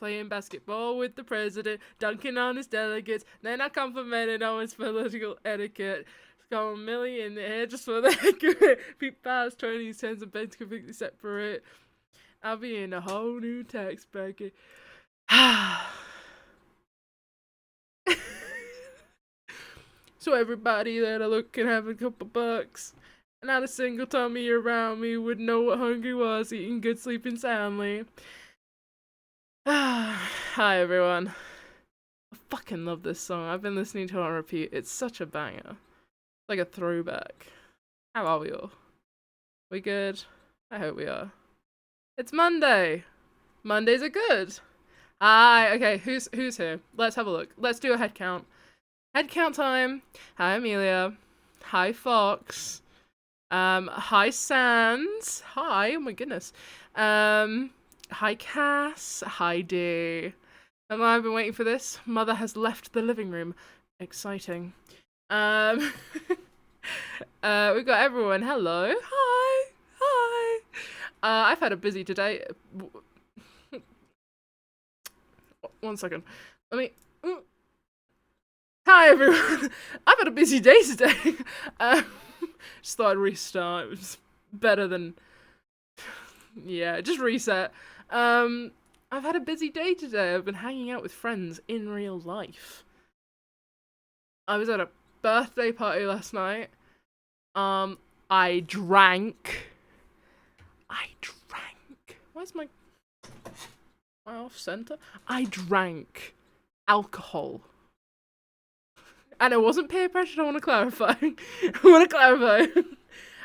playing basketball with the president, dunking on his delegates, then I complimented on his political etiquette. Got a million in the air just for the heck of it. Peep past 20 cents and beds completely separate. I'll be in a whole new tax bracket. So everybody that I look can have a couple bucks. Not a single tummy around me would know what hungry was, eating good, sleeping soundly. Hi everyone. I fucking love this song. I've been listening to it on repeat. It's such a banger. It's like a throwback. How are we all? We good? I hope we are. It's Monday. Mondays are good. Hi. Okay, who's here? Let's have a look. Let's do a head count. Head count time. Hi Amelia. Hi Fox. Hi Sans. Hi. Oh my goodness. Hi Cass. Hi Dee. I've been waiting for this. Mother has left the living room. Exciting. We've got everyone. Hello. Hi. Hi. I've had a busy today. One second. Let me. Hi everyone. I've had a busy day today. Just thought I'd restart. It was better than. Yeah, just reset. I've had a busy day today. I've been hanging out with friends in real life. I was at a birthday party last night. I drank. Where's my off center? I drank alcohol. And it wasn't peer pressure, I want to clarify.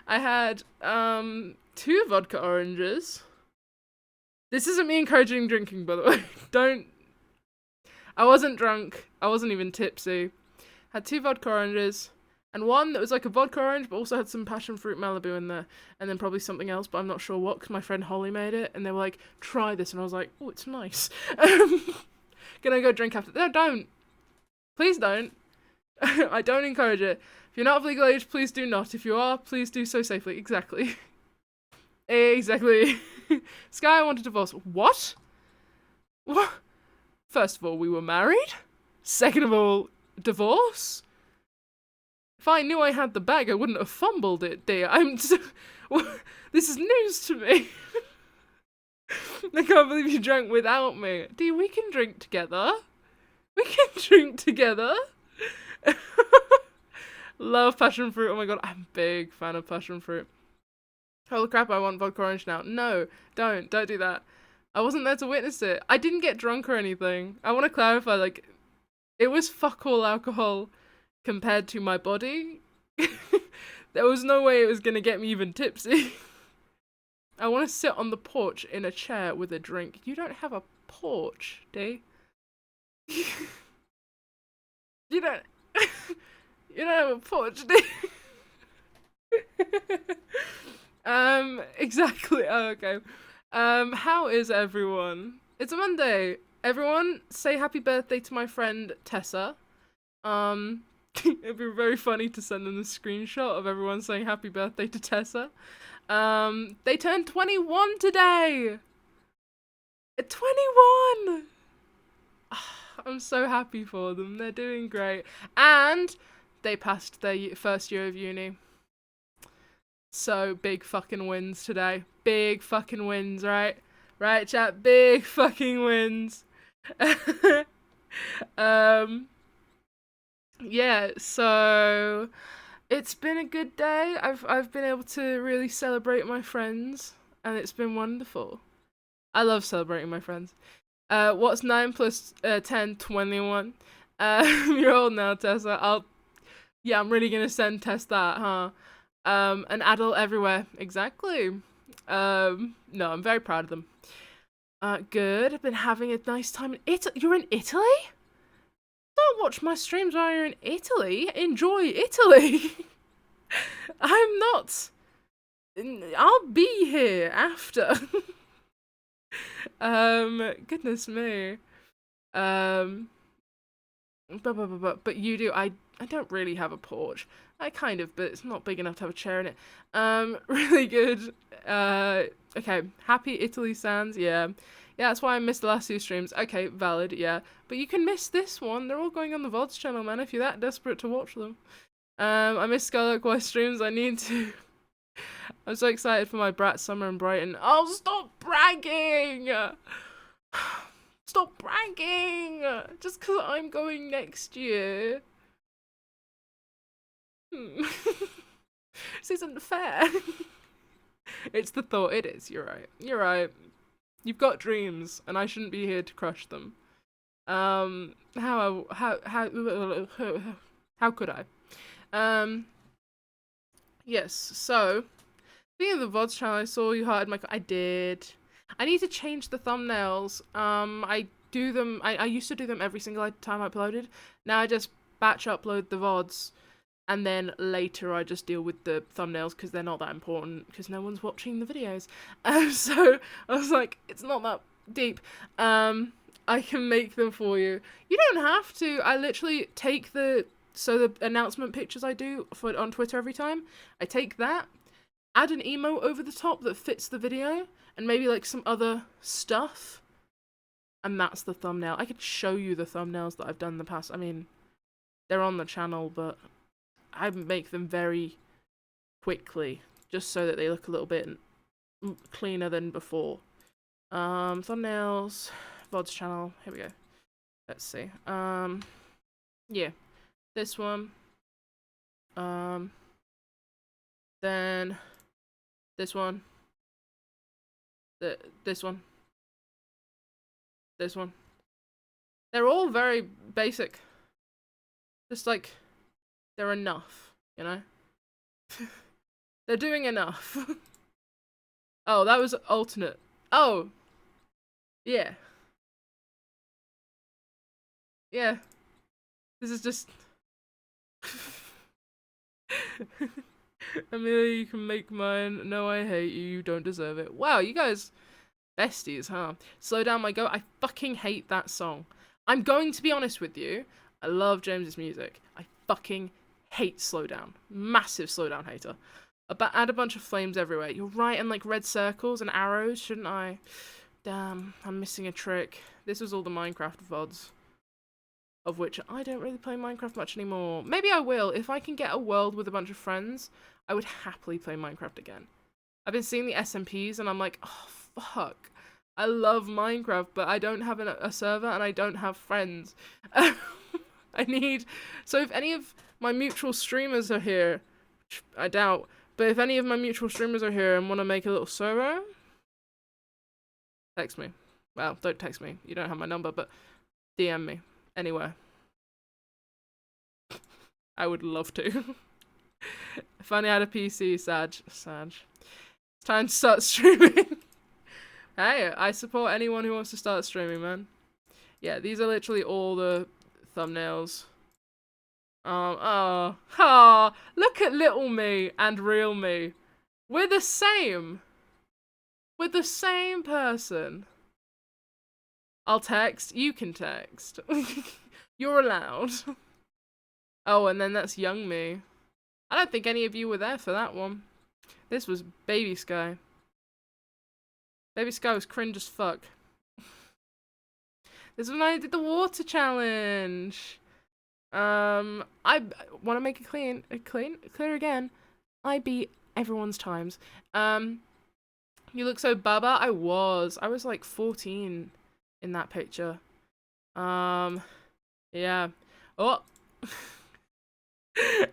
I had 2 vodka oranges. This isn't me encouraging drinking, by the way. I wasn't drunk. I wasn't even tipsy. Had 2 vodka oranges. And one that was like a vodka orange, but also had some passion fruit Malibu in there. And then probably something else, but I'm not sure what, because my friend Holly made it. And they were like, try this. And I was like, oh, it's nice. Gonna go drink after. No, don't. Please don't. I don't encourage it. If you're not of legal age, please do not. If you are, please do so safely. Exactly. Exactly. Sky, I want a divorce. What? What? First of all, we were married. Second of all, divorce? If I knew I had the bag, I wouldn't have fumbled it, dear. This is news to me. I can't believe you drank without me. Dear, we can drink together. Love passion fruit. Oh my god, I'm a big fan of passion fruit. Holy crap, I want vodka orange now. No, don't do that. I wasn't there to witness it. I didn't get drunk or anything. I want to clarify, like, it was fuck all alcohol compared to my body. There was no way it was gonna get me even tipsy. I want to sit on the porch in a chair with a drink. You don't have a porch, Dee. You don't have a porch, do you? Exactly. Oh, okay. How is everyone? It's a Monday. Everyone, say happy birthday to my friend Tessa. It'd be very funny to send them a screenshot of everyone saying happy birthday to Tessa. They turned 21 today. 21! I'm so happy for them. They're doing great. And they passed their first year of uni. So, big fucking wins today. Big fucking wins, right? Right, chat? Big fucking wins. Yeah, so it's been a good day. I've been able to really celebrate my friends, and it's been wonderful. I love celebrating my friends. What's 9 plus 10? 21. You're old now, Tessa. I'm really gonna send Tess that, huh? An adult everywhere. Exactly. No, I'm very proud of them. Good. I've been having a nice time in Italy. You're in Italy? Don't watch my streams while you're in Italy. Enjoy Italy. I'm not. I'll be here after. Goodness me. But you do. I don't really have a porch. I kind of, but it's not big enough to have a chair in it. Really good. Okay. Happy Italy Sans. Yeah. Yeah, that's why I missed the last 2 streams. Okay, valid, yeah. But you can miss this one. They're all going on the VODs channel, man, if you're that desperate to watch them. I missed skylarkwhyVODS streams. I need to. I'm so excited for my brat summer in Brighton. Oh, stop bragging! Stop bragging! Just because I'm going next year. This isn't fair. It's the thought. It is. You're right. You're right. You've got dreams, and I shouldn't be here to crush them. How could I? Yes. So, speaking of the VODs channel, I saw you hearted my. I did. I need to change the thumbnails. I do them. I used to do them every single time I uploaded. Now I just batch upload the VODs. And then later I just deal with the thumbnails because they're not that important because no one's watching the videos. So I was like, it's not that deep. I can make them for you. You don't have to. I literally take the announcement pictures I do on Twitter every time. I take that, add an emote over the top that fits the video, and maybe like some other stuff. And that's the thumbnail. I could show you the thumbnails that I've done in the past. I mean, they're on the channel, but I make them very quickly, just so that they look a little bit cleaner than before. Thumbnails, VODs channel, here we go. Let's see. Yeah, this one. Then this one. This one. This one. They're all very basic. Just like, they're enough, you know? They're doing enough. Oh, that was alternate. Oh! Yeah. Yeah. This is just... Amelia, you can make mine. No, I hate you. You don't deserve it. Wow, you guys... besties, huh? Slow Down My Goat. I fucking hate that song. I'm going to be honest with you. I love James's music. I fucking hate Slow Down. Massive Slow Down hater. Add a bunch of flames everywhere. You're right, and like red circles and arrows, shouldn't I? Damn, I'm missing a trick. This was all the Minecraft VODs. Of which I don't really play Minecraft much anymore. Maybe I will. If I can get a world with a bunch of friends, I would happily play Minecraft again. I've been seeing the SMPs and I'm like, oh fuck. I love Minecraft, but I don't have a server and I don't have friends. I need... So if any of my mutual streamers are here, I doubt, but if any of my mutual streamers are here and want to make a little server, text me. Well, don't text me. You don't have my number, but DM me. Anywhere. I would love to. If only I had a PC, Sag. It's time to start streaming. Hey, I support anyone who wants to start streaming, man. Yeah, these are literally all the thumbnails. Look at little me and real me. We're the same. We're the same person. I'll text. You can text. You're allowed. Oh, and then that's young me. I don't think any of you were there for that one. This was Baby Sky. Baby Sky was cringe as fuck. This was when I did the water challenge. I want to make it clear again. I beat everyone's times. You look so baba. I was like 14 in that picture. Yeah. Oh.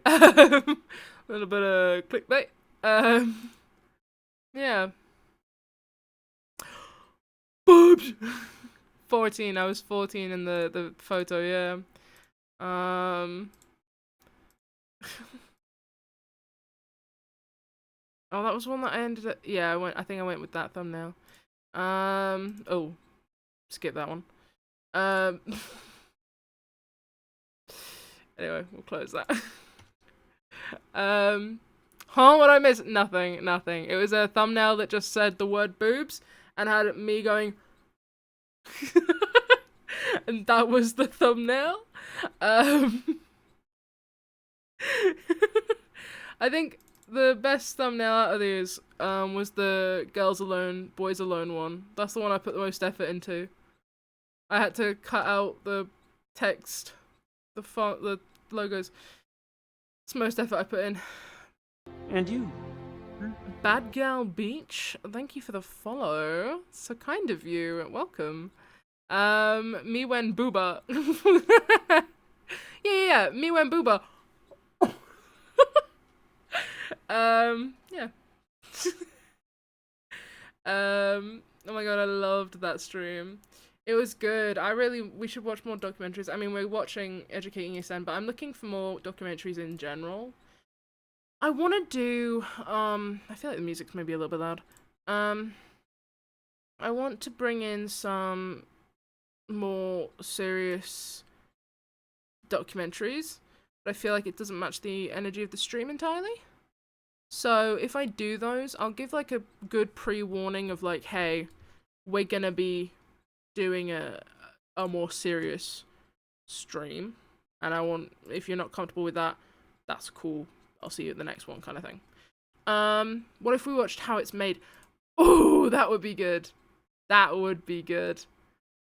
A little bit of clickbait. Yeah. Boobs. 14. I was 14 in the photo. Yeah. Oh, that was one that I ended up. Yeah, I think I went with that thumbnail. Oh, skip that one. Anyway, we'll close that. What I missed? Nothing. It was a thumbnail that just said the word boobs and had me going, and that was the thumbnail. I think the best thumbnail out of these was the girls alone, boys alone one. That's the one I put the most effort into. I had to cut out the text, the font, the logos. It's the most effort I put in. And you? Bad Gal Beach, thank you for the follow. So kind of you. Welcome. Me when booba. yeah. Me when booba. Yeah. Oh my god, I loved that stream. It was good. We should watch more documentaries. I mean, we're watching Educating Your Son, but I'm looking for more documentaries in general. I want to do, I feel like the music's maybe a little bit loud. I want to bring in some more serious documentaries, but I feel like it doesn't match the energy of the stream entirely. So if I do those, I'll give like a good pre-warning of like, hey, we're gonna be doing a more serious stream, and I want, if you're not comfortable with that, that's cool. I'll see you at the next one, kind of thing. What if we watched How It's Made? Oh, that would be good. That would be good.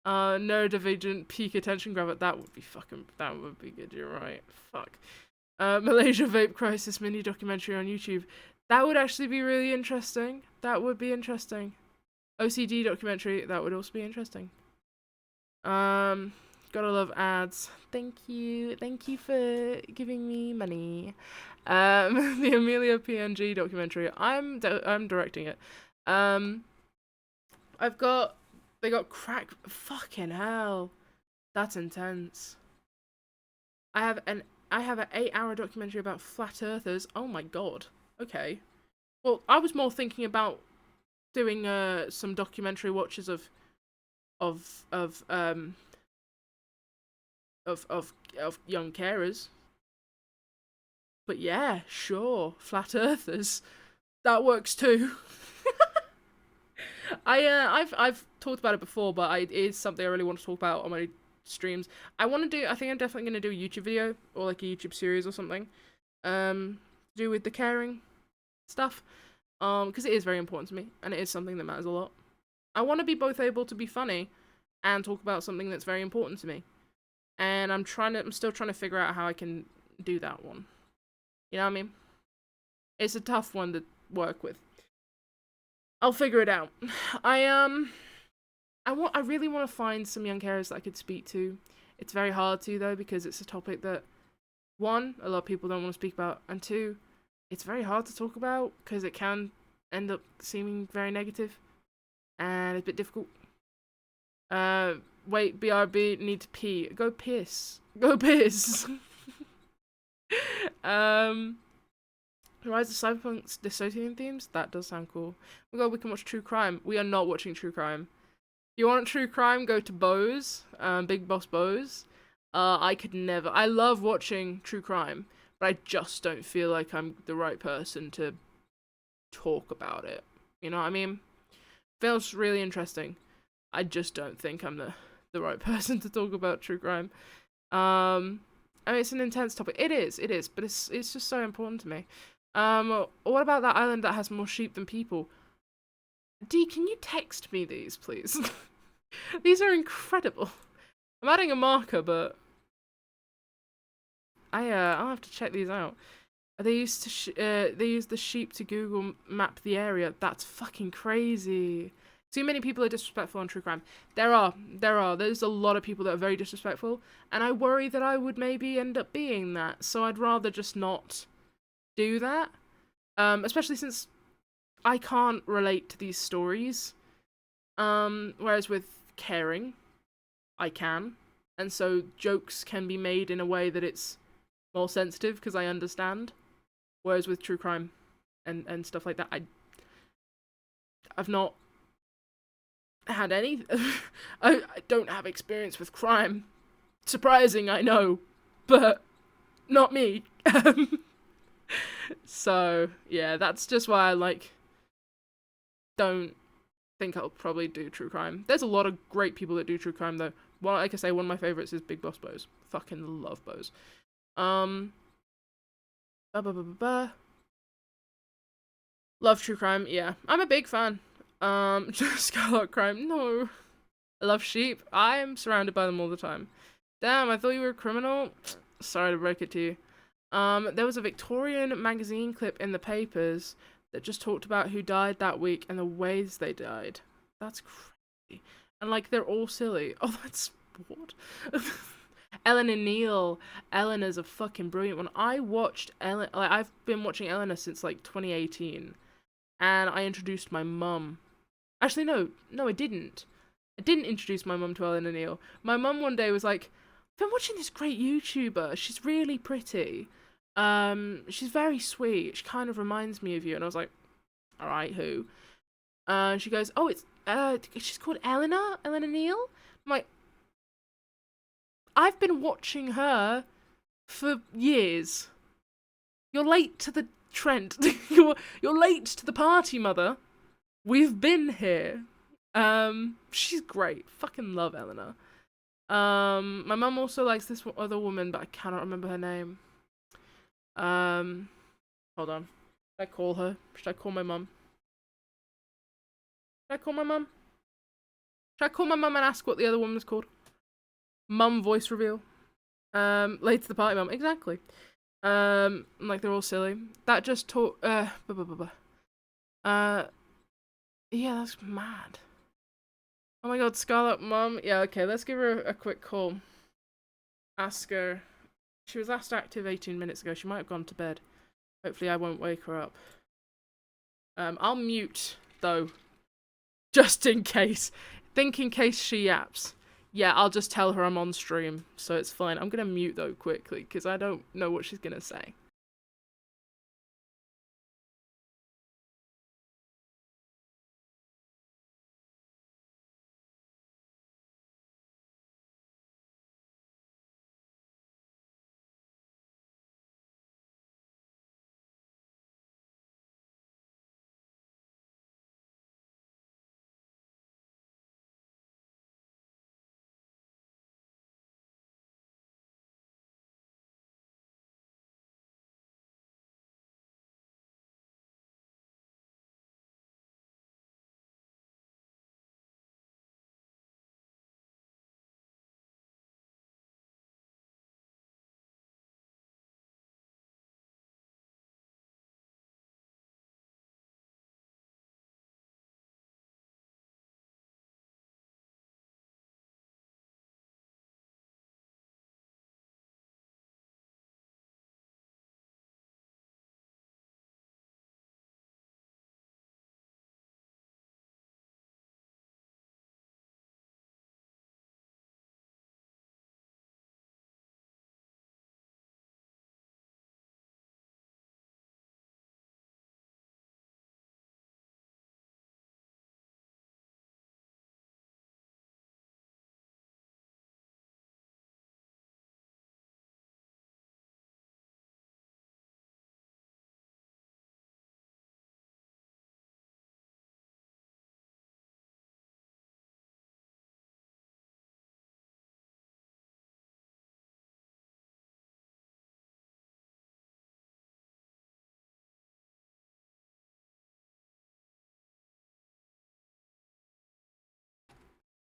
Neurodivergent peak attention grabber. That would be good. You're right. Fuck. Malaysia Vape Crisis mini documentary on YouTube. That would actually be really interesting. That would be interesting. OCD documentary. That would also be interesting. Gotta love ads. Thank you for giving me money. The Amelia PNG documentary. I'm directing it. They got crack. Fucking hell, that's intense. I have an 8-hour documentary about flat earthers. Oh my god. Okay. Well, I was more thinking about doing some documentary watches of young carers. But yeah, sure, flat earthers. That works too. I've talked about it before, but it is something I really want to talk about on my streams. I think I'm definitely gonna do a YouTube video or like a YouTube series or something. To do with the caring stuff. Because it is very important to me, and it is something that matters a lot. I want to be both able to be funny and talk about something that's very important to me. And I'm still trying to figure out how I can do that one. You know what I mean? It's a tough one to work with. I'll figure it out. I really want to find some young carers that I could speak to. It's very hard to though, because it's a topic that, one, a lot of people don't want to speak about, and two, it's very hard to talk about because it can end up seeming very negative and it's a bit difficult. Wait, BRB, need to pee. Go piss. Go piss. Rise of Cyberpunk's dystopian themes? That does sound cool. Oh my god, we can watch true crime. We are not watching true crime. If you want true crime, go to Bose, Big Boss Bose. I could never. I love watching true crime, but I just don't feel like I'm the right person to talk about it. You know what I mean? Feels really interesting. I just don't think I'm the right person to talk about true crime. I mean, it's an intense topic. It is, but it's just so important to me. What about that island that has more sheep than people? D, can you text me these, please? These are incredible. I'm adding a marker, but I'll have to check these out. They used the sheep to Google map the area. That's fucking crazy. Too many people are disrespectful on true crime. There are. There's a lot of people that are very disrespectful, and I worry that I would maybe end up being that. So I'd rather just not do that. Especially since I can't relate to these stories. Whereas with caring, I can. And so jokes can be made in a way that it's more sensitive because I understand. Whereas with true crime and stuff like that, I've not had any. I don't have experience with crime. Surprising, I know, but not me. So yeah, that's just why I don't think I'll probably do true crime. There's a lot of great people that do true crime though. Well, like I say, one of my favorites is Big Boss Bose. Fucking love Bose. Love true crime, yeah. I'm a big fan. Skylark crime, no. I love sheep. I am surrounded by them all the time. Damn, I thought you were a criminal. Sorry to break it to you. There was a Victorian magazine clip in the papers that just talked about who died that week and the ways they died. That's crazy. And like they're all silly. Oh, that's what? Eleanor Neale. Eleanor's a fucking brilliant one. I watched Ellen. Like I've been watching Eleanor since like 2018, and I introduced my mum. Actually, no, I didn't. I didn't introduce my mum to Eleanor Neale. My mum one day was like, "I've been watching this great YouTuber. She's really pretty. She's very sweet. She kind of reminds me of you." And I was like, "All right, who?" She goes, "Oh, she's called Eleanor Neale." I'm like, I've been watching her for years. You're late to the trend. you're late to the party, mother. We've been here. She's great. Fucking love Eleanor. My mum also likes this other woman, but I cannot remember her name. Hold on. Should I call her? Should I call my mum? Should I call my mum? Should I call my mum and ask what the other woman's called? Mum voice reveal. Late to the party, mum. Exactly. Like they're all silly. That just talk. Yeah, that's mad. Oh my god, Scarlet Mum. Yeah, okay, let's give her a quick call. Ask her. She was last active 18 minutes ago. She might have gone to bed. Hopefully I won't wake her up. I'll mute, though. Just in case. Think in case she yaps. Yeah, I'll just tell her I'm on stream, so it's fine. I'm gonna mute, though, quickly, because I don't know what she's gonna say.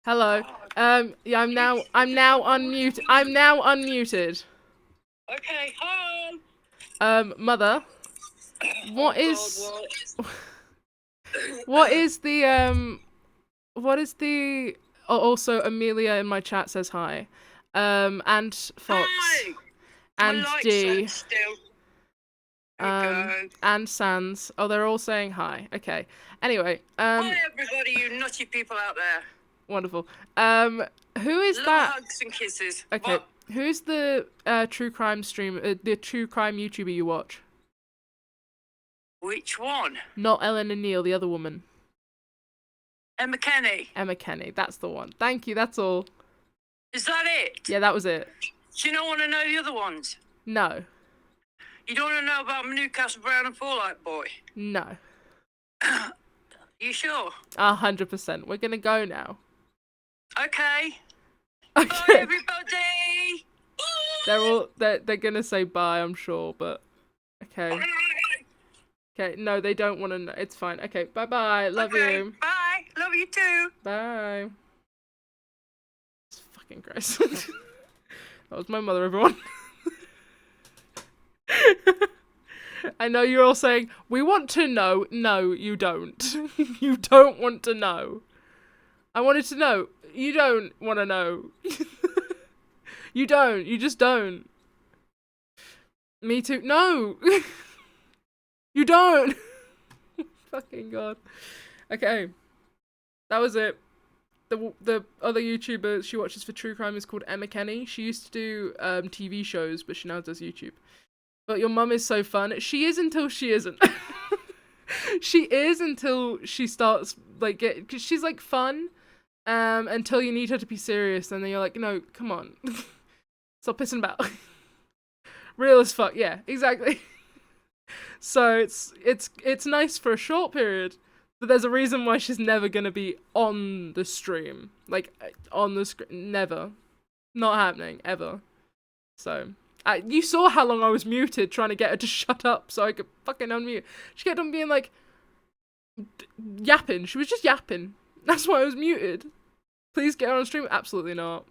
Hello. Yeah, I'm now unmuted. I'm now unmuted. Okay, hi. Mother. What oh is God, what is the oh, also Amelia in my chat says hi. And Fox. Hi. And D. Still. And Sans. Oh, they're all saying hi. Okay. Anyway, Hi everybody, you nutty people out there. Wonderful. Who is Love that? Hugs and kisses. Okay. What? Who's the true crime the true crime YouTuber you watch? Which one? Not Eleanor Neale, the other woman. Emma Kenny. Emma Kenny, that's the one. Thank you, that's all. Is that it? Yeah, that was it. Do you not want to know the other ones? No. You don't want to know about Newcastle Brown and Fallout Boy? No. You sure? 100%. We're gonna go now. Okay. Okay. Bye everybody. They're gonna say bye, I'm sure, but okay. Okay, no, they don't want to know. It's fine. Okay, bye-bye. Love you. Bye. Love you too. Bye. It's fucking gross. That was my mother, everyone. I know you're all saying, we want to know. No, you don't. You don't want to know. I wanted to know. You don't want to know. You don't. You just don't. Me too. No! You don't! Fucking God. Okay. That was it. The other YouTuber she watches for true crime is called Emma Kenny. She used to do TV shows, but she now does YouTube. But your mum is so fun. She is until she isn't. She is until she starts, like, because she's, like, fun, until you need her to be serious, and then you're like, no, come on. Stop pissing about. Real as fuck, yeah, exactly. So it's nice for a short period, but there's a reason why she's never gonna be on the stream. Like, on the screen. Never. Not happening, ever. So, you saw how long I was muted trying to get her to shut up so I could fucking unmute. She kept on being like, yapping. She was just yapping. That's why I was muted. Please get her on stream? Absolutely not.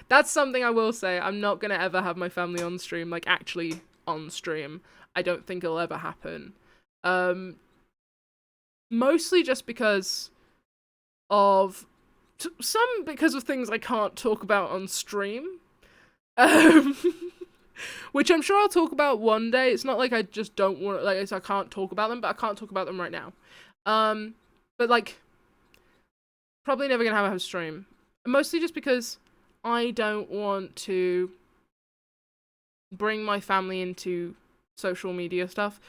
That's something I will say. I'm not gonna ever have my family on stream, like, actually on stream. I don't think it'll ever happen. Mostly just because of because of things I can't talk about on stream. Which I'm sure I'll talk about one day. It's not like I just don't want, like, I can't talk about them, but I can't talk about them right now. But, like, probably never gonna have a stream. Mostly just because I don't want to bring my family into social media stuff,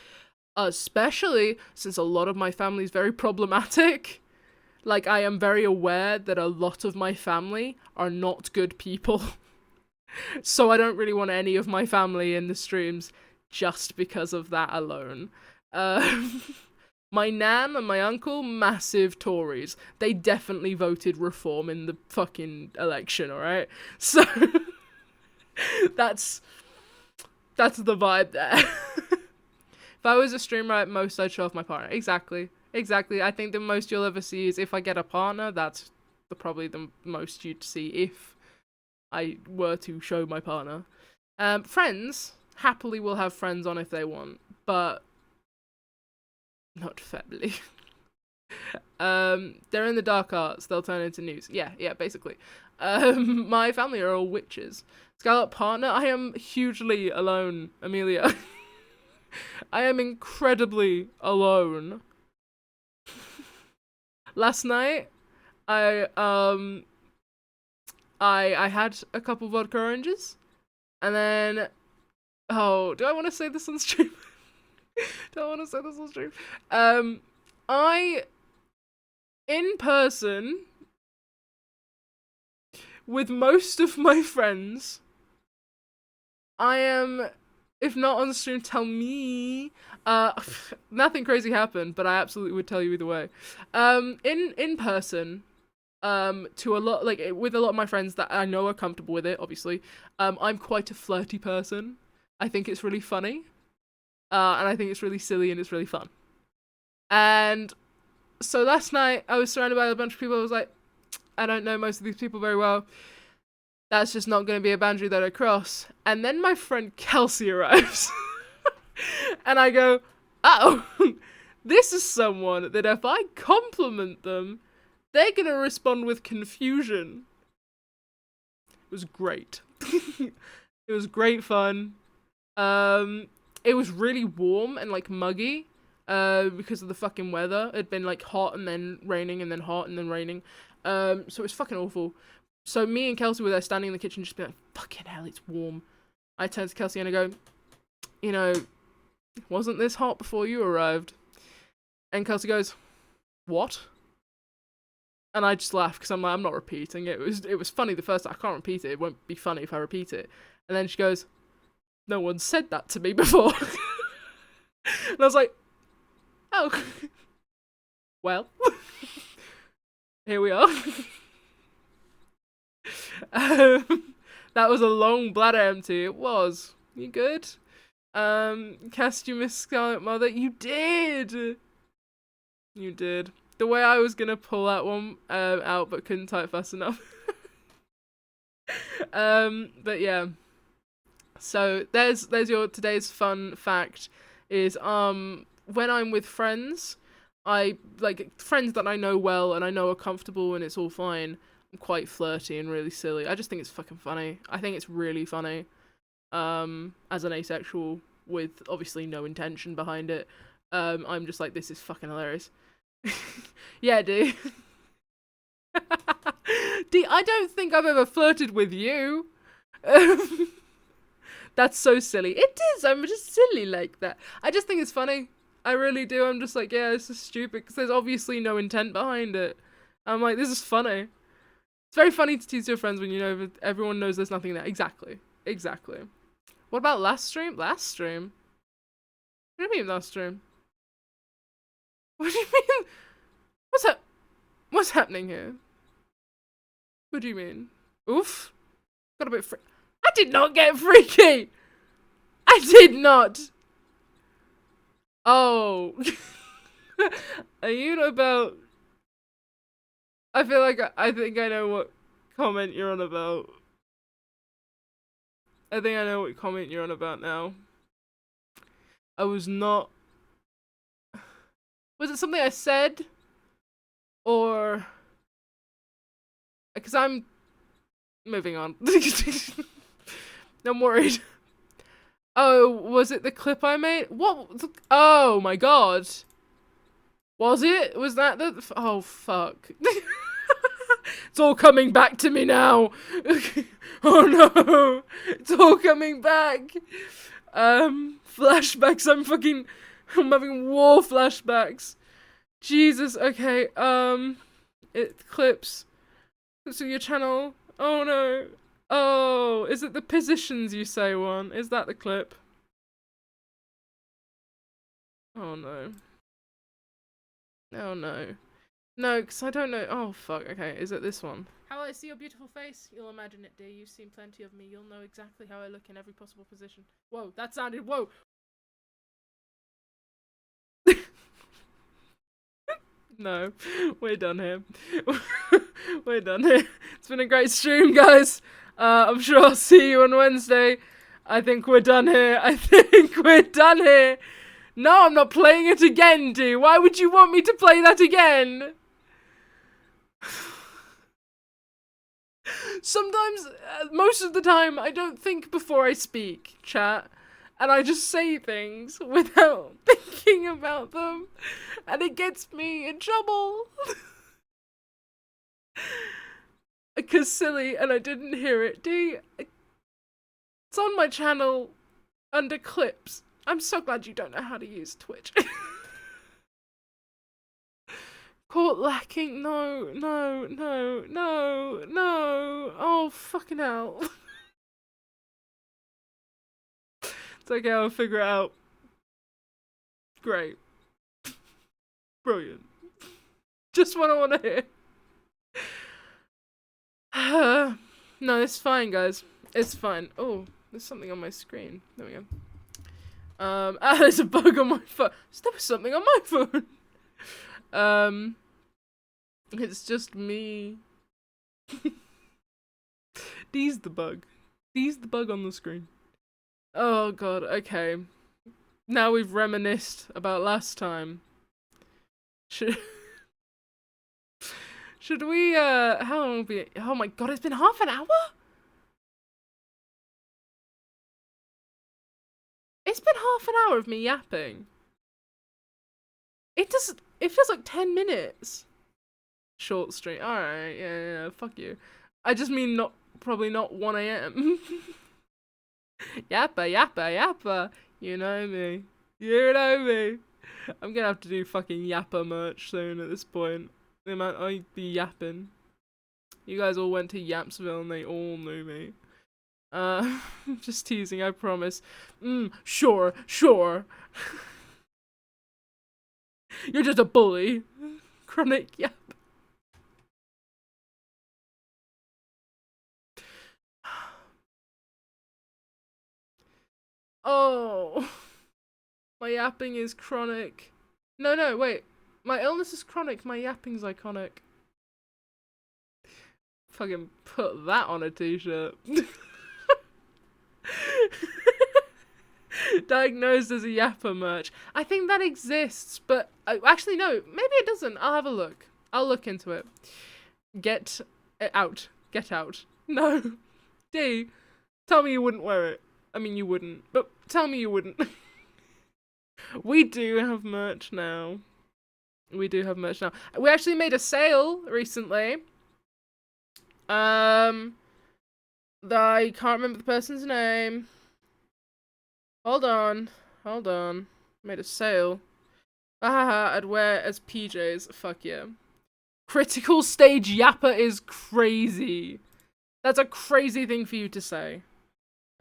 especially since a lot of my family is very problematic. Like, I am very aware that a lot of my family are not good people. So I don't really want any of my family in the streams just because of that alone. My nan and my uncle, massive Tories. They definitely voted reform in the fucking election, alright? So that's the vibe there. If I was a streamer at most, I'd show off my partner. Exactly. I think the most you'll ever see is if I get a partner. That's probably the most you'd see if I were to show my partner. Friends, happily will have friends on if they want, but not family. They're in the dark arts, they'll turn into news. Yeah, basically. My family are all witches. Skylark partner, I am hugely alone, Amelia. I am incredibly alone. Last night, I had a couple vodka oranges, and then, oh, do I want to say this on stream? In person, with most of my friends, I am, if not on stream, tell me, nothing crazy happened, but I absolutely would tell you either way. In person, to a lot, like, with a lot of my friends that I know are comfortable with it, obviously, I'm quite a flirty person. I think it's really funny. And I think it's really silly and it's really fun. And so last night, I was surrounded by a bunch of people. I was like, I don't know most of these people very well. That's just not going to be a boundary that I cross. And then my friend Kelsey arrives. And I go, oh, this is someone that if I compliment them, they're going to respond with confusion. It was great. It was great fun. It was really warm and, like, muggy, because of the fucking weather. It'd been, like, hot and then raining and then hot and then raining. So it was fucking awful. So me and Kelsey were there standing in the kitchen just being like, fucking hell, it's warm. I turned to Kelsey and I go, you know, wasn't this hot before you arrived? And Kelsey goes, what? And I just laughed because I'm like, I'm not repeating it. It was funny the first time. I can't repeat it. It won't be funny if I repeat it. And then she goes, no one said that to me before. And I was like, oh. Well. Here we are. That was a long bladder empty. It was. You good? Cast, you Miss Scarlet Mother. You did! You did. The way I was gonna pull that one out but couldn't type fast enough. But yeah. So there's your today's fun fact is when I'm with friends, I like friends that I know well and I know are comfortable and it's all fine. I'm quite flirty and really silly. I just think it's fucking funny. I think it's really funny. As an asexual with obviously no intention behind it. I'm just like, this is fucking hilarious. Yeah, dude. D, I don't think I've ever flirted with you. That's so silly. It is. I'm just silly like that. I just think it's funny. I really do. I'm just like, yeah, this is stupid because there's obviously no intent behind it. I'm like, this is funny. It's very funny to tease your friends when you know that everyone knows there's nothing there. Exactly. Exactly. What about last stream? Last stream? What do you mean last stream? What do you mean? What's happening here? What do you mean? Oof. Got a bit I did not get freaky! I did not! Oh. Are you about... I feel like I think I know what comment you're on about. I think I know what comment you're on about now. I was not... Was it something I said? Or... Because I'm... Moving on. I'm worried. Oh, was it the clip I made? What? Oh my god. Was it? Was that the... Oh, fuck. It's all coming back to me now. Oh no. It's all coming back. Flashbacks. I'm having war flashbacks. Jesus, okay. It clips. So your channel. Oh no. Oh, is it the positions you say one? Is that the clip? Oh no. Oh no. No, because I don't know. Oh fuck, okay. Is it this one? How I see your beautiful face? You'll imagine it, dear. You've seen plenty of me. You'll know exactly how I look in every possible position. Whoa, that sounded... Whoa! No, we're done here. We're done here. It's been a great stream, guys. I'm sure I'll see you on Wednesday. I think we're done here. I think we're done here. No, I'm not playing it again, D. Why would you want me to play that again? Sometimes, most of the time, I don't think before I speak, chat. And I just say things without thinking about them. And it gets me in trouble. Because silly, and I didn't hear it. D, it's on my channel under clips. I'm so glad you don't know how to use Twitch. Caught lacking. No, no, no, no, no. Oh, fucking hell. It's okay, I'll figure it out. Great. Brilliant. Just what I want to hear. No, it's fine, guys. It's fine. Oh, there's something on my screen. There we go. There's a bug on my phone. There was something on my phone. It's just me. D's the bug. D's the bug on the screen. Oh god, okay. Now we've reminisced about last time. Should we, how long will be... Oh my god, it's been half an hour? It's been half an hour of me yapping. It feels like 10 minutes. Short stream. Alright, yeah, fuck you. I just mean probably not 1 AM. Yappa, yappa, yappa. You know me. You know me. I'm gonna have to do fucking yappa merch soon at this point. The amount I'd be yapping. You guys all went to Yapsville and they all knew me. Just teasing, I promise. Sure. You're just a bully. Chronic yap. Oh, my yapping is chronic. No, wait. My illness is chronic, my yapping's iconic. Fucking put that on a t-shirt. Diagnosed as a yapper merch. I think that exists, but actually no, maybe it doesn't. I'll have a look. I'll look into it. Get out. Get out. No. D, tell me you wouldn't wear it. I mean, you wouldn't, but tell me you wouldn't. We do have merch now. We do have merch now. We actually made a sale recently. I can't remember the person's name. Hold on. Made a sale. I'd wear as PJs. Fuck yeah. Critical stage yapper is crazy. That's a crazy thing for you to say.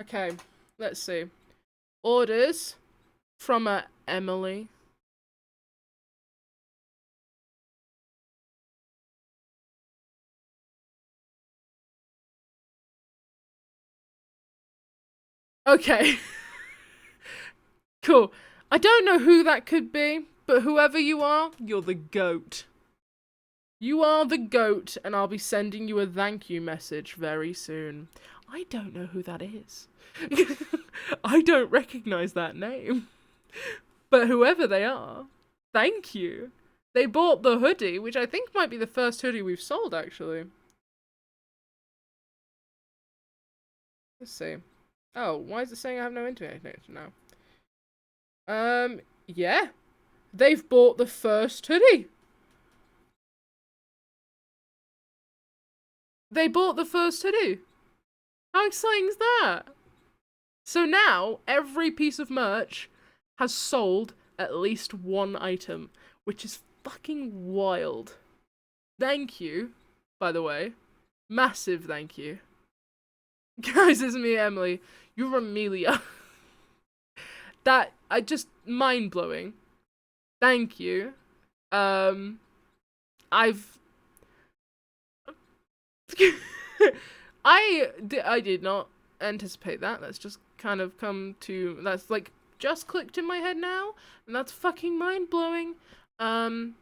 Okay, let's see. Orders from Emily. Okay. Cool. I don't know who that could be, but whoever you are, you're the GOAT. You are the GOAT, and I'll be sending you a thank you message very soon. I don't know who that is. I don't recognize that name. But whoever they are, thank you. They bought the hoodie, which I think might be the first hoodie we've sold, actually. Let's see. Oh, why is it saying I have no internet connection now? Yeah. They've bought the first hoodie. They bought the first hoodie. How exciting is that? So now, every piece of merch has sold at least one item, which is fucking wild. Thank you, by the way. Massive thank you. Guys, it's me, Emily. You're Amelia. That, mind-blowing. Thank you. I did not anticipate that. That's just kind of that's like just clicked in my head now, and that's fucking mind-blowing. Thank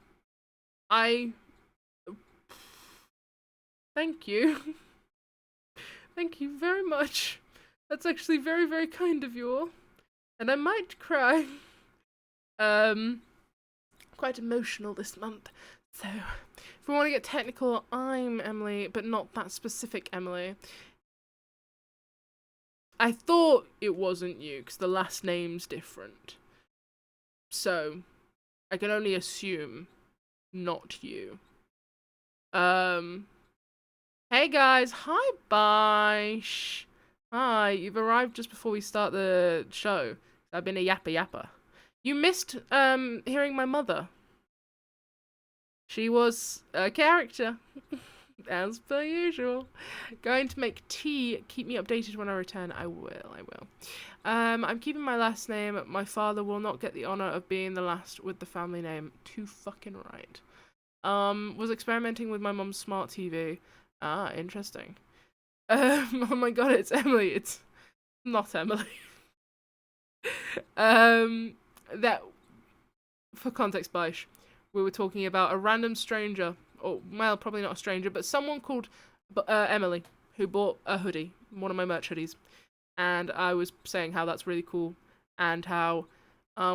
you. Thank you very much. That's actually very, very kind of you all. And I might cry. Quite emotional this month. So, if we want to get technical, I'm Emily, but not that specific Emily. I thought it wasn't you, because the last name's different. So, I can only assume not you. Hey guys, hi Bish. Hi, you've arrived just before we start the show. I've been a yapper. You missed, hearing my mother. She was a character, as per usual. Going to make tea. Keep me updated when I return. I will. I'm keeping my last name. My father will not get the honor of being the last with the family name. Too fucking right. Was experimenting with my mum's smart TV. Ah, interesting. Oh my god, it's Emily. It's not Emily. That, for context, Bish, we were talking about a random stranger, or, well, probably not a stranger, but someone called Emily, who bought a hoodie, one of my merch hoodies, and I was saying how that's really cool, and how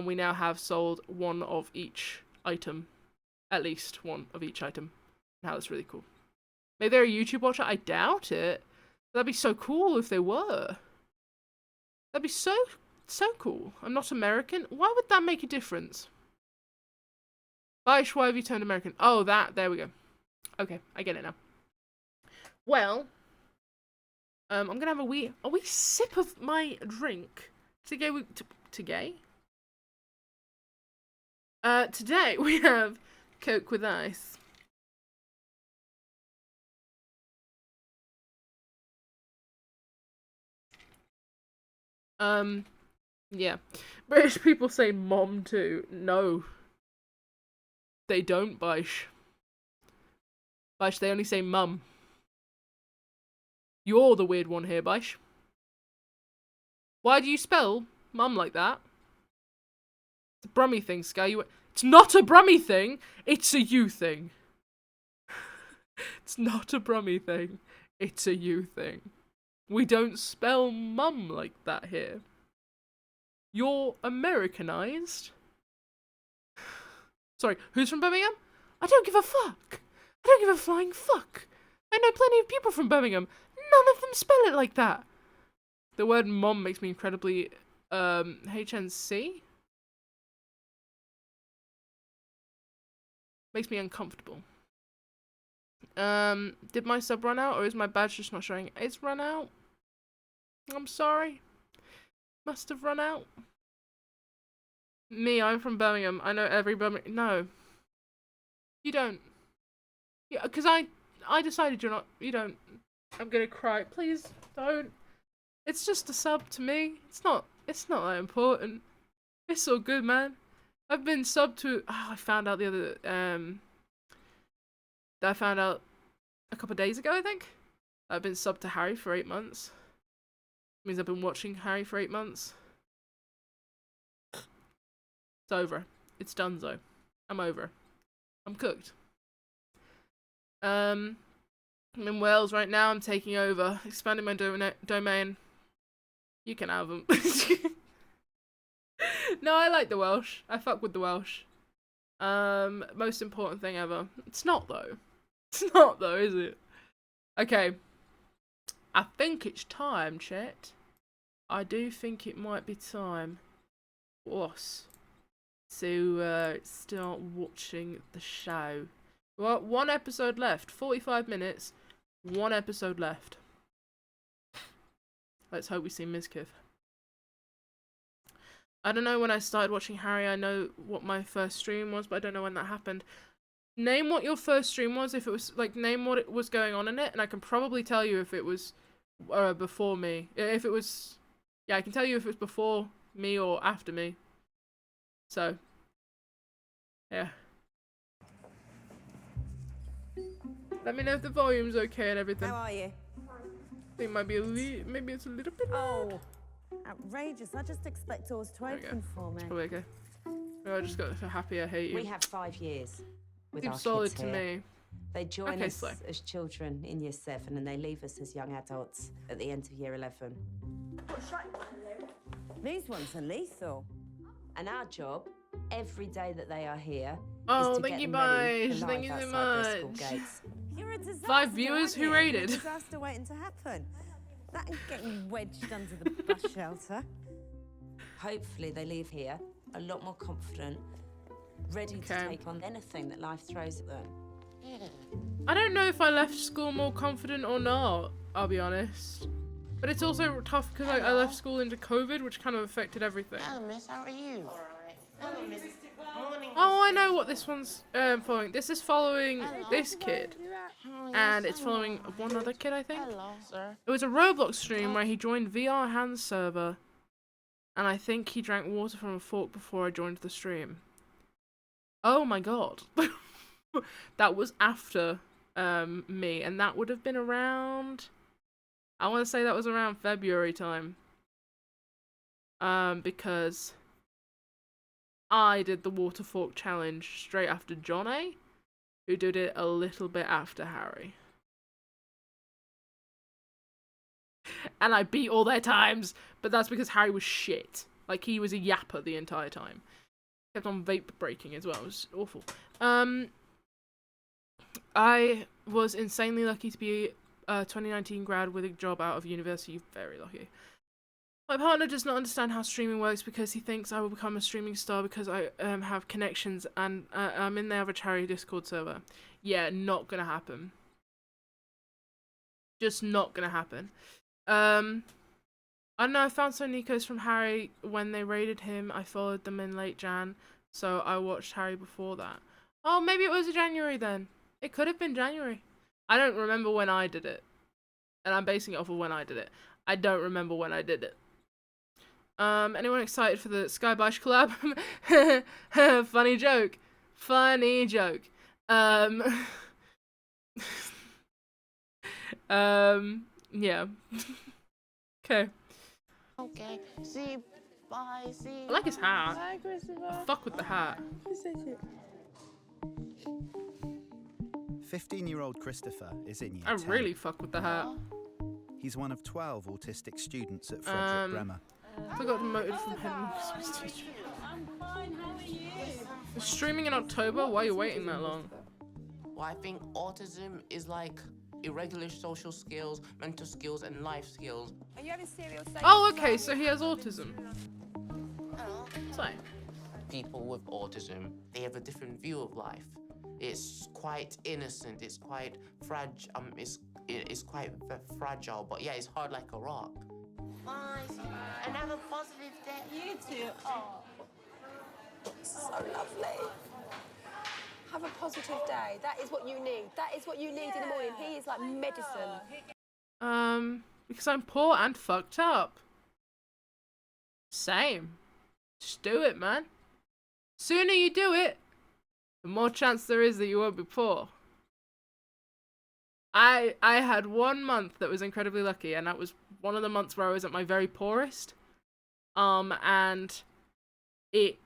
we now have sold one of each item, at least one of each item, and how that's really cool. Maybe they're a YouTube watcher? I doubt it. That'd be so cool if they were. That'd be so cool. I'm not American. Why would that make a difference? Bish, why have you turned American? Oh, there we go. Okay, I get it now. Well, I'm gonna have a wee sip of my drink. Today we have Coke with ice. Yeah. British people say mom too. No. They don't, Bish. Bish, they only say mum. You're the weird one here, Bish. Why do you spell mum like that. It's a Brummy thing, Sky. It's not a Brummy thing. It's a you thing. It's not a Brummy thing. It's a you thing. We don't spell mum like that here. You're Americanized. Sorry, who's from Birmingham? I don't give a fuck. I don't give a flying fuck. I know plenty of people from Birmingham. None of them spell it like that. The word mom makes me incredibly, HNC? Makes me uncomfortable. Did my sub run out, or is my badge just not showing? It's run out. I'm sorry. Must have run out. Me, I'm from Birmingham. I know every Birmingham. No. You don't. Yeah, because I decided you're not. You don't. I'm gonna cry. Please don't. It's just a sub to me. It's not that important. It's all good, man. I've been subbed to. Oh, I found out the other. I found out a couple of days ago, I think. I've been subbed to Harry for 8 months. Means I've been watching Harry for 8 months. It's over. It's donezo. I'm over. I'm cooked. I'm in Wales right now. I'm taking over. Expanding my domain. You can have them. No, I like the Welsh. I fuck with the Welsh. Most important thing ever. It's not though. It's not though, is it? Okay. I think it's time, chat. I do think it might be time for us to start watching the show. Well, 1 episode left. 45 minutes. 1 episode left. Let's hope we see Mizkif. I don't know when I started watching Harry. I know what my first stream was, but I don't know when that happened. Name what your first stream was, if it was, like, name what it was going on in it, and I can probably tell you if it was before me. If it was, yeah, I can tell you if it was before me or after me. So, yeah. Let me know if the volume's okay and everything. How are you? I think it might be maybe it's a little bit loud. Oh, outrageous. I just expect doors to open for me. Probably okay. Oh, I just got so happy I hate you. We have 5 years with our Seems solid kids to here. me. They join Okay, us Slow. as children in year 7 and they leave us as young adults at the end of year 11. These ones are lethal. And our job, every day that they are here, Oh, is to thank get you, them ready Maj. for Thank life you so outside their school much. gates. You're a disaster. 5 viewers, aren't who you? rated? You're a disaster waiting to happen. That and getting wedged under the bus shelter. Hopefully they leave here a lot more confident, ready to take on anything that life throws at them. I don't know if I left school more confident or not, I'll be honest. But it's also tough because I left school into COVID, which kind of affected everything. Hello, miss. How are you? Hello, miss. Morning. Oh, I know what this one's following. This is following this kid. And it's following one other kid, I think. Hello, sir. It was a Roblox stream where he joined VR Hands server. And I think he drank water from a fork before I joined the stream. Oh my god. That was after me, and that would have been around, I want to say that was around February time. Because I did the water fork challenge straight after John A, who did it a little bit after Harry. And I beat all their times, but that's because Harry was shit. Like, he was a yapper the entire time. Kept on vape breaking as well. It was awful. I was insanely lucky to be a 2019 grad with a job out of university. Very lucky. My partner does not understand how streaming works because he thinks I will become a streaming star because I have connections and I'm in the average Harry Discord server. Yeah, not gonna happen. Just not gonna happen. I don't know, I found some Nikos from Harry when they raided him. I followed them in late Jan, so I watched Harry before that. Oh, maybe it was January then. It could have been January. I don't remember when I did it. And I'm basing it off of when I did it. I don't remember when I did it. Anyone excited for the Sky Bash collab? Funny joke. Funny joke. Yeah. Okay. Okay. See, Spicy. I like his hat. Hi, Christopher. Fuck with the hat. 15-year-old Christopher is in year I 10. really fuck with the hat. He's one of 12 autistic students at Frederick Bremer. I got demoted from him. I'm fine, how are you? Streaming in October? Why are you waiting that long? Well, I think autism is like irregular social skills, mental skills, and life skills. Are you having cereal? Oh, okay, so he has autism. So, People with autism, they have a different view of life. It's quite innocent. It's quite fragile. It's quite fragile. But yeah, it's hard like a rock. Bye. And have a positive day. You too. Oh. So lovely. Have a positive day. That is what you need. That is what you need in the morning. He is like medicine. because I'm poor and fucked up. Same. Just do it, man. Sooner you do it, the more chance there is that you won't be poor. I had 1 month that was incredibly lucky, and that was one of the months where I was at my very poorest. And it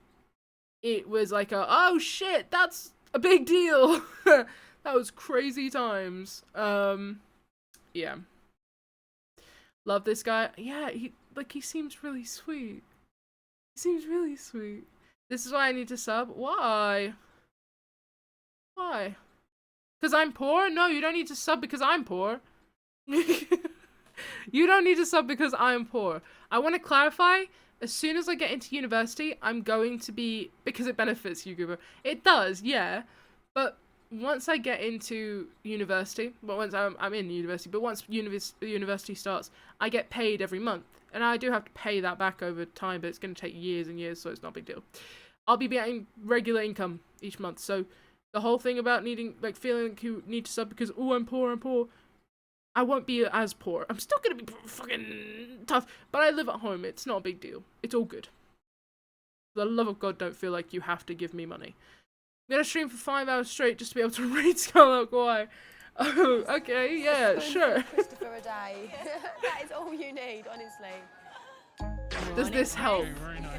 was like oh shit, that's a big deal. That was crazy times. Yeah. Love this guy. Yeah, he seems really sweet. He seems really sweet. This is why I need to sub. Why? Why? Because I'm poor? No, you don't need to sub because I'm poor. You don't need to sub because I'm poor. I want to clarify, as soon as I get into university, I'm going to be, because it benefits you, Goober. It does, yeah. But once I get into university, but once I'm in university, but once university starts, I get paid every month. And I do have to pay that back over time, but it's going to take years and years, so it's not a big deal. I'll be getting regular income each month, so the whole thing about needing, like, feeling like you need to sub because, oh, I'm poor, I won't be as poor. I'm still gonna be fucking tough, but I live at home. It's not a big deal. It's all good. For the love of God, don't feel like you have to give me money. I'm gonna stream for 5 hours straight just to be able to read skylarkwhy. Oh, okay, yeah, sure. Christopher a day. That is all you need, honestly. Does this help?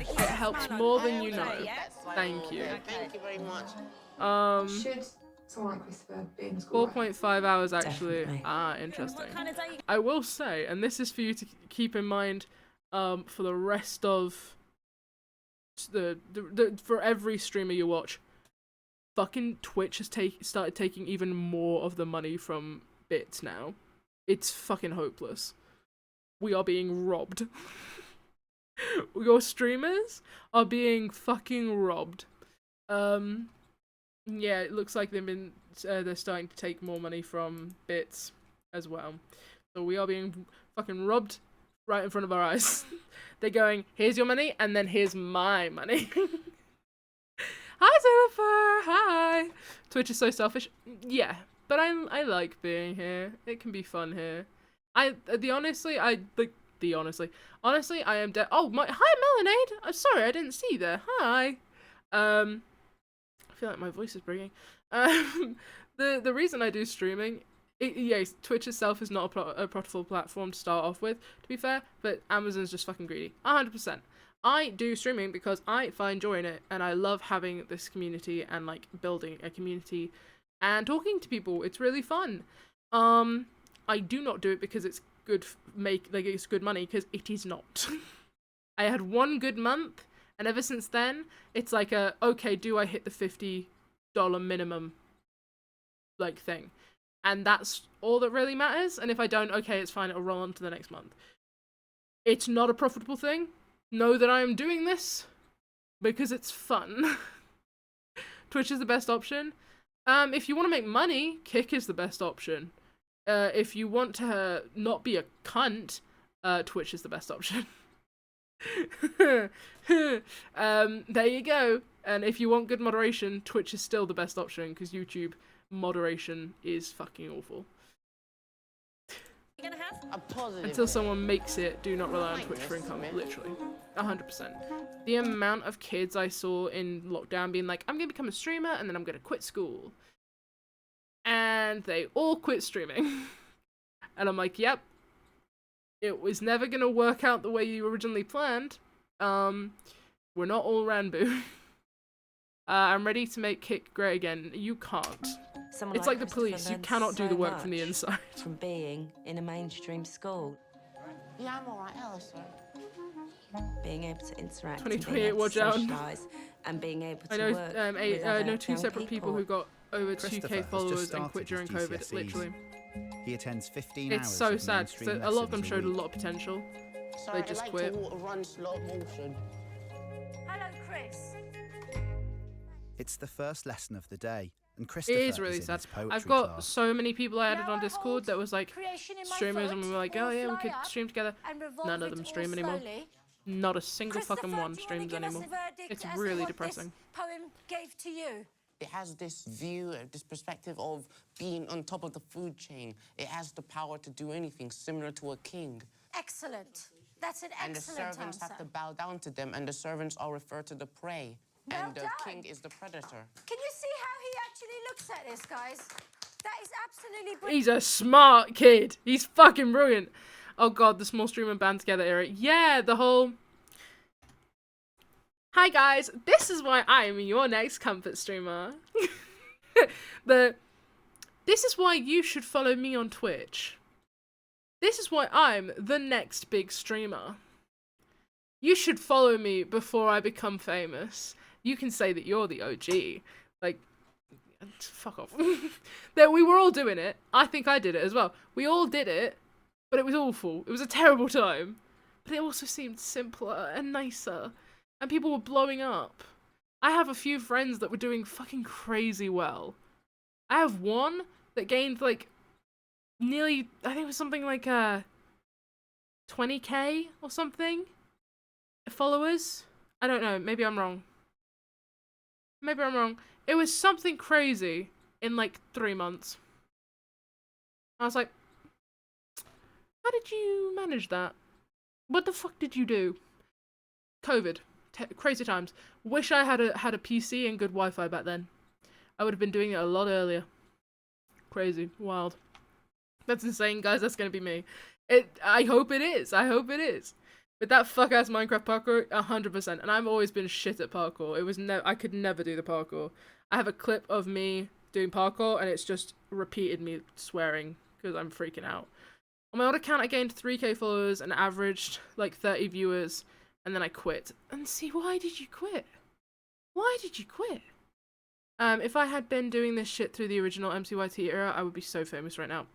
It helps more than you know. Thank you. Thank you very much. Should someone like Christopher be in school? 4.5 hours actually. Definitely. Ah, interesting. What kind of day? I will say, and this is for you to keep in mind, for the rest of for every streamer you watch, fucking Twitch has started taking even more of the money from bits now. It's fucking hopeless. We are being robbed. Your streamers are being fucking robbed. Yeah, it looks like they're starting to take more money from bits as well. So we are being fucking robbed right in front of our eyes. They're going, here's your money, and then here's my money. Hi, Jennifer! Hi! Twitch is so selfish. Yeah, but I like being here. It can be fun here. Honestly, I am dead. Oh, hi, Melonade! I'm sorry, I didn't see you there. Hi! I feel like my voice is breaking. The reason I do streaming, Twitch itself is not a profitable platform to start off with, to be fair, but Amazon's just fucking greedy. 100%. I do streaming because I find joy in it, and I love having this community and, like, building a community and talking to people. It's really fun. I do not do it because it's good, it's good money, because it is not. I had one good month, and ever since then, it's like okay, do I hit the $50 minimum, like, thing? And that's all that really matters, and if I don't, okay, it's fine, it'll roll on to the next month. It's not a profitable thing. Know that I am doing this because it's fun. Twitch is the best option. If you want to make money, Kick is the best option. If you want to not be a cunt, Twitch is the best option. There you go. And if you want good moderation, Twitch is still the best option because YouTube moderation is fucking awful. You're gonna have? A positive. Until someone makes it, do not rely on Twitch for income. Literally. 100%. The amount of kids I saw in lockdown being like, I'm gonna become a streamer and then I'm gonna quit school. And they all quit streaming. And I'm like, yep. It was never gonna work out the way you originally planned. We're not all Ranboo. I'm ready to make Kick great again. You can't. Someone It's like the Christopher police. You learns cannot do so the work from the much inside. from being in a mainstream school. Yeah, I'm alright, Alison. Being able to interact, 2028, and watch being able out. to socialise, and being able to I know, work I know with 2 other separate young people who got over 2k Christopher has just followers and started quit during his COVID. GCSEs. Literally, He attends 15 it's hours so of sad. So mainstream a lot of them lessons showed a week. lot of potential. Sorry, They just I like quit. to run slow motion. Hello, Chris. It's the first lesson of the day, and Christopher It is really in sad. his poetry I've got class. so many people I added Now on I Discord hold that was like creation in my streamers, and we foot, were like, or oh yeah, we fly could up stream together. and revolve None of it them all stream anymore. slowly. Not a single fucking Christopher, one do you wanna streams give us anymore. a verdict It's as to really what depressing. This poem gave to you. It has this view, this perspective of being on top of the food chain. It has the power to do anything, similar to a king. Excellent. That's an And the excellent servants answer. have to bow down to them, and the servants are referred to the prey. Well And the done. king is the predator. Can you see how he actually looks at this, guys? That is absolutely brilliant. He's a smart kid. He's fucking brilliant. Oh god, the small streamer band together era. Yeah, the whole... Hi guys, this is why I'm your next comfort streamer. This is why you should follow me on Twitch. This is why I'm the next big streamer. You should follow me before I become famous. You can say that you're the OG. Like, fuck off. That we were all doing it. I think I did it as well. We all did it, but it was awful. It was a terrible time. But it also seemed simpler and nicer. And people were blowing up. I have a few friends that were doing fucking crazy well. I have one that gained like nearly, I think it was something like 20k or something followers. I don't know, maybe I'm wrong. Maybe I'm wrong. It was something crazy in like 3 months. I was like, how did you manage that? What the fuck did you do? COVID. Crazy times. Wish I had a PC and good Wi-Fi back then. I would have been doing it a lot earlier. Crazy. Wild. That's insane, guys. That's gonna be me. I hope it is. I hope it is. With that fuck-ass Minecraft parkour, 100%. And I've always been shit at parkour. It was I could never do the parkour. I have a clip of me doing parkour, and it's just repeated me swearing because I'm freaking out. On my old account, I gained 3k followers and averaged like 30 viewers, and then I quit. And see, why did you quit? Why did you quit? If I had been doing this shit through the original MCYT era, I would be so famous right now.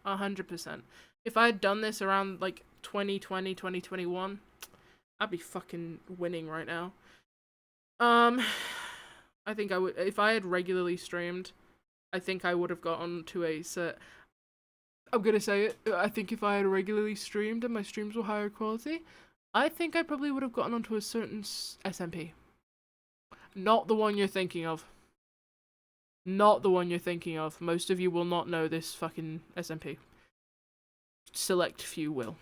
100%. If I had done this around like 2020, 2021, I'd be fucking winning right now. I think I would, if I had regularly streamed, I think I would have gotten to a set. I'm gonna say it. I think if I had regularly streamed and my streams were higher quality, I think I probably would have gotten onto a certain SMP. Not the one you're thinking of. Not the one you're thinking of. Most of you will not know this fucking SMP. Select few will.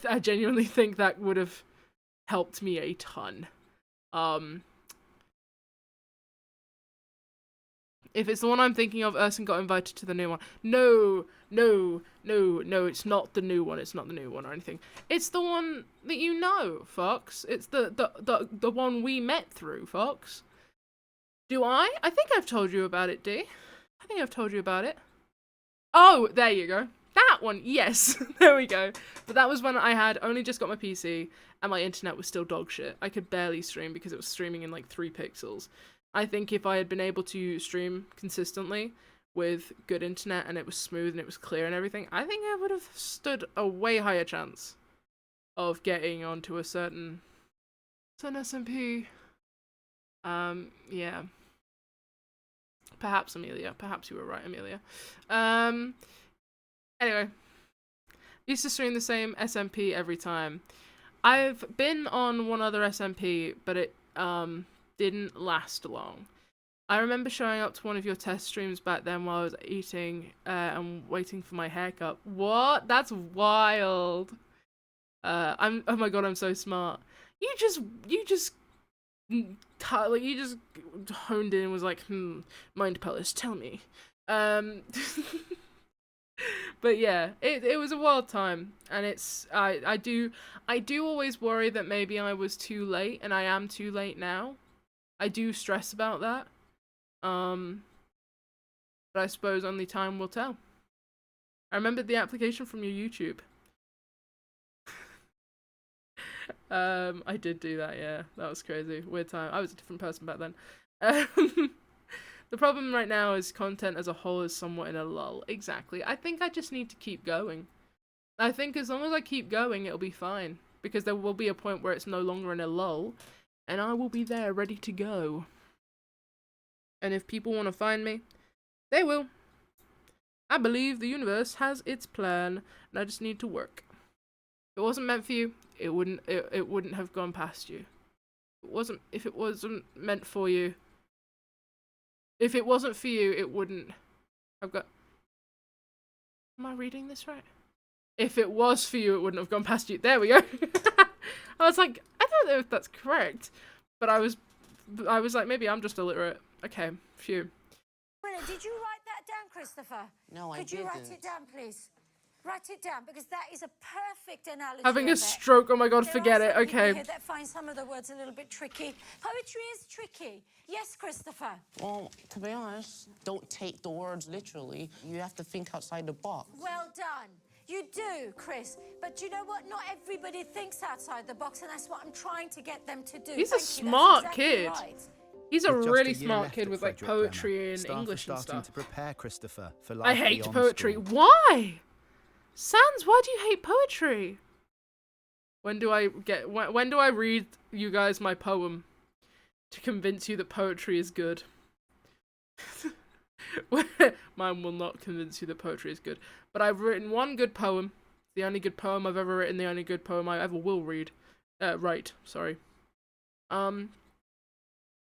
I genuinely think that would have helped me a ton. If it's the one I'm thinking of, Urson got invited to the new one. No, it's not the new one. It's not the new one or anything. It's the one that you know, Fox. It's the one we met through, Fox. Do I? I think I've told you about it, D. I think I've told you about it. Oh, there you go. That one, yes. There we go. But that was when I had only just got my PC and my internet was still dog shit. I could barely stream because it was streaming in like 3 pixels. I think if I had been able to stream consistently with good internet and it was smooth and it was clear and everything, I think I would have stood a way higher chance of getting onto a certain SMP. Yeah. Perhaps Amelia. Perhaps you were right, Amelia. Anyway. Used to stream the same SMP every time. I've been on one other SMP, but it didn't last long. I remember showing up to one of your test streams back then while I was eating and waiting for my haircut. What? That's wild. Oh my god, I'm so smart. You just honed in and was like, Mind Palace, tell me. But yeah, it was a wild time, and it's I do always worry that maybe I was too late, and I am too late now. I do stress about that. But I suppose only time will tell. I remembered the application from your YouTube. I did do that, yeah. That was crazy. Weird time. I was a different person back then. The problem right now is content as a whole is somewhat in a lull. Exactly. I think I just need to keep going. I think as long as I keep going, it'll be fine. Because there will be a point where it's no longer in a lull, and I will be there ready to go. And if people want to find me, they will. I believe the universe has its plan, and I just need to work. If it wasn't meant for you, it wouldn't have gone past you. If it wasn't meant for you, if it wasn't for you, it wouldn't have got. Am I reading this right? If it was for you, it wouldn't have gone past you. There we go. I was like, I don't know if that's correct, but I was like, maybe I'm just illiterate. Okay, phew. Brilliant. Did you write that down, Christopher? No, I didn't. Could you write it down, please? Write it down, because that is a perfect analogy. Having a of it. stroke. Oh my god, forget it. There are some Okay. people here that find some of the words a little bit tricky. Poetry is tricky. Yes, Christopher. Well, to be honest, don't take the words literally. You have to think outside the box. Well done. You do, Chris. But you know what? Not everybody thinks outside the box, and that's what I'm trying to get them to do. He's a Thank you. That's smart exactly kid. right. He's a With just really a year smart left kid at with like Frederick poetry Grammar, and staff are English and starting stuff. to prepare Christopher for I life hate beyond poetry. school. Why? Sans, why do you hate poetry? When do I read you guys my poem to convince you that poetry is good? Mine will not convince you that poetry is good. But I've written one good poem. The only good poem I've ever written, the only good poem I ever will write, sorry.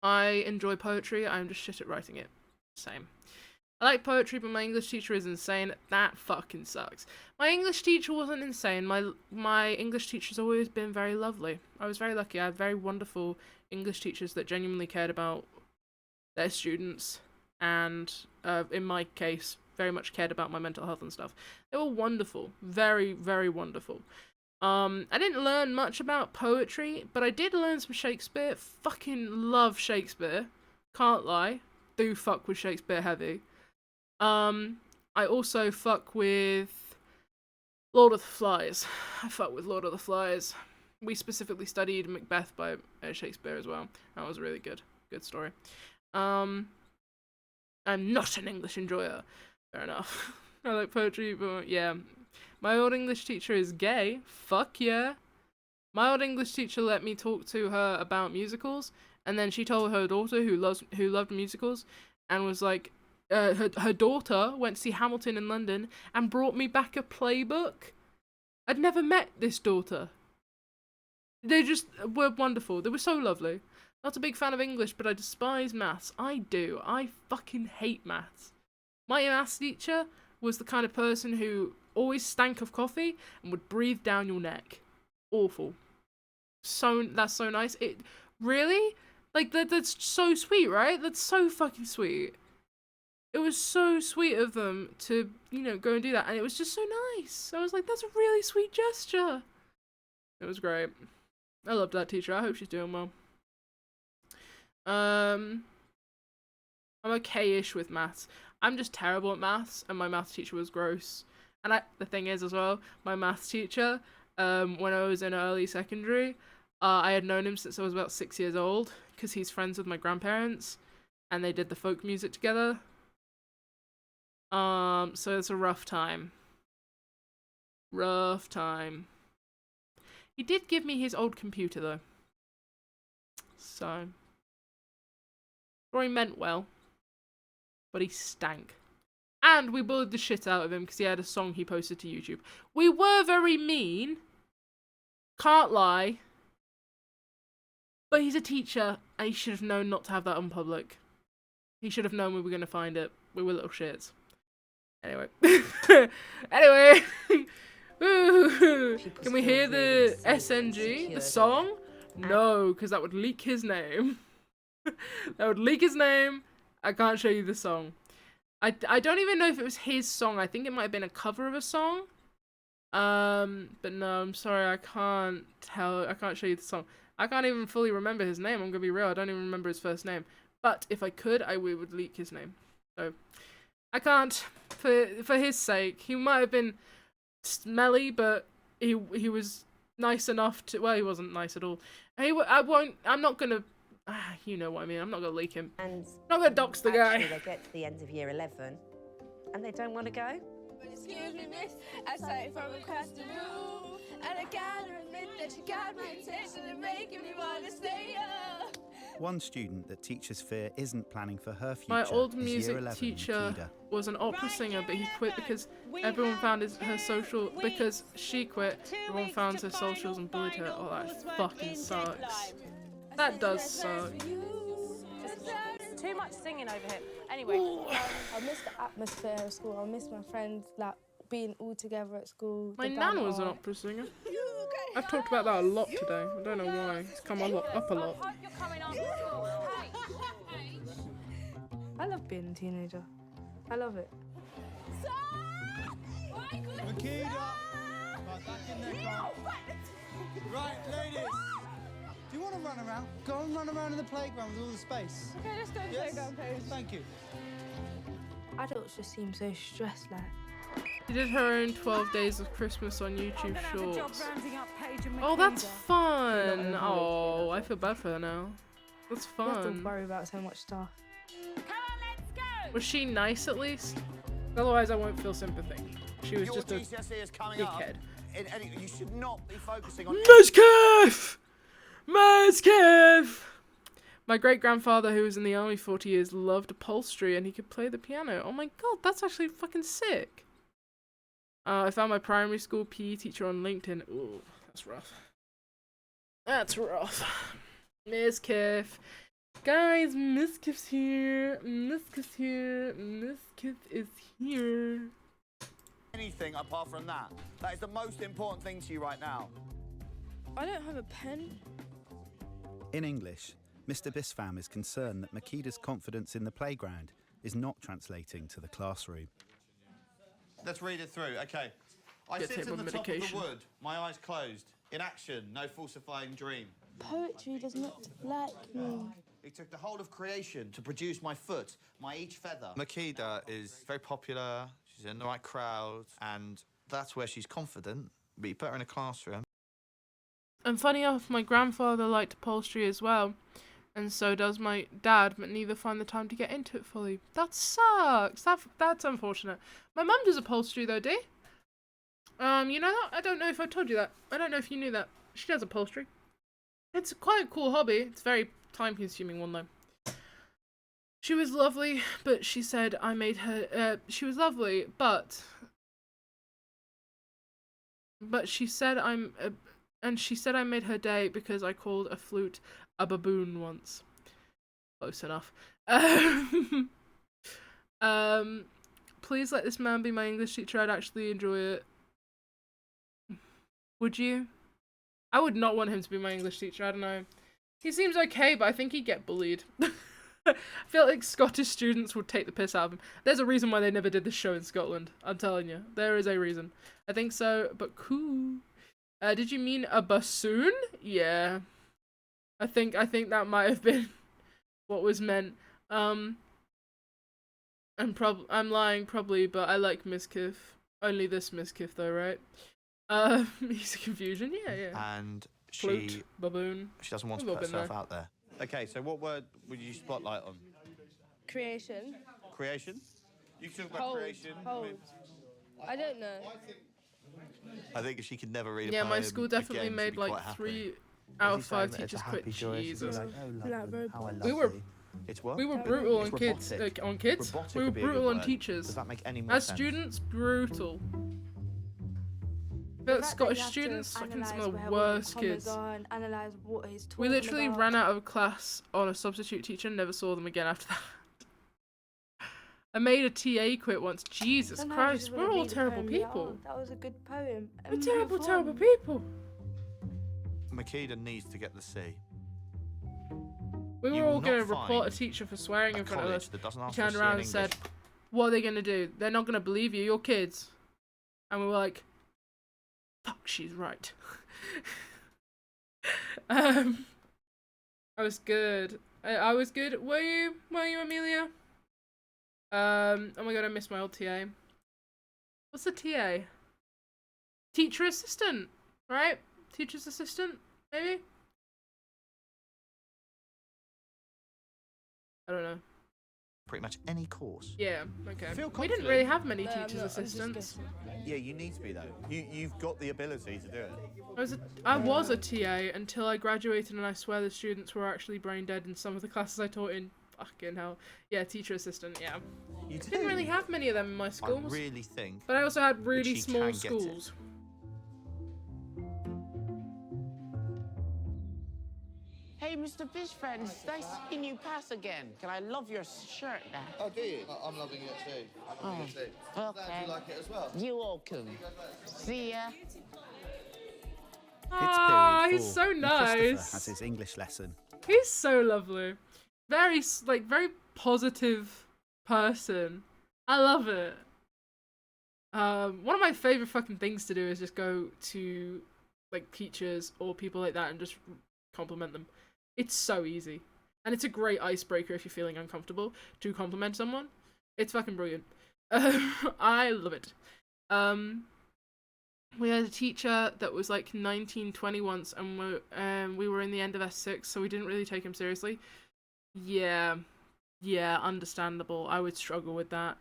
I enjoy poetry, I'm just shit at writing it. Same. I like poetry, but my English teacher is insane. That fucking sucks. My English teacher wasn't insane. My English teacher's always been very lovely. I was very lucky. I had very wonderful English teachers that genuinely cared about their students, and in my case, very much cared about my mental health and stuff. They were wonderful. Very, very wonderful. I didn't learn much about poetry, but I did learn some Shakespeare. Fucking love Shakespeare. Can't lie. Do fuck with Shakespeare heavy. I also fuck with Lord of the Flies. I fuck with Lord of the Flies. We specifically studied Macbeth by Shakespeare as well. That was a really good story. I'm not an English enjoyer. Fair enough. I like poetry, but yeah. My old English teacher is gay. Fuck yeah. My old English teacher let me talk to her about musicals, and then she told her daughter who loved musicals, and was like, her daughter went to see Hamilton in London and brought me back a playbook. I'd never met this daughter. They just were wonderful. They were so lovely. Not a big fan of English, but I despise maths. I do. I fucking hate maths. My maths teacher was the kind of person who always stank of coffee and would breathe down your neck. Awful. That's so nice. It really, like, that's so sweet, right? That's so fucking sweet. It was so sweet of them to, you know, go and do that, and it was just so nice. I was like, that's a really sweet gesture. It was great. I loved that teacher. I hope she's doing well. I'm okay-ish with maths. I'm just terrible at maths, and my maths teacher was gross. And the thing is as well, my maths teacher, when I was in early secondary, I had known him since I was about 6 years old, because he's friends with my grandparents, and they did the folk music together. So it's a rough time. Rough time. He did give me his old computer, though. So. Or he meant well. But he stank. And we bullied the shit out of him because he had a song he posted to YouTube. We were very mean. Can't lie. But he's a teacher, and he should have known not to have that on public. He should have known we were going to find it. We were little shits. Anyway. Anyway. Can we hear the SNG, the song? No, because that would leak his name. That would leak his name. I can't show you the song. I don't even know if it was his song. I think it might have been a cover of a song. But no, I'm sorry, I can't show you the song. I can't even fully remember his name. I'm gonna be real. I don't even remember his first name. But if I could, we would leak his name. So I can't. For his sake, he might have been smelly, but he was nice enough to. Well, he wasn't nice at all. I'm not gonna. You know what I mean. I'm not gonna leak him. And not gonna dox the guy. They get to the end of year 11, and they don't want to go. Excuse me, miss. I saw it from across the room, and I gotta admit that you got my attention and making me want to stay up. One student that teachers fear isn't planning for her future. My old is music Year 11 teacher Makeda. was an opera singer, but he quit because everyone found her social. Because she quit, everyone found her socials and bullied her. Oh, that fucking sucks. That does suck. Too much singing over here. Anyway, I miss the atmosphere of school. I miss my friends, like being all together at school. My nan was an opera singer. I've talked about that a lot today. I don't know why. It's come up a lot. I love being a teenager. I love it. Makeda! Right, back in there, Carl. Right, ladies. Do you want to run around? Go and run around in the playground with all the space. Okay, let's go to the playground, please. Thank you. Adults just seem so stressed, like. She did her own 12 Days of Christmas on YouTube Shorts. Oh, that's fun! Oh, I feel bad for her now. That's fun. You have to worry about so much stuff. Come on, let's go! Was she nice at least? Otherwise, I won't feel sympathy. She was just a dickhead. You should not be focusing on. Miskiff! Miskiff! My great-grandfather, who was in the army 40 years, loved upholstery and he could play the piano. Oh my god, that's actually fucking sick. I found my primary school PE teacher on LinkedIn. Ooh, that's rough. That's rough. Miskiff. Guys, Miskiff's here. Miskiff's here. Miskiff is here. Anything apart from that. That is the most important thing to you right now. I don't have a pen. In English, Mr. Bisfam is concerned that Makeda's confidence in the playground is not translating to the classroom. Let's read it through. Okay. I sit in the top of the wood, my eyes closed. In action, no falsifying dream. Poetry does not like me. It took the whole of creation to produce my foot, my each feather. Makeda is very popular, she's in the right crowd, and that's where she's confident, but you put her in a classroom. And funny enough, my grandfather liked upholstery as well, and so does my dad, but neither find the time to get into it fully. That sucks. That's unfortunate. My mum does upholstery though, D. You know that? I don't know if I told you that. I don't know if you knew that. She does upholstery. It's quite a cool hobby. It's a very time-consuming one though. She was lovely, but she said I made her. She was lovely, but she said and she said I made her day because I called a flute a baboon once. Close enough. Please let this man be my English teacher. I'd actually enjoy it. Would you? I would not want him to be my English teacher. I don't know. He seems okay, but I think he'd get bullied. I feel like Scottish students would take the piss out of him. There's a reason why they never did this show in Scotland. I'm telling you. There is a reason. I think so, but cool. Did you mean a bassoon? Yeah. I think that might have been what was meant. I'm lying probably, but I like Miskiff. Only this Miskiff though, right? He's a confusion, yeah. And flute, baboon. She doesn't want to put herself out there. Okay, so what word would you spotlight on? Creation. Creation? You can talk about creation. I don't know. I think if she could never read a poem poem my school definitely again, made like 3 out of 5 teachers quit. Jesus. We were brutal on kids. We were brutal on teachers. Does that make any more As sense? students, brutal. But Scottish students, fucking some of the worst kids. We literally ran out of class on a substitute teacher and never saw them again after that. I made a TA quit once. Jesus Christ, we're all terrible people. That was a good poem. We're terrible, terrible people. Makeda needs to get the C. We were all going to report a teacher for swearing in front of us. He turned around and said, what are they gonna do? They're not gonna believe you. You're kids. And we were like, fuck, she's right. I was good. I was good. Were you, Amelia? Oh my god, I missed my old TA. What's the TA? Teacher assistant, right? Teacher's assistant, maybe? I don't know. Pretty much any course. Yeah, okay. Feel We didn't really have many teacher's assistants. Yeah, you need to be though. You've got the ability to do it. I was a TA until I graduated, and I swear the students were actually brain dead in some of the classes I taught in. Fucking hell. Yeah, teacher assistant, yeah. You didn't really have many of them in my schools. I really think. But I also had really small schools. Hey, Mr. Fish friend, it's nice seeing you pass again. Can I love your shirt now? Oh, do you? I'm loving it too. I'm loving it too. Okay. Glad you like it as well. You're welcome. See ya. Ah, he's so and nice. Christopher has his English lesson. He's so lovely. Very positive person. I love it. One of my favorite fucking things to do is just go to like teachers or people like that and just compliment them. It's so easy. And it's a great icebreaker if you're feeling uncomfortable to compliment someone. It's fucking brilliant. I love it. We had a teacher that was like 19, 20 once, and we were in the end of S6, so we didn't really take him seriously. Yeah, understandable. I would struggle with that.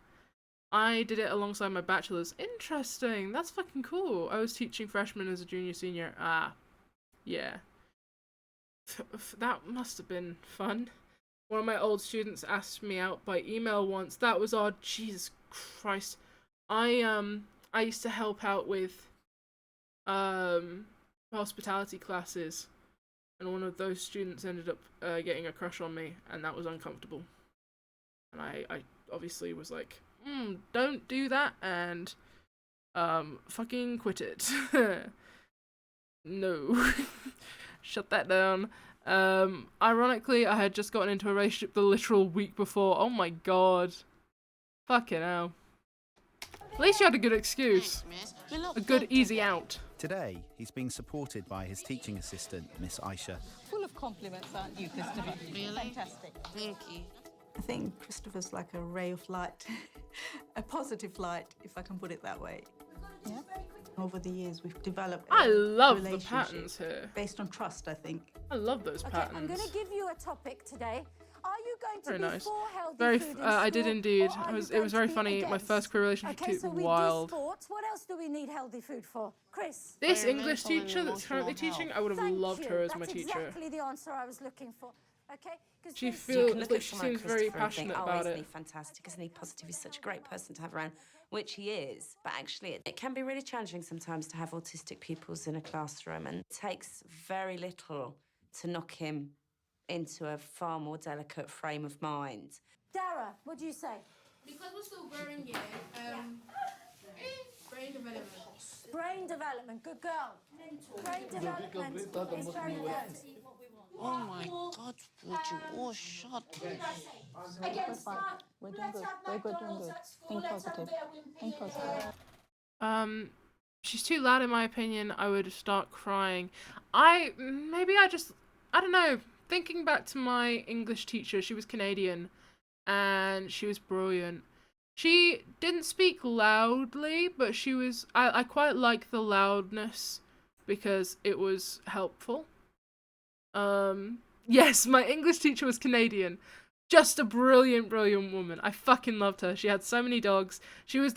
I did it alongside my bachelor's. Interesting. That's fucking cool. I was teaching freshmen as a junior, senior. Ah, yeah. That must have been fun. One of my old students asked me out by email once. That was odd. Jesus Christ. I used to help out with hospitality classes, and one of those students ended up getting a crush on me, and that was uncomfortable. And I obviously was like, don't do that, and fucking quit it. No. Shut that down. Ironically, I had just gotten into a relationship the literal week before. Oh my god. Fucking hell. At least you had a good excuse. A good easy out. Today, he's being supported by his teaching assistant, Miss Aisha. Full of compliments, aren't you, Christopher? Really? Fantastic. Thank you. I think Christopher's like a ray of light, a positive light, if I can put it that way. Yeah. Over the years, we've developed I love the patterns here. Based on trust, I think. I love those patterns. I'm going to give you a topic today. Are you going to very be nice. for healthy Very food in I did school, indeed. or It was very funny. against? My first career relationship Okay, so we wild. do sports. What else do we need healthy food for? Chris? This English teacher that's currently teaching, I would have loved her as my That's teacher. exactly the answer I was looking for. Okay? She You can look like at she someone seems like very Christopher and think, passionate oh, about isn't it. he fantastic? Isn't he positive? He's such a great person to have around, which he is. But actually, it can be really challenging sometimes to have autistic pupils in a classroom, and it takes very little to knock him into a far more delicate frame of mind. Dara, what do you say? Because we're still growing, brain development. Brain development, good girl. Brain development is very good. Oh my God, would you all shut We're fine. We're doing good. We're good, doing good. Think positive. Think positive. She's too loud in my opinion. I would start crying. I don't know. Thinking back to my English teacher, she was Canadian, and she was brilliant. She didn't speak loudly, but she was. I quite like the loudness because it was helpful. Yes, my English teacher was Canadian. Just a brilliant, brilliant woman. I fucking loved her. She had so many dogs. She was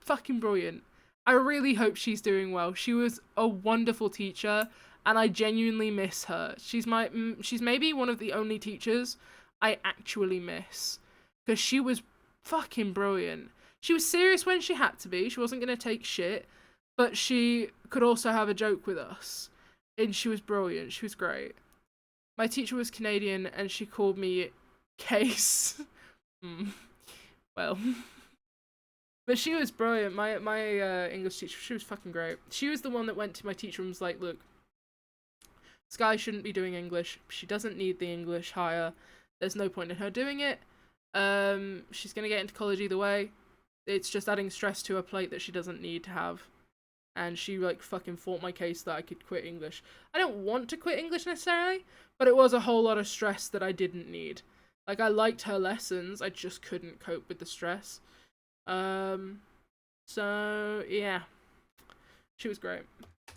fucking brilliant. I really hope she's doing well. She was a wonderful teacher, and I genuinely miss her. She's maybe one of the only teachers I actually miss, because she was fucking brilliant. She was serious when she had to be. She wasn't going to take shit, but she could also have a joke with us. And she was brilliant. She was great. My teacher was Canadian, and she called me Case. Well. But she was brilliant. My English teacher, she was fucking great. She was the one that went to my teacher and was like, look, Sky shouldn't be doing English. She doesn't need the English higher. There's no point in her doing it. She's gonna get into college either way. It's just adding stress to her plate that she doesn't need to have. And she, like, fucking fought my case that I could quit English. I don't want to quit English necessarily, but it was a whole lot of stress that I didn't need. Like, I liked her lessons, I just couldn't cope with the stress. So, yeah. She was great.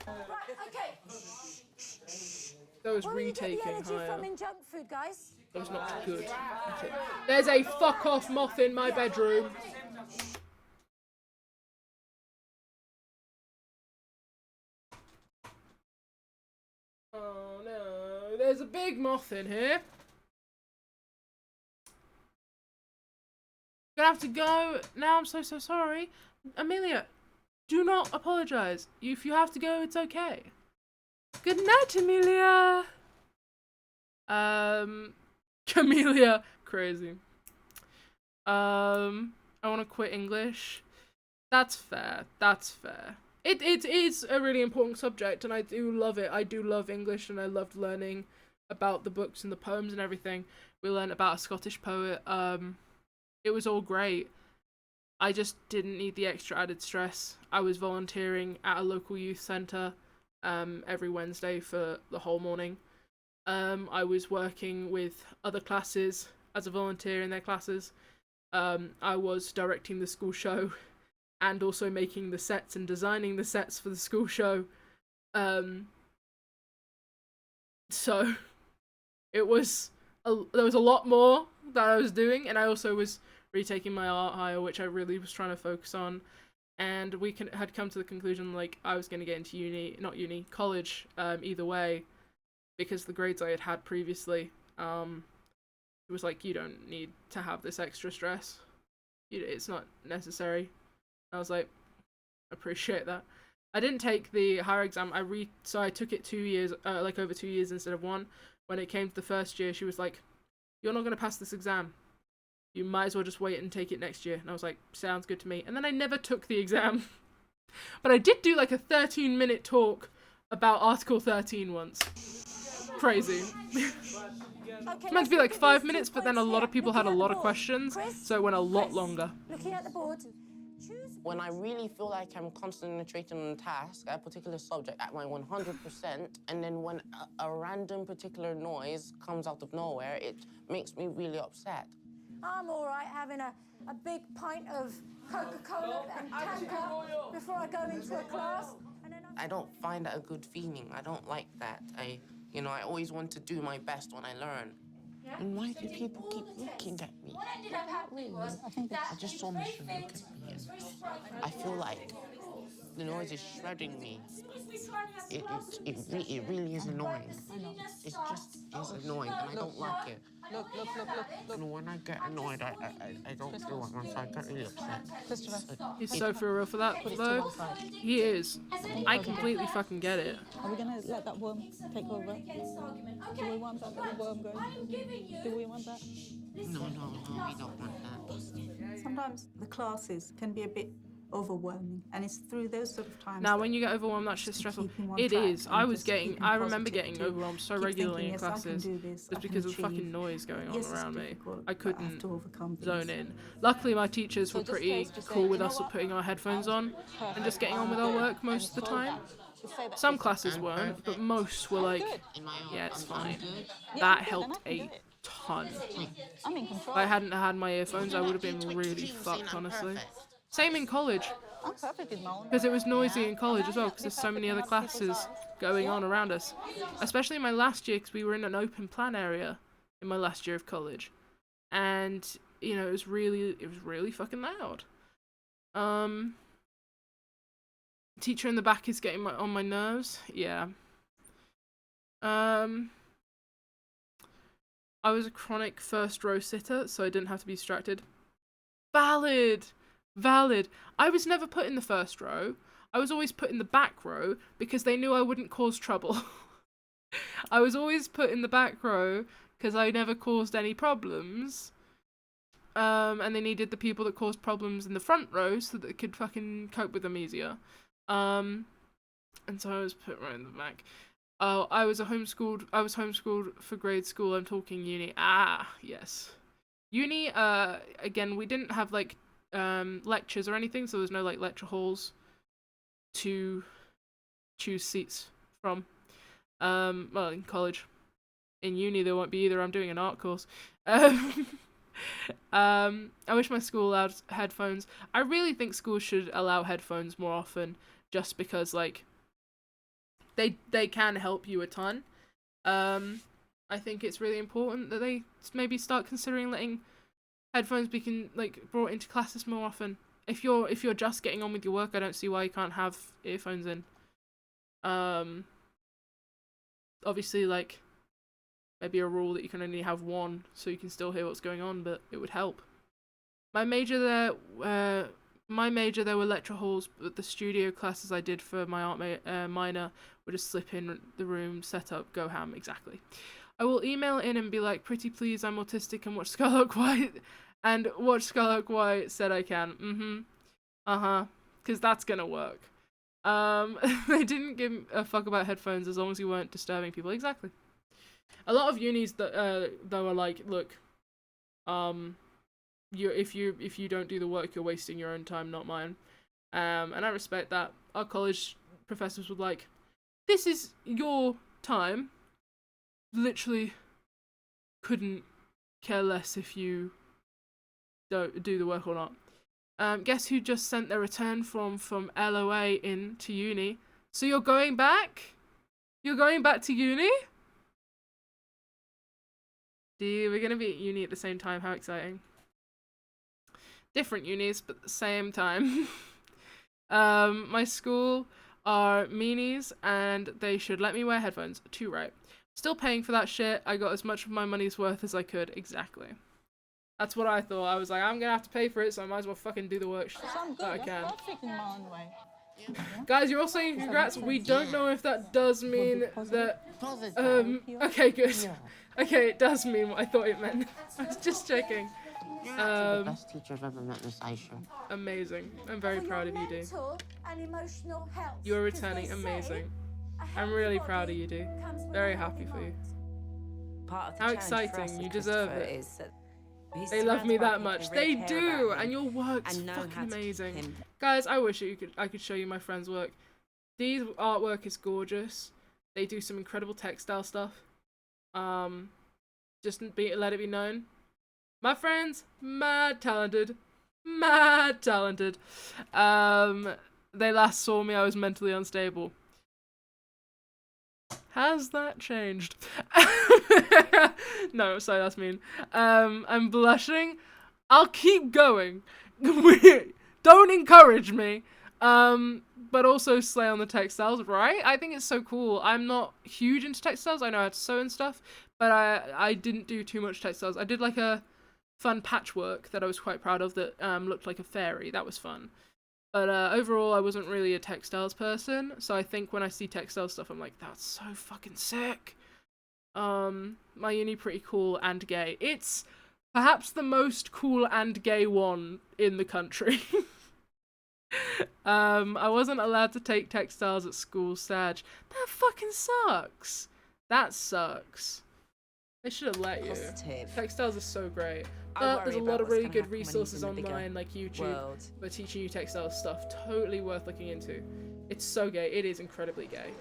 Right, okay. Those Where will you get the retaking energy higher. from in junk food, guys? That was not good. Okay. There's a fuck off moth in my bedroom. Oh no, there's a big moth in here. Gonna have to go now. I'm so sorry. Amelia, do not apologize. If you have to go, it's okay. Good night, Amelia. Camellia, crazy. I want to quit English. That's fair. That's fair. It is a really important subject, and I do love it. I do love English, and I loved learning about the books and the poems and everything. We learned about a Scottish poet. It was all great. I just didn't need the extra added stress. I was volunteering at a local youth centre every Wednesday for the whole morning. I was working with other classes as a volunteer in their classes. I was directing the school show and also making the sets and designing the sets for the school show. So it was there was a lot more that I was doing, and I also was retaking my art higher, which I really was trying to focus on. And we had come to the conclusion, like, I was going to get into college, either way, because the grades I had had previously, it was like, you don't need to have this extra stress. It's not necessary. I was like, appreciate that. I didn't take the higher exam. So I took it 2 years, like over 2 years instead of 1. When it came to the first year, she was like, you're not going to pass this exam. You might as well just wait and take it next year. And I was like, sounds good to me. And then I never took the exam. But I did do like a 13-minute talk about Article 13 once. Crazy. It's meant to be like 5 minutes, but then a lot of people had a lot of questions, so it went a lot longer. Looking at the board. When I really feel like I'm concentrating on a task, a particular subject at my 100%, and then when a random particular noise comes out of nowhere, it makes me really upset. I'm all right having a big pint of Coca-Cola and tanker before I go into a class. I don't find that a good feeling. I don't like that. I always want to do my best when I learn. Yeah? And why do people keep looking at me? What ended up happening was I just saw Mission look at me, and I feel like the noise is shredding me. It really is annoying. It's annoying, and I don't like it. Look. And when I get annoyed, I don't feel like myself. I get really upset. He's so for real for that, though. He is. I completely fucking get it. Are we gonna let that worm take over? Do we want that little worm going? Do we want that? No, we don't want that. Sometimes the classes can be a bit overwhelming, and it's through those sort of times. Now, when you get overwhelmed, that's just stressful. It is. I remember getting overwhelmed so regularly in classes just because of the fucking noise going on around me. I couldn't zone in. Luckily, my teachers were pretty cool with us putting our headphones on and just getting on with our work most of the time. Some classes weren't, but most were like, yeah, it's fine. That helped a ton. If I hadn't had my earphones, I would have been really fucked, honestly. Same in college, because it was noisy in college as well, because there's so many other classes going on around us. Especially in my last year, because we were in an open plan area in my last year of college, and it was really fucking loud. Teacher in the back is getting on my nerves. Yeah. I was a chronic first row sitter, so I didn't have to be distracted. Valid. I was never put in the first row. I was always put in the back row because they knew I wouldn't cause trouble. I was always put in the back row because I never caused any problems. And they needed the people that caused problems in the front row so that they could fucking cope with them easier. And so I was put right in the back. Oh, I was homeschooled for grade school. I'm talking uni. Ah, yes. Uni, again, we didn't have like lectures or anything, so there's no like lecture halls to choose seats from. Well, in college. In uni there won't be either. I'm doing an art course. I wish my school allowed headphones. I really think schools should allow headphones more often, just because like they can help you a ton. I think it's really important that they maybe start considering letting headphones be brought into classes more often. If you're just getting on with your work, I don't see why you can't have earphones in. Obviously, like, maybe a rule that you can only have one so you can still hear what's going on, but it would help. My major there were lecture halls, but the studio classes I did for my art minor were just slip in the room, set up, go ham, exactly. I will email in and be like, pretty please, I'm autistic and watch Skylark White, and watch Skylark White said I can. Because that's gonna work. They didn't give a fuck about headphones as long as you weren't disturbing people. Exactly. A lot of unis that though are like, look, if you don't do the work, you're wasting your own time, not mine. And I respect that. Our college professors were like, this is your time. Literally couldn't care less if you don't do the work or not. Guess who just sent their return form from LOA in to uni? So you're going back? You're going back to uni? We're gonna be at uni at the same time, how exciting. Different unis, but at the same time. My school are meanies, and they should let me wear headphones. Too right. Still paying for that shit. I got as much of my money's worth as I could. Exactly. That's what I thought. I was like, I'm gonna have to pay for it, so I might as well fucking do the work that I can. Guys, you're all saying congrats. We don't know if that does mean that... okay, good. Okay, it does mean what I thought it meant. I was just checking. The best teacher I've ever met, Miss Aisha. Amazing. I'm very proud of you, Dee. You're returning amazing. I'm really proud of you, Dee. Very happy for you. How exciting. You deserve it. They love me that much. They do, and your work's fucking amazing. Guys, I wish I could show you my friend's work. Dee's artwork is gorgeous. They do some incredible textile stuff. Just let it be known. My friend's mad talented. Mad talented. They last saw me, I was mentally unstable. Has that changed? No, sorry, that's mean. I'm blushing. I'll keep going. Don't encourage me. But also slay on the textiles, right? I think it's so cool. I'm not huge into textiles. I know how to sew and stuff, but I didn't do too much textiles. I did like a fun patchwork that I was quite proud of that looked like a fairy. That was fun. But overall, I wasn't really a textiles person, so I think when I see textile stuff, I'm like, that's so fucking sick. My uni pretty cool and gay. It's perhaps the most cool and gay one in the country. I wasn't allowed to take textiles at school, sad. That fucking sucks. That sucks. They should have let you. Textiles are so great. But there's a lot of really good resources online, like YouTube, for teaching you textile stuff. Totally worth looking into. It's so gay. It is incredibly gay.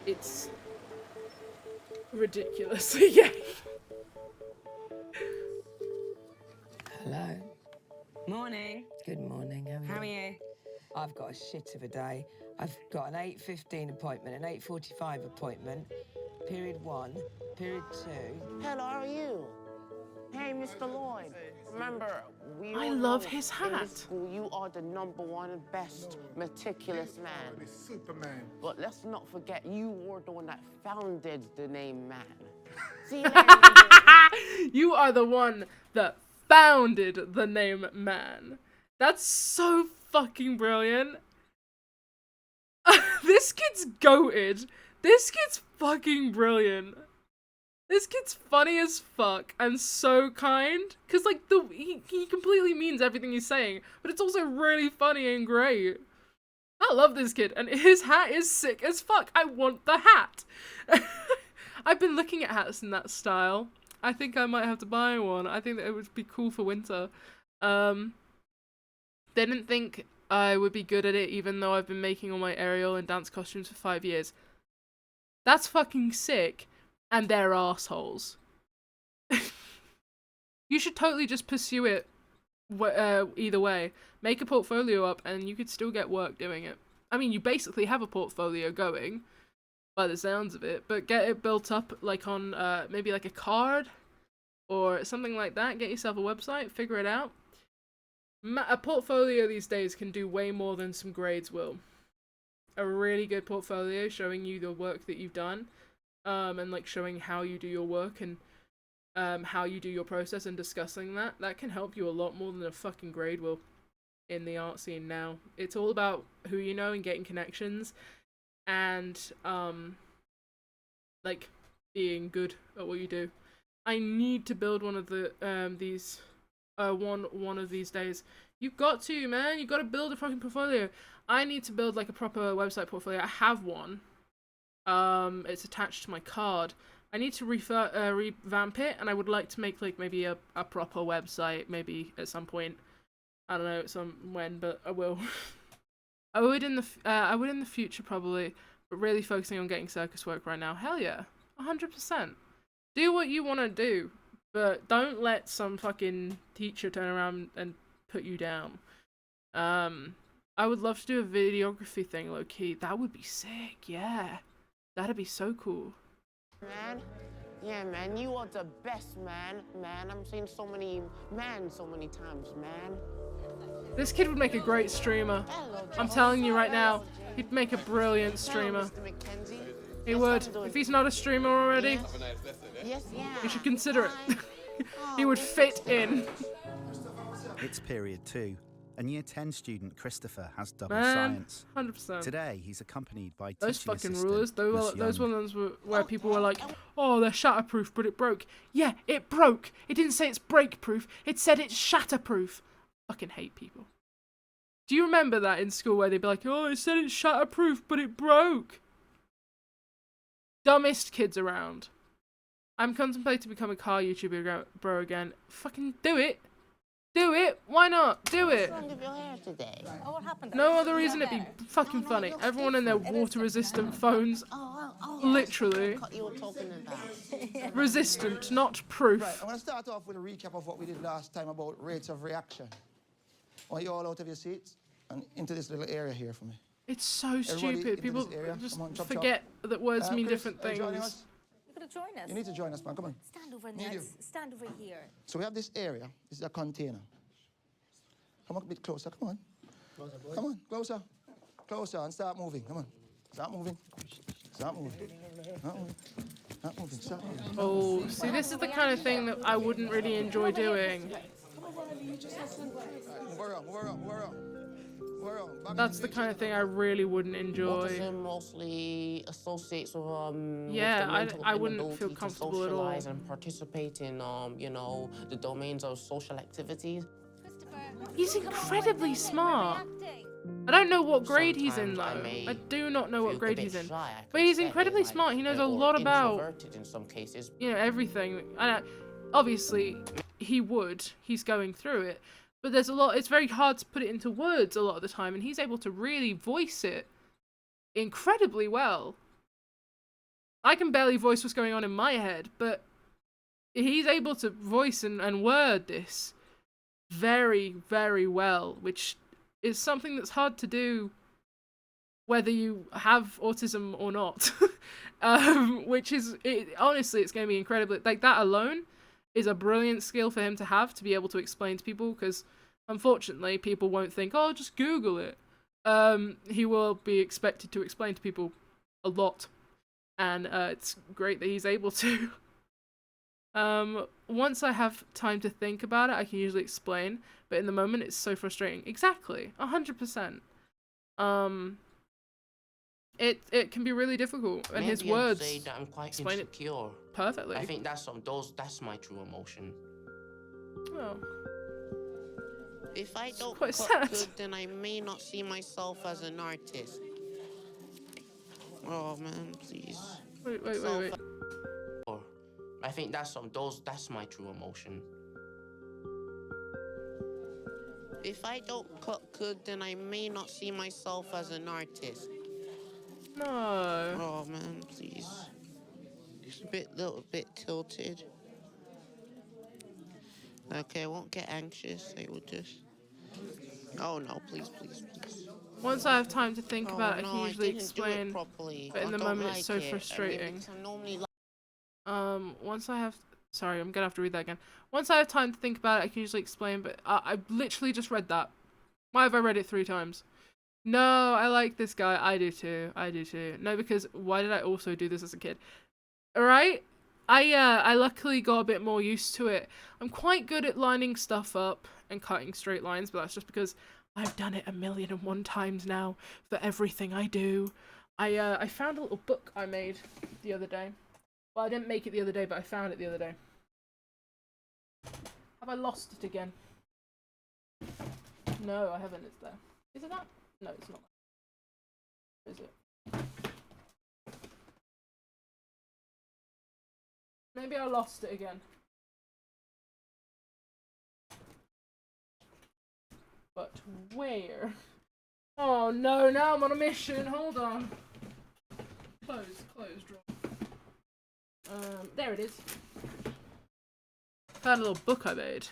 It's ridiculously gay. Hello. Morning. Good morning. How are you? I've got a shit of a day. I've got an 8:15 appointment, an 8:45 appointment, period 1, period 2. Hello, how are you? Hey, Mr. Lloyd. Remember, I love his in hat. this school, you are the #1 best meticulous man. Superman. But let's not forget, you were the one that founded the name man. See you later. You are the one that founded the name man. That's so fucking brilliant. This kid's goated. This kid's fucking brilliant. This kid's funny as fuck and so kind. Cause like he completely means everything he's saying, but it's also really funny and great. I love this kid, and his hat is sick as fuck. I want the hat. I've been looking at hats in that style. I think I might have to buy one. I think that it would be cool for winter. Didn't think I would be good at it, even though I've been making all my aerial and dance costumes for 5 years. That's fucking sick, and they're assholes. You should totally just pursue it either way. Make a portfolio up, and you could still get work doing it. I mean, you basically have a portfolio going, by the sounds of it, but get it built up like on maybe like a card or something like that. Get yourself a website, figure it out. A portfolio these days can do way more than some grades will. A really good portfolio showing you the work that you've done, and like showing how you do your work and how you do your process and discussing that can help you a lot more than a fucking grade will in the art scene now. It's all about who you know and getting connections and like being good at what you do. I need to build one of the one of these days. You've got to, man. You've got to build a fucking portfolio. I need to build like a proper website portfolio. I have one. It's attached to my card. I need to revamp it, and I would like to make like maybe a proper website maybe at some point. I don't know when, but I will. I would in the future probably, but really focusing on getting circus work right now. Hell yeah, 100%. Do what you want to do, but don't let some fucking teacher turn around and put you down. I would love to do a videography thing, low key. That would be sick. Yeah, that'd be so cool. Man, yeah, man, you are the best, man. Man, I'm saying so many times, man. This kid would make a great streamer. I'm telling you right now, he'd make a brilliant streamer. He would. If he's not a streamer already, you should consider it. He would fit in. It's period 2. And Year 10 student Christopher has double Man, science. 100%. Today, he's accompanied by those teaching fucking assistant rulers. Those Young. ones where people were like, "Oh, they're shatterproof, but it broke." Yeah, it broke. It didn't say it's breakproof. It said it's shatterproof. Fucking hate people. Do you remember that in school where they'd be like, "Oh, it said it's shatterproof, but it broke." Dumbest kids around. I'm contemplating to become a car YouTuber, bro, again. Fucking do it. Do it! Why not? Do it! What's wrong with your hair today? Oh, what happened? No other reason it'd be fucking funny. Everyone in their water-resistant phones. Literally. What you were talking about. Resistant, not proof. Right, I'm going to start off with a recap of what we did last time about rates of reaction. I want you all out of your seats and into this little area here for me. It's so stupid. People just chop, forget that words mean Chris, different are you joining things. us? You're going to join us. You need to join us, man. Come on. Stand over in there. Stand over here. So we have this area. This is a container. Come on, a bit closer. Come on. Come on, closer. Closer and start moving. Come on. Start moving. Start moving. Start moving. Start moving. Start moving. Oh, see, this is the kind of thing that I wouldn't really enjoy doing. Move around, move around, move around. Move around. That's the kind of thing I really wouldn't enjoy. Autism mostly associates with yeah, the mental I wouldn't feel inability to comfortable at all. socialize and participate in you know, the domains of social activities. He's incredibly smart. I don't know what grade he's in though. I do not know what grade he's in. But he's incredibly smart. He knows a lot about, in some cases. you know, everything. And obviously, he's going through it. But there's a lot, it's very hard to put it into words a lot of the time. And he's able to really voice it incredibly well. I can barely voice what's going on in my head, but he's able to voice and word this very, very well, which is something that's hard to do whether you have autism or not. Which is, honestly, it's going to be incredibly, like that alone is a brilliant skill for him to have, to be able to explain to people, because unfortunately people won't think, oh, just Google it. He will be expected to explain to people a lot, and it's great that he's able to. Once I have time to think about it, I can usually explain, but in the moment it's so frustrating. Exactly, 100%. It can be really difficult, and Maybe his I'd words say that I'm quite explain it insecure. perfectly. I think that's my true emotion. Oh. If I don't quite cut sad. good, then I may not see myself as an artist. Oh man, please. Wait. I think that's my true emotion. If I don't cook good, then I may not see myself as an artist. No. Oh man, please. It's a little bit tilted. Okay, I won't get anxious. I will just. Oh no, please, please, please. Once I have time to think about it, I can no, usually I didn't do it explain. properly. But in I the don't moment, like it's so it. frustrating. I mean, because I normally Once I have. Sorry, I'm gonna have to read that again. Once I have time to think about it, I can usually explain. But I literally just read that. Why have I read it 3 times? No, I like this guy. I do too. I do too. No, because why did I also do this as a kid? Alright? I luckily got a bit more used to it. I'm quite good at lining stuff up and cutting straight lines, but that's just because I've done it 1,000,001 times now for everything I do. I found a little book I made the other day. Well, I didn't make it the other day, but I found it the other day. Have I lost it again? No, I haven't. It's there. Is it that? No, it's not. Is it? Maybe I lost it again. But where? Oh no, now I'm on a mission. Hold on. Close, draw. There it is. Found a little book I made.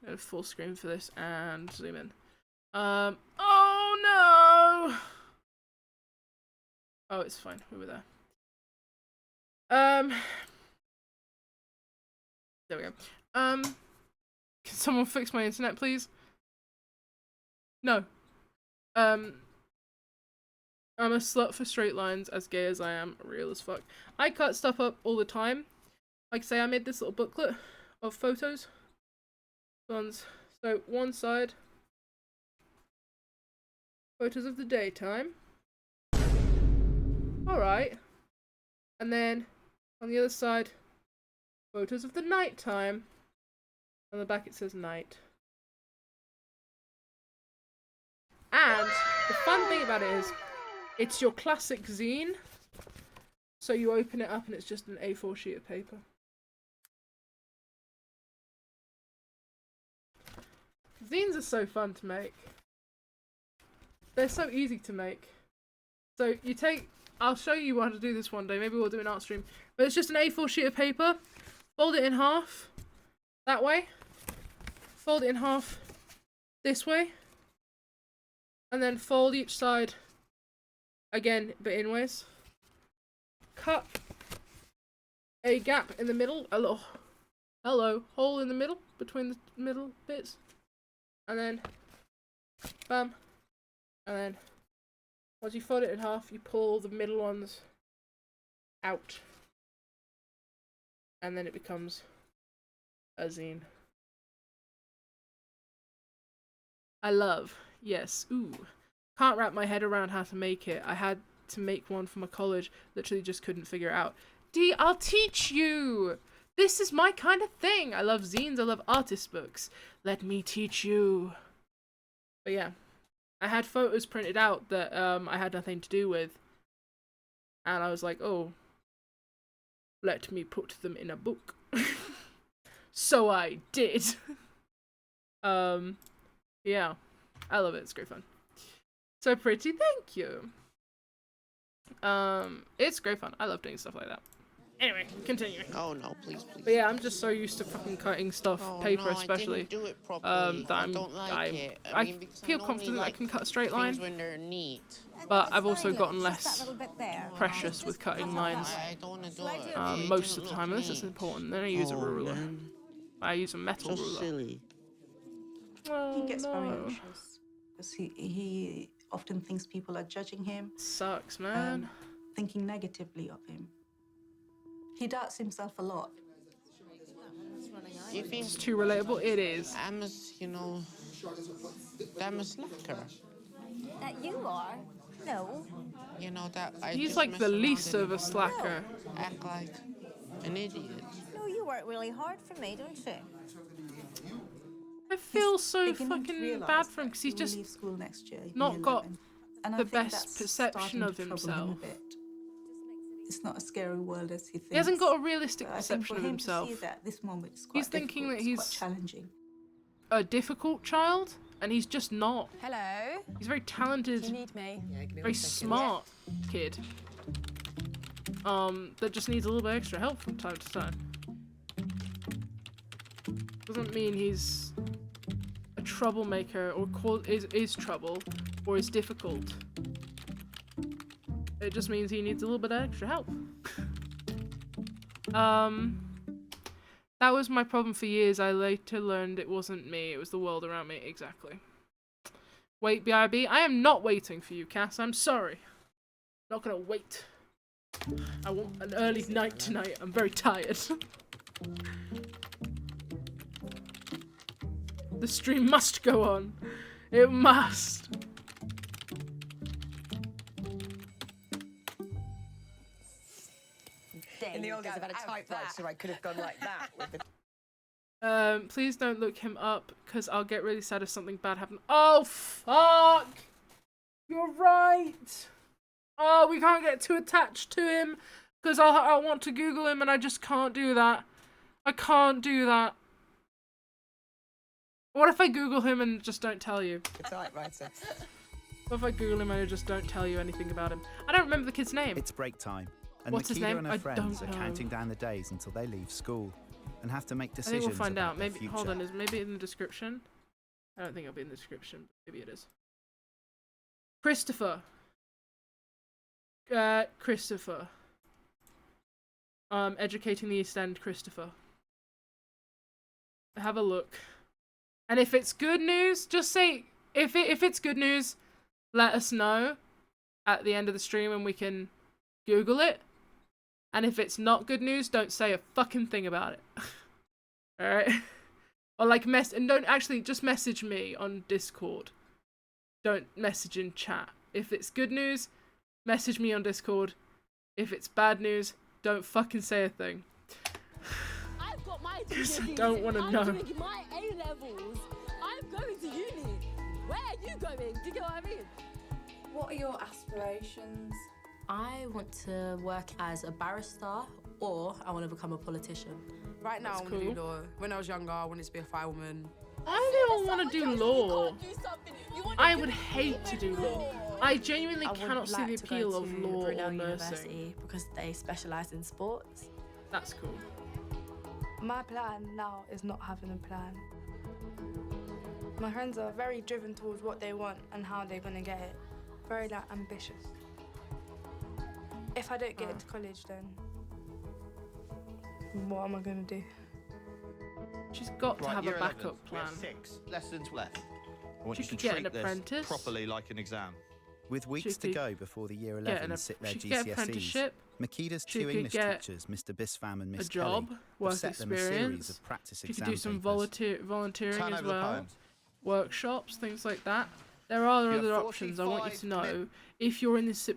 Go full screen for this and zoom in. Oh no! Oh, it's fine. We were there. There we go. Can someone fix my internet, please? No. I'm a slut for straight lines, as gay as I am, real as fuck. I cut stuff up all the time. Like say I made this little booklet of photos. So one side, photos of the daytime. Alright. And then on the other side, photos of the nighttime. On the back it says night. And the fun thing about it is, it's your classic zine. So you open it up and it's just an A4 sheet of paper. Zines are so fun to make. They're so easy to make. So you take, I'll show you how to do this one day, maybe we'll do an art stream. But it's just an A4 sheet of paper, fold it in half, that way, fold it in half this way, and then fold each side again, but inways. Cut a gap in the middle, a little, hole in the middle, between the middle bits. And then, bam, and then, once you fold it in half, you pull the middle ones out. And then it becomes a zine. I love, yes, ooh. Can't wrap my head around how to make it. I had to make one for my college, literally just couldn't figure it out. Dee, I'll teach you! This is my kind of thing. I love zines, I love artist books. Let me teach you. But yeah, I had photos printed out that I had nothing to do with. And I was like, oh, let me put them in a book. So I did. Yeah, I love it. It's great fun. So pretty, thank you. It's great fun. I love doing stuff like that. Anyway, continuing. Oh no, please, please. But yeah, I'm just so used to fucking cutting stuff, paper especially, I didn't do it properly. that I don't like it. I mean, feel confident I can cut a straight line. When they're neat. But I've also gotten less precious with cutting lines most of the time, unless it's important. Then I use a ruler. I use a metal ruler. Silly. Oh, He gets very no. anxious because he often thinks people are judging him. Sucks, man. Thinking negatively of him. He doubts himself a lot. It's too relatable. It is. I'm a, you know, I'm a slacker. That you are? No. You know that I He's just like mess the around least and of a slacker. Act like an idiot. No, you work really hard for me, don't you? I feel so beginning to fucking realise bad for him because he's that he'll just leave school next year, not year got 11. And I the think best that's perception starting of to trouble him a himself. bit. it's not a scary world as he thinks. He hasn't got a realistic But I think perception for of him himself. to see that at this moment is quite He's thinking that difficult, it's he's quite challenging. a difficult child, and he's just not. Hello. He's a very talented, Do you need me? very smart kid. That just needs a little bit extra help from time to time. Doesn't mean he's a troublemaker or is trouble or is difficult. It just means he needs a little bit of extra help. That was my problem for years. I later learned it wasn't me, it was the world around me. Exactly. Wait, BRB, I am not waiting for you, Cass. I'm sorry. Not gonna wait. I want an early night tonight. I'm very tired. The stream must go on. It must. In the old days, I've had a typewriter, so I could have gone like that. With the... Please don't look him up, because I'll get really sad if something bad happens. Oh, fuck! You're right! Oh, we can't get too attached to him, because I want to Google him, and I just can't do that. I can't do that. What if I Google him and just don't tell you? The typewriter. What if I Google him and I just don't tell you anything about him? I don't remember the kid's name. It's break time, and What's his Makeda name? and her I friends don't are know. counting down the days until they leave school and have to make I decisions think we'll find about out. their Maybe, future. hold on, is maybe in the description? I don't think it'll be in the description. Maybe it is. Christopher. Christopher. Educating the East End, Christopher. Have a look. And if it's good news, just say, if it's good news, let us know at the end of the stream and we can Google it. And if it's not good news, don't say a fucking thing about it. Alright? Or like and don't actually just message me on Discord. Don't message in chat. If it's good news, message me on Discord. If it's bad news, don't fucking say a thing. I've got my Because I don't want to know. I'm doing my A-levels. I'm going to uni. Where are you going? Do you get what I mean? What are your aspirations? I want to work as a barrister or I want to become a politician. Right now, I want to do law. When I was younger, I wanted to be a firewoman. I don't want to do law. I would hate to do law. I genuinely I would cannot see like the to go appeal of to law Brunel or nursing. University because they specialise in sports. That's cool. My plan now is not having a plan. My friends are very driven towards what they want and how they're going to get it. Very like ambitious. If I don't get into college, then what am I going to do? She's got to have a year backup 11. We have plan. 6 lessons left. I want She you to could get an treat this apprentice. properly like an exam. With weeks to could go before the year get 11 an sit their she could get GCSEs, apprenticeship. Makeda's She two could English get teachers, Mr. Bisfam and a Miss job, Kelly, work have set them a series experience. of practice She could exam do some papers. volunteering Turn as over the well. poems. Workshops, things like that. There are You have other options. I want you to 45 know if you're in this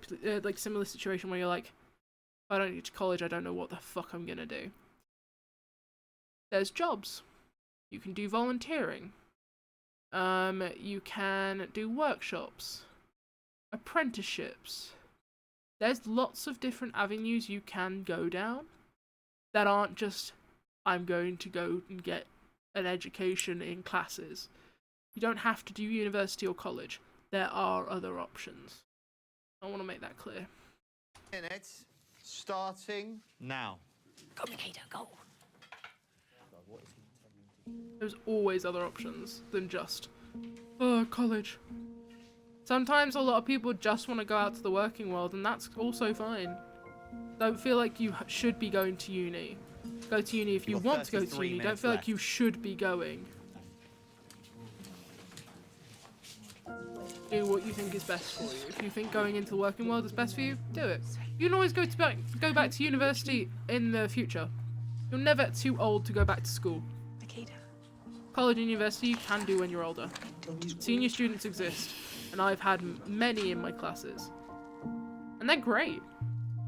like similar situation where you're like, if I don't get to college, I don't know what the fuck I'm gonna do. There's jobs. You can do volunteering. You can do workshops, apprenticeships. There's lots of different avenues you can go down that aren't just, I'm going to go and get an education in classes. You don't have to do university or college. There are other options. I want to make that clear. Minutes starting now. Go, Makeda, go. There's always other options than just, college. Sometimes a lot of people just want to go out to the working world, and that's also fine. Don't feel like you should be going to uni. Go to uni if you You've got want to go to 33 uni. Don't minutes feel left. like you should be going. Do what you think is best for you. If you think going into the working world is best for you, do it. You can always go back to university in the future. You're never too old to go back to school. College and university you can do when you're older. Senior students exist, and I've had many in my classes. And they're great.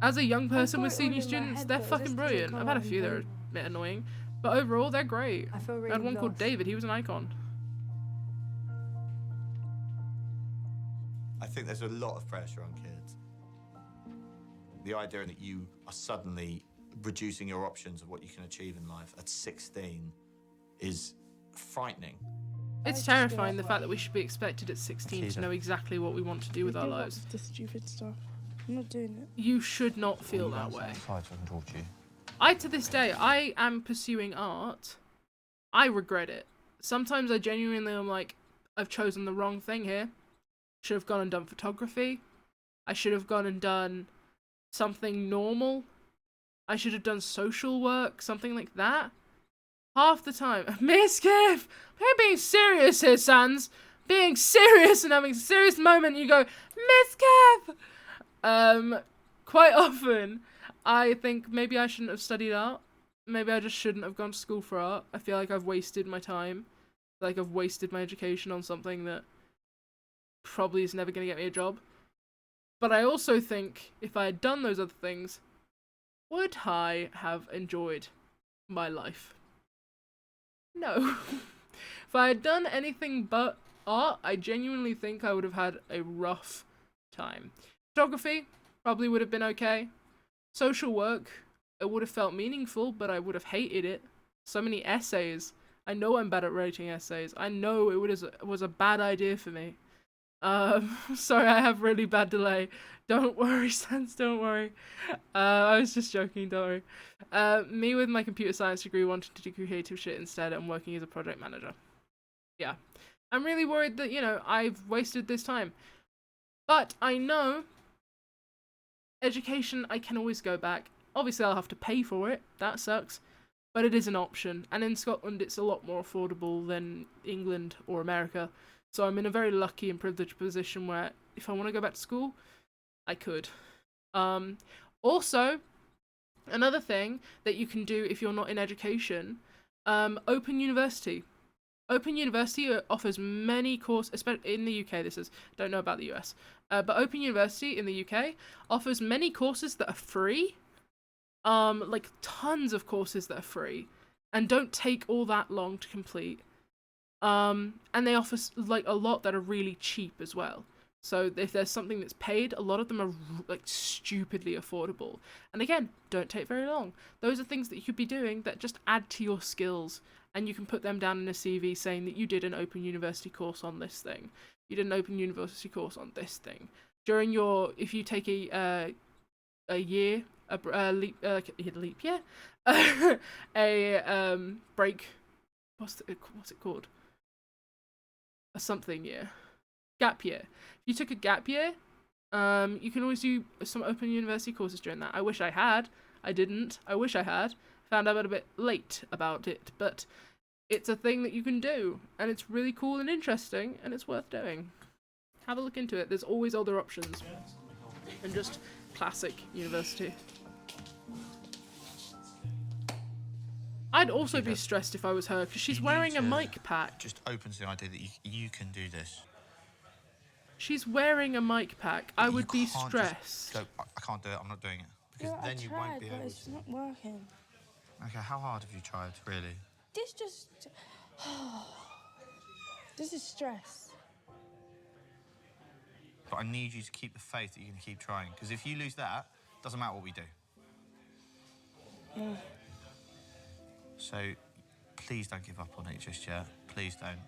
As a young person with senior students, they're fucking brilliant. I've had a few that are a bit annoying, but overall they're great. I feel really I had one called lost. David, he was an icon. I think there's a lot of pressure on kids. The idea that you are suddenly reducing your options of what you can achieve in life at 16 is frightening. It's terrifying, the fact that we should be expected at 16 to know exactly what we want to do with our lives. The stupid stuff. I'm not doing it. You should not feel that way. Outside so I can talk to you. To this day, I am pursuing art. I regret it. Sometimes I genuinely am like, I've chosen the wrong thing here. Should have gone and done photography. I should have gone and done something normal. I should have done social work, something like that. Half the time, Miss Kev, we're being serious here, Sans. Being serious and having a serious moment, you go, Miss Kev! Quite often, I think maybe I shouldn't have studied art. Maybe I just shouldn't have gone to school for art. I feel like I've wasted my time. Like I've wasted my education on something that probably is never going to get me a job. But I also think if I had done those other things, would I have enjoyed my life? No. If I had done anything but art, I genuinely think I would have had a rough time. Photography probably would have been okay. Social work, it would have felt meaningful, but I would have hated it. So many essays. I know I'm bad at writing essays. I know it was a bad idea for me. Sorry, I have really bad delay. Don't worry, Sans, don't worry. I was just joking, don't worry. Me with my computer science degree wanted to do creative shit instead and working as a project manager. Yeah. I'm really worried that, I've wasted this time. But I know education, I can always go back. Obviously, I'll have to pay for it. That sucks. But it is an option. And in Scotland, it's a lot more affordable than England or America. So I'm in a very lucky and privileged position where if I want to go back to school, I could. Also, another thing that you can do if you're not in education, Open University. Open University offers many courses, especially in the UK, don't know about the US, but Open University in the UK offers many courses that are free, like tons of courses that are free, and don't take all that long to complete. And they offer like a lot that are really cheap as well. So if there's something that's paid, a lot of them are like stupidly affordable. And again, don't take very long. Those are things that you could be doing that just add to your skills, and you can put them down in a CV saying that you did an Open University course on this thing. You did an Open University course on this thing. During if you take a year, leap year, a break, what's it called? A something year. Gap year. If you took a gap year, you can always do some Open University courses during that. I wish I had. I didn't. I wish I had. Found out a bit late about it, but it's a thing that you can do, and it's really cool and interesting, and it's worth doing. Have a look into it. There's always other options than just classic university. I'd also be stressed if I was her, because she's wearing a mic pack. Just opens the idea that you can do this. She's wearing a mic pack. I would be stressed. Go, I can't do it, I'm not doing it. Because then you won't be able to. It's not working. Okay, how hard have you tried, really? This just... this is stress. But I need you to keep the faith that you can keep trying. Because if you lose that, doesn't matter what we do. Yeah. So, please don't give up on it just yet. Please don't.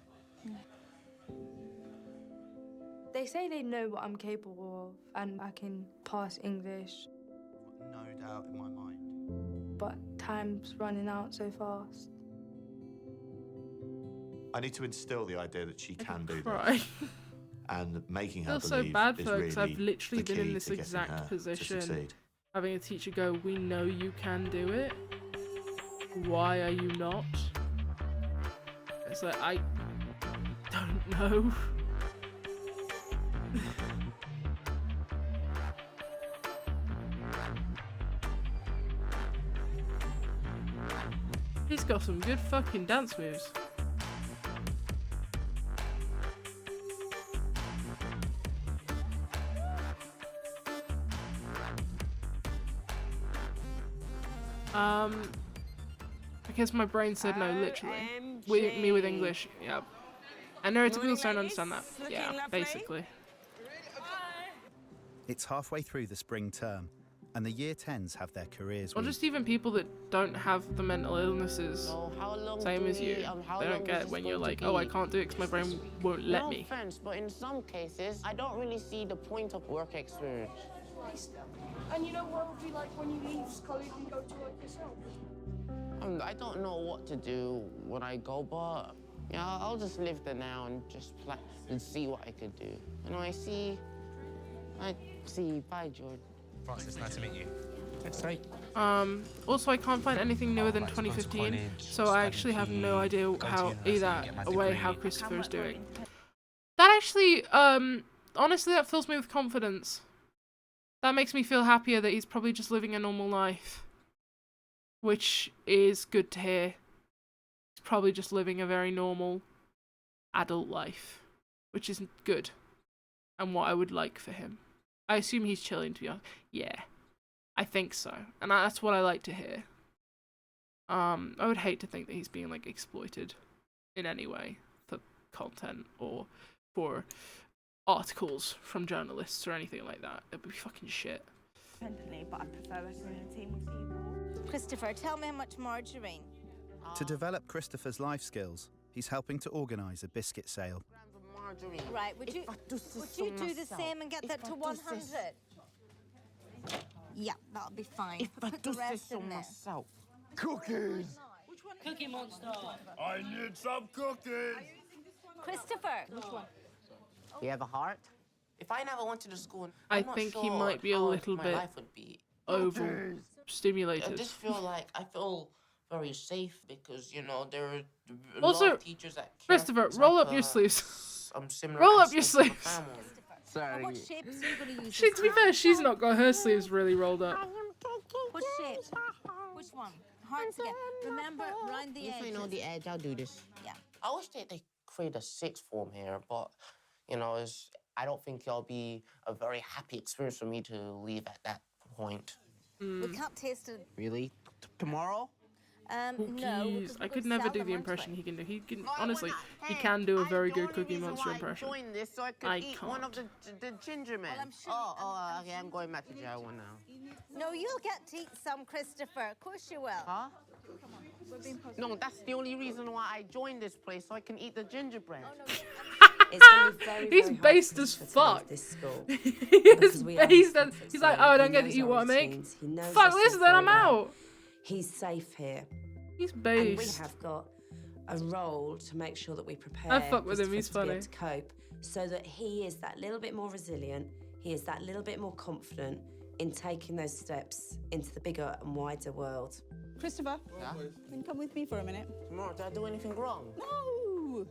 Yeah. They say they know what I'm capable of, and I can pass English. No doubt in my mind. But time's running out so fast. I need to instill the idea that she can do cry. this. And making her feel believe so bad, is folks. really I've literally the been in key this to getting exact her to position. succeed. Having a teacher go, "We know you can do it. Why are you not?" It's like, I don't know. He's got some good fucking dance moves. I guess my brain said no, literally. Me with English, yeah. I know it's people don't understand that. Yeah, basically. It's halfway through the spring term, And the year 10s have their careers Or week. just even people that don't have the mental illnesses, same as you. They don't get when you're like, oh, I can't do it because my brain won't let me. No offense, but in some cases, I don't really see the point of work experience. And you know what it would be like when you leave college and go to work yourself? I don't know what to do when I go, but yeah, I'll just live there now and just play and see what I could do. You know, I see. Bye, George. Francis, nice to meet you. That's Also, I can't find anything newer than 2015, so I actually have no idea how Christopher is doing. That actually, honestly, that fills me with confidence. That makes me feel happier that he's probably just living a normal life, which is good to hear. He's probably just living a very normal adult life, which is good, and what I would like for him. I assume he's chilling, to be honest. Yeah, I think so, and that's what I like to hear. I would hate to think that he's being like exploited in any way for content or for articles from journalists or anything like that. It'd be fucking shit. Independently, but I prefer working in a team with people. Christopher, tell me how much margarine. To develop Christopher's life skills, he's helping to organise a biscuit sale. Right, would you do the same and get that to 100? Yeah, that'll be fine. Put the rest in there. Cookies! Cookie Monster. I need some cookies! Christopher. Which one? You have a heart? If I never went to the school, I I'm not think sure he might be a how little my bit life would be. overstimulated. I just feel like I feel very safe because, you know, there are a Also, lot of teachers that care. Christopher, It's roll like up your sleeves. similar Roll up your aspects of the sleeves. family. Sorry. What shapes are you going to use? To be fair, she's not got her sleeves really rolled up. What shape? Which one? Hearts again. Remember, round the edge. If I know the edge, I'll do this. Yeah. I wish they create a sixth form here, but, you know, I don't think it'll be a very happy experience for me to leave at that point. We can't taste it. Really? Tomorrow? No. Cookies. I could never do the impression he can do. He can, honestly, he can do a very good Cookie Monster impression. I joined this so I could eat one of the ginger men. Okay, I'm going back to jail one now. No, you'll get to eat some, Christopher. Of course you will. Huh? No, that's the only reason why I joined this place, so I can eat the gingerbread. He's based as fuck. This school. He is based as, he's like, oh, I don't get to eat what I make. Fuck this, then I'm out. He's safe here. He's And based. we have got a role to make sure that we prepare I fuck with him, Christopher he's to be able funny. to cope, so that he is that little bit more resilient, he is that little bit more confident in taking those steps into the bigger and wider world. Christopher, Yeah? can you come with me for a minute? Tomorrow, did I do anything wrong? No!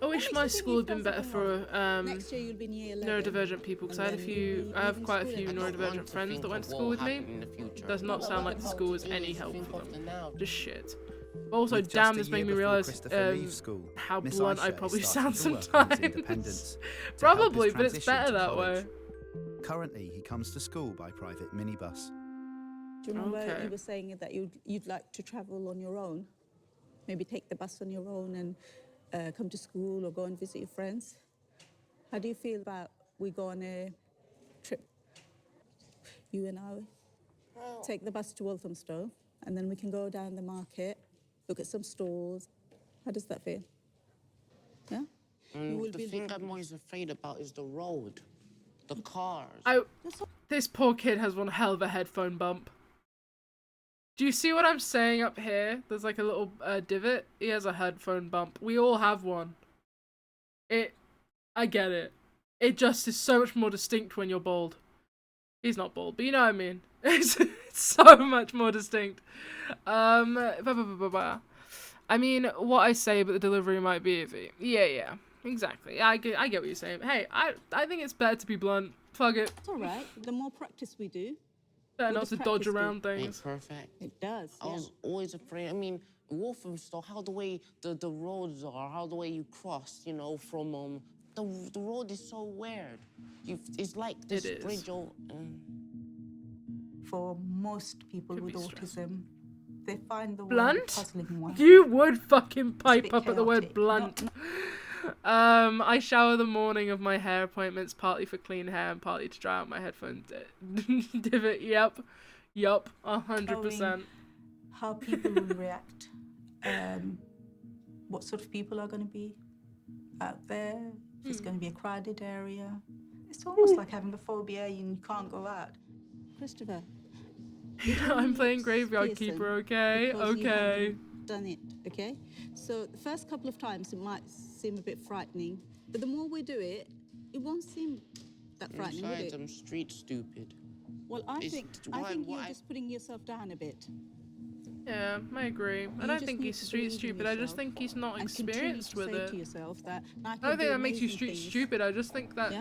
I wish my school had been better for Next year you'll be in year 11. neurodivergent people, because I have quite a few neurodivergent friends that went to school with me. Does not sound like the school was any help for them. Just shit. Also, With damn, just a this made year me before realise Christopher leaves school, how Miss blunt I Aisha probably is sound starting to work on his sometimes. independence to help his Probably, but it's transition better to that college. way. Currently, he comes to school by private minibus. Do you remember Okay. you were saying that you'd like to travel on your own? Maybe take the bus on your own and come to school or go and visit your friends? How do you feel about we go on a trip, you and I? Take the bus to Walthamstow and then we can go down the market, look at some stores. How does that feel? Yeah? The thing I'm always afraid about is the road, the cars. This poor kid has one hell of a headphone bump. Do you see what I'm saying up here? There's like a little divot. He has a headphone bump. We all have one. I get it. It just is so much more distinct when you're bald. He's not bald, but you know what I mean. It's so much more distinct. I mean, what I say, but the delivery might be iffy. Yeah, exactly. I get what you're saying. Hey, I think it's better to be blunt. Fuck it. It's all right. The more practice we do, better what not does to dodge practice do? around things. Perfect. It does. I was always afraid. I mean, Walthamstow, how the way the roads are, how the way you cross, you know, from the road is so weird. It's like this bridge. For most people with autism, they find the word Blunt? puzzling one. You would fucking pipe bit up at the word chaotic. blunt. I shower the morning of my hair appointments, partly for clean hair and partly to dry out my headphone divot. Yep, 100%. How people will react, what sort of people are going to be out there, if it's going to be a crowded area. It's almost like having a phobia and you can't go out. Christopher, I'm playing Graveyard Keeper, okay? Okay. Done it, okay? So the first couple of times it might seem a bit frightening, but the more we do it, it won't seem that frightening, will Inside, it? I'm street stupid. Well, I think you're just putting yourself down a bit. Yeah, I agree. I don't think he's street stupid. I just think he's not experienced with it. I don't think that makes you street stupid. I just think that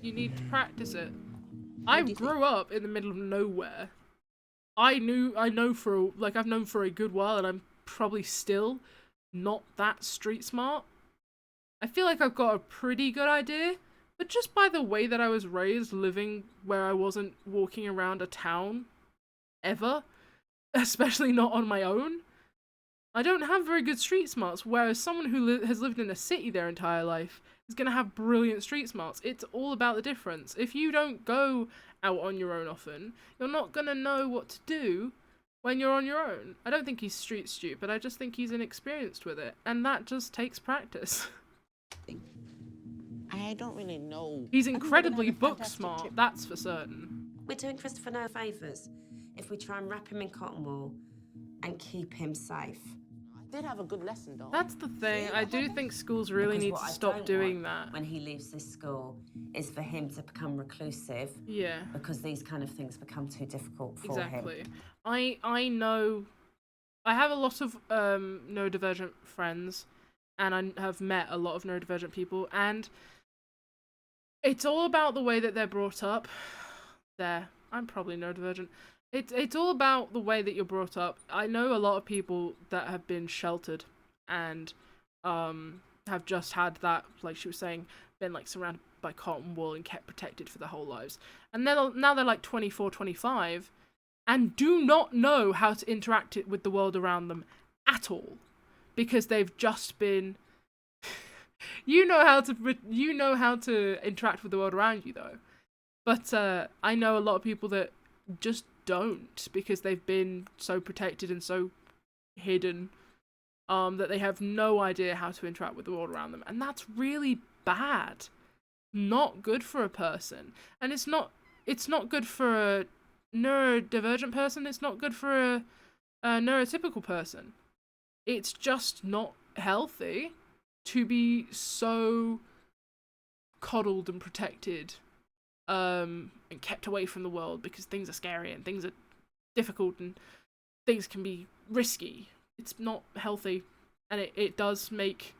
you need to practice it. I grew up in the middle of nowhere. I've known for a good while, and I'm probably still not that street smart. I feel like I've got a pretty good idea, but just by the way that I was raised, living where I wasn't walking around a town ever, especially not on my own, I don't have very good street smarts, whereas someone who has lived in a city their entire life is going to have brilliant street smarts. It's all about the difference. If you don't go out on your own often, you're not going to know what to do when you're on your own. I don't think he's street stupid, I just think he's inexperienced with it, and that just takes practice. I don't really know. He's incredibly book smart, that's for certain. We're doing Christopher no favours if we try and wrap him in cotton wool and keep him safe. I did have a good lesson, though. That's the thing. I do think schools really need to stop doing that. When he leaves this school, is for him to become reclusive. Yeah. Because these kind of things become too difficult for him. Exactly. I know. I have a lot of neurodivergent friends, and I have met a lot of neurodivergent people, and it's all about the way that they're brought up. I'm probably neurodivergent. It's all about the way that you're brought up. I know a lot of people that have been sheltered and have just had that, like she was saying, been like surrounded by cotton wool and kept protected for their whole lives. And then now they're like 24, 25 and do not know how to interact with the world around them at all, because they've just been you know how to interact with the world around you though. But I know a lot of people that just don't, because they've been so protected and so hidden that they have no idea how to interact with the world around them, and that's really bad. Not good for a person, and it's not good for a neurodivergent person. It's not good for a neurotypical person. It's just not healthy to be so coddled and protected and kept away from the world because things are scary and things are difficult and things can be risky. It's not healthy, and it does make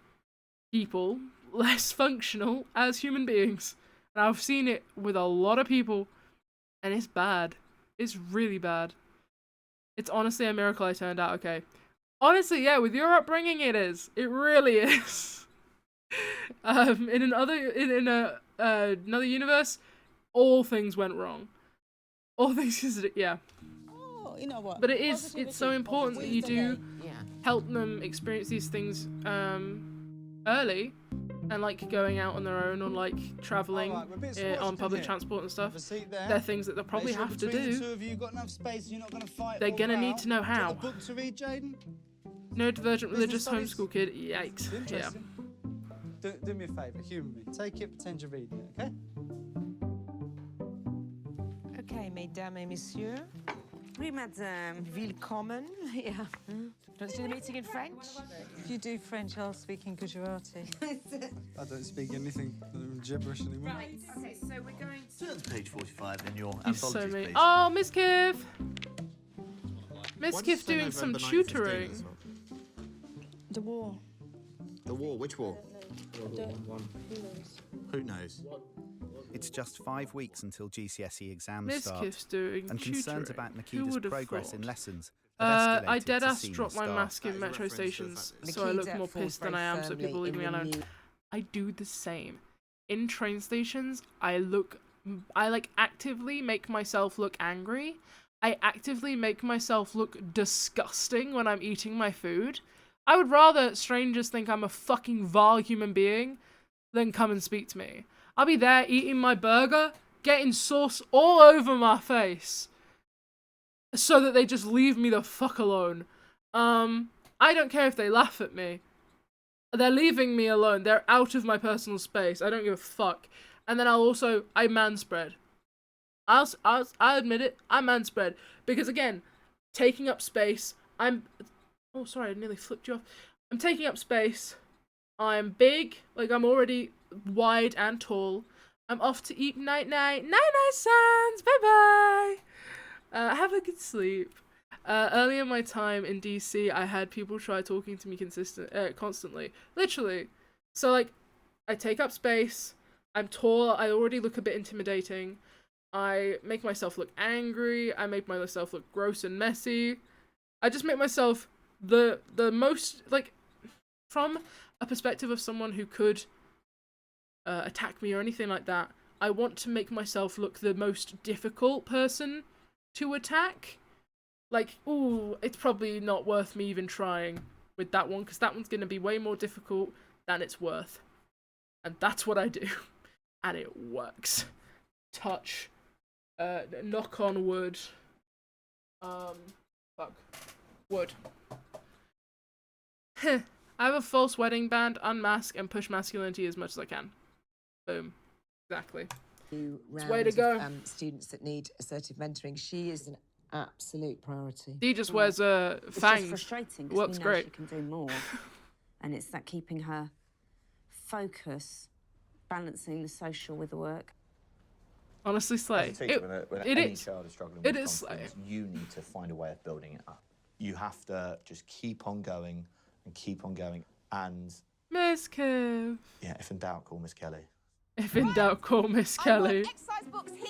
people less functional as human beings. And I've seen it with a lot of people, and it's bad. It's really bad. It's honestly a miracle I turned out okay. Honestly, yeah, with your upbringing, it is. It really is. In another universe, all things went wrong. All things, yeah. Oh, you know what? But it's so important that you do help them experience these things early, and like going out on their own or like traveling on public transport and stuff. They're things that they'll probably have to do. They're gonna need to know how. Neurodivergent religious homeschool kid, yikes. Yeah. Do me a favour, humour me. Take it, pretend you're reading it, okay? Okay, mesdames et messieurs. Oui, madame. Willkommen. Yeah. Let's do the meeting in French. If you do French, I'll speak in Gujarati. I don't speak anything gibberish anymore. Right, okay, so we're going to... Turn to page 45 in your He's so anthologies, mean. please. Oh, Miss Kiv! Miss Kiv's doing some tutoring. The war. The war? Which war? One. Who knows? It's just 5 weeks until GCSE exams Miss start, Kiv's doing and concerns tutoring. about Who Makida's would have progress thought? in lessons have escalated I to deadass senior dropped my staff. mask in metro stations, so I look more pissed than I am, so people leave me alone. I do the same. In train stations, I like actively make myself look angry. I actively make myself look disgusting when I'm eating my food. I would rather strangers think I'm a fucking vile human being than come and speak to me. I'll be there eating my burger, getting sauce all over my face, so that they just leave me the fuck alone. I don't care if they laugh at me. They're leaving me alone. They're out of my personal space. I don't give a fuck. And then I manspread. I'll admit it. I manspread. Because again, taking up space. Oh, sorry, I nearly flipped you off. I'm taking up space. I'm big. Like, I'm already wide and tall. I'm off to eat night-night. Night-night, sons. Bye-bye. Have a good sleep. Early in my time in DC, I had people try talking to me constantly. Literally. So, like, I take up space. I'm tall. I already look a bit intimidating. I make myself look angry. I make myself look gross and messy. I just make myself the most, like, from a perspective of someone who could attack me or anything like that, I want to make myself look the most difficult person to attack. Like, ooh, it's probably not worth me even trying with that one, because that one's going to be way more difficult than it's worth. And that's what I do. And it works. Touch. Knock on wood. Fuck. Wood. I have a false wedding band, unmask, and push masculinity as much as I can. Boom. Exactly. It's way to go. Students that need assertive mentoring. She is an absolute priority. He just wears fangs. It's just frustrating because Works we know great. she can do more. And it's that keeping her focus, balancing the social with the work. Honestly, slay. As a teacher, when any child is struggling with confidence, you need to find a way of building it up. You have to just keep on going and keep on going. And Miss Kev. yeah, if in doubt, call Miss Kelly. If in doubt, call Miss Kelly. Exercise books here.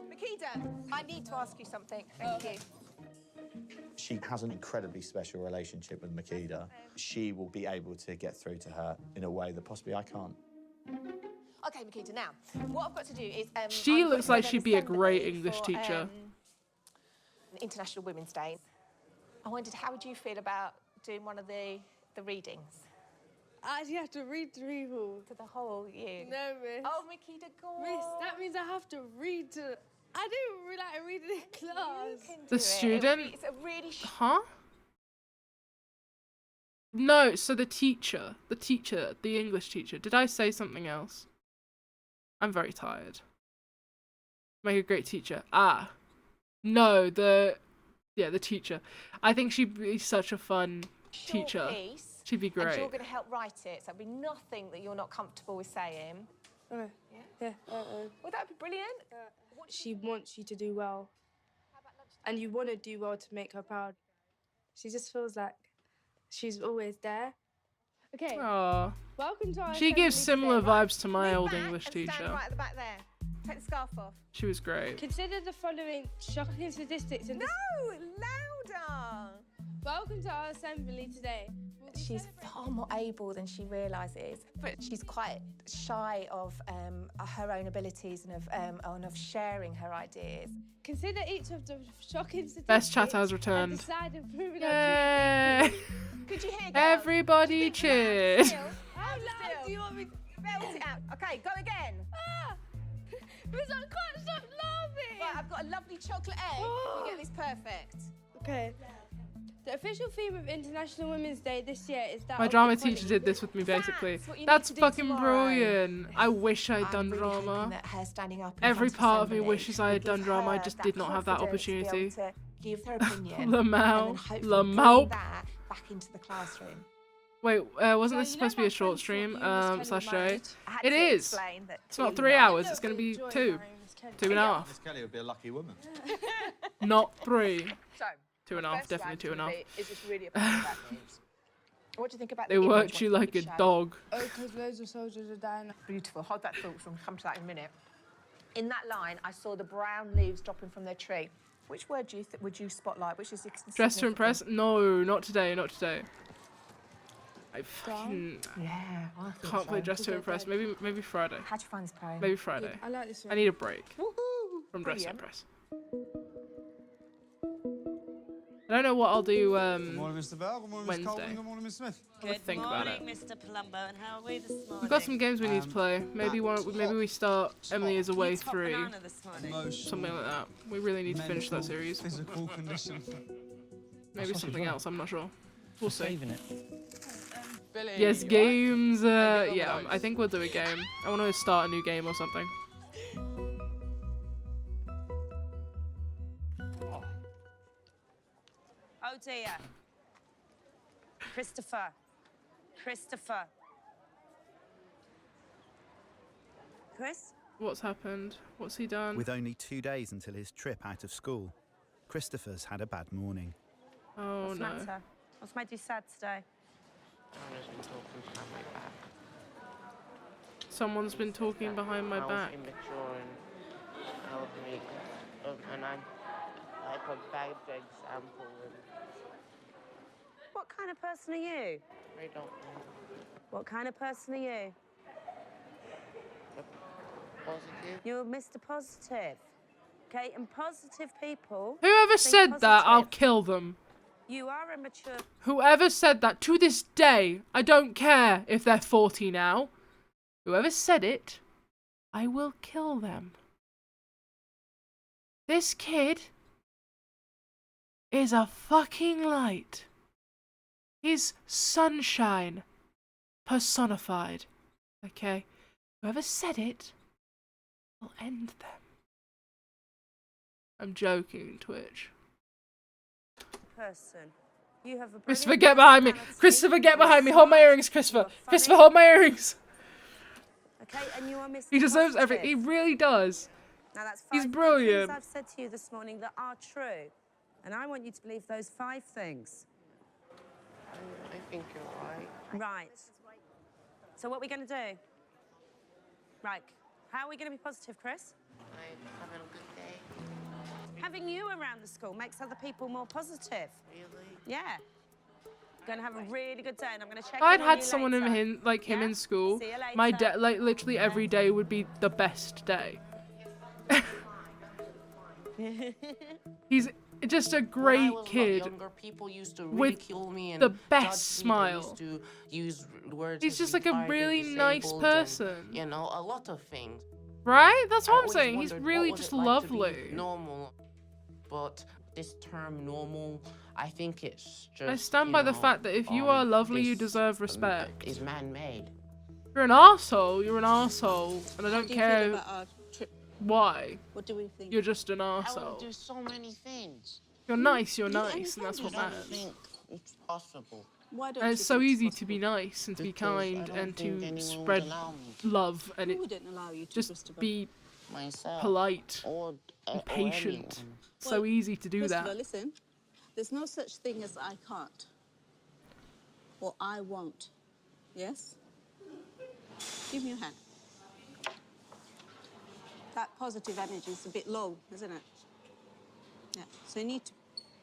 Makeda, I need to ask you something. Thank you. She has an incredibly special relationship with Makeda. She will be able to get through to her in a way that possibly I can't. Okay, Makeda, now, what I've got to do is... She looks like she'd be a great English teacher. International Women's Day. I wondered, how would you feel about doing one of the readings? I actually have to read to people. To the whole year? No, miss. Oh, Makeda, go on. Miss, that means I have to read to... I don't really like reading in class. The student? It's a really... Huh? No, so the teacher, the English teacher. Did I say something else? I'm very tired. Make a great teacher. Ah. No, the teacher. I think she'd be such a fun teacher. Piece, she'd be great. And you're going to help write it, so there'll be nothing that you're not comfortable with saying. Okay. Yeah. Well, that'd be brilliant. She wants you to do well. And you want to do well to make her proud. She just feels like she's always there. Okay. Aww. Welcome to our She gives assembly similar today. vibes to my old Back English and teacher. Stand right at the back there. Take the scarf off. She was great. Consider the following shocking statistics in No, louder. Welcome to our assembly today. She's far more able than she realises, but she's quite shy of her own abilities and of sharing her ideas. Consider each of the shocking statistics. Best chat has returned. And decide improving Yay! Could you hear? Everybody cheered. How loud do you want me to belt it out? Okay, go again. Miss, I can't stop laughing. Right, I've got a lovely chocolate egg. You get this perfect. Okay. The official theme of International Women's Day this year is that My of drama equality. teacher did this with me, basically. That's what you That's need to do fucking tomorrow. brilliant. I wish I'd done I'm really hoping drama. that her standing up in Every front of part of me assembly wishes I had will done give drama. I her just did not have that confidence to be opportunity. able to give her opinion. Lamau. And then hopefully Lamau. bring that back into the classroom. Wait, wasn't this supposed to be a short stream? /J? It is. It's not 3 hours. It's going to be 2. 2.5. Miss Kelly would be a lucky woman. Not 3. So, 2.5. Definitely 2.5. Is just really about bad news. What do you think about They the work image you one like a you showed? dog. Oh, because loads of soldiers are dying. Beautiful. Hold that thought. We'll come to that in a minute. In that line, I saw the brown leaves dropping from their tree. Which word would you spotlight? Which is Dress to impress? No, not today. Not today. I fucking can't play Dress to Impress. Maybe Friday. How'd you find this poem? Maybe Friday. I like this one. I need a break Woohoo! from Dress to Brilliant. Impress. I don't know what I'll do Good morning, Mr. Bell. Good morning, Mr. Colvin. Wednesday. Good morning, Miss Smith. Good think about it. Mr. Palumbo, and how are we this morning? We've got some games we need to play. Maybe we start Emily is Away 3. Something like that. We really need to finish that series. Physical condition. Maybe something else, I'm not sure. We'll see. Saving it. Billy, Yes, games. Yeah, I think we'll do a game. I want to start a new game or something. Oh dear. Christopher. Christopher. Chris? What's happened? What's he done? With only 2 days until his trip out of school, Christopher's had a bad morning. Oh What's no. the matter? What's made you sad today? Someone's been talking behind my back. I was immature and I was weak. And I put bad example. What kind of person are you? I don't know. What kind of person are you? Positive. You're Mr. Positive. Okay, and positive people. Whoever think said that, I'll positive. kill them. You are immature. Whoever said that, to this day, I don't care if they're 40 now. Whoever said it, I will kill them. This kid is a fucking light. He's sunshine personified. Okay? Whoever said it will end them. I'm joking, Twitch. Person. You have a Christopher, get behind me! Christopher, get behind me! Hold my earrings, Christopher! Christopher, hold my earrings! Okay, and you are Mr. He deserves Positive. everything. He really does. Now that's He's 5 brilliant. things I've said to you this morning that are true. And I want you to believe those 5 things. I think you're right. Right. So what are we going to do? Right. How are we going to be positive, Chris? I'm having a good day. Having you around the school makes other people more positive. Really? Yeah. Going to have a really good day, and I'm going to check If I'd in on had you someone later. like him in school, See you later. my day, like literally every day would be the best day. He's just a great kid Younger, people used to with ridicule me and the judge best me. They smile. used to use words He's as just like a retarded, really nice disabled, person. And, you know, a lot of things. Right? That's what I'm always saying. He's wondered, really what was just it like to be lovely. normal, but this term "normal," I think it's just. I stand by the fact that if you are lovely, you deserve respect. Is man-made. You're an arsehole, you're an arsehole, and I How don't do you feel care about our trip? why. What do we think? You're just an I will arsehole. do so many things. You're nice, you're You nice, and that's what don't matters. think it's possible. Why don't And you it's so think easy it's to be nice and to be Because I kind don't and think to anyone would spread allow me love and Who it wouldn't allow you to, just Christopher? be Myself. polite Or and patient. anyone. So easy to do Christopher, that. listen. There's no such thing as I can't. Or I won't. Yes? Give me your hand. That positive energy is a bit low, isn't it? Yeah. So you need to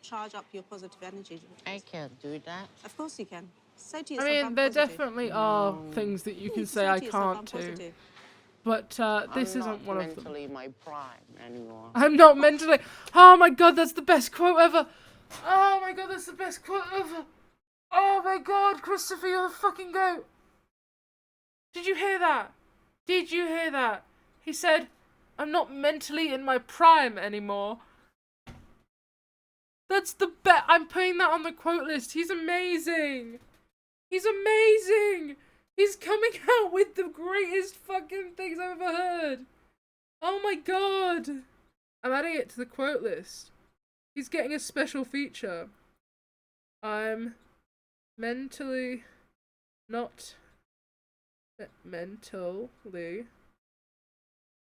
charge up your positive energy. I can't do that. Of course you can. Say to I yourself, mean, I'm there positive. definitely are things that you can say I can't do. Positive. But this I'm isn't not one of them. mentally my prime anymore. I'm not mentally. Oh my god, that's the best quote ever. Oh my god, that's the best quote ever. Oh my god, Christopher, you're the fucking goat. Did you hear that? Did you hear that? He said, I'm not mentally in my prime anymore. That's the best. I'm putting that on the quote list. He's amazing. He's amazing. He's coming out with the greatest fucking things I've ever heard. Oh my god. I'm adding it to the quote list. He's getting a special feature. I'm mentally not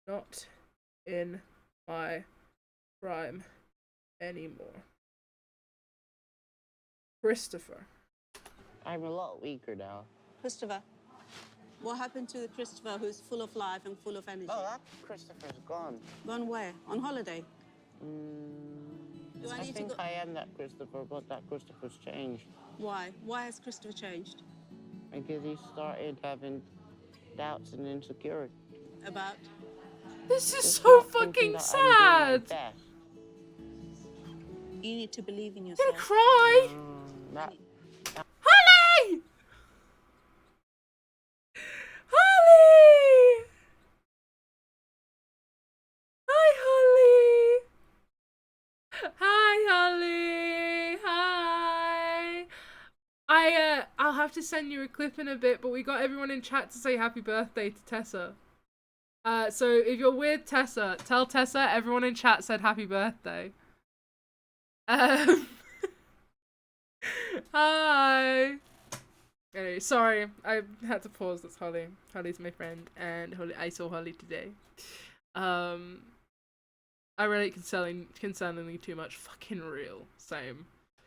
not in my prime anymore. Christopher. I'm a lot weaker now. Christopher, what happened to the Christopher who's full of life and full of energy? Oh, that Christopher's gone. Gone where? On holiday? Do I I need to think go? I am that Christopher, but that Christopher's changed. Why? Why has Christopher changed? Because he started having doubts and insecurity. About? This is Just so not thinking fucking that I'm doing my sad. best. You need to believe in I'm yourself. gonna cry! Holly! Holly! Hi, Holly! Hi, Holly! Hi! I'll have to send you a clip in a bit, but we got everyone in chat to say happy birthday to Tessa. So if you're with Tessa, tell Tessa everyone in chat said happy birthday. Hi! Anyway, sorry, I had to pause. That's Holly. Holly's my friend, and I saw Holly today. I relate concerningly too much. Fucking real. Same.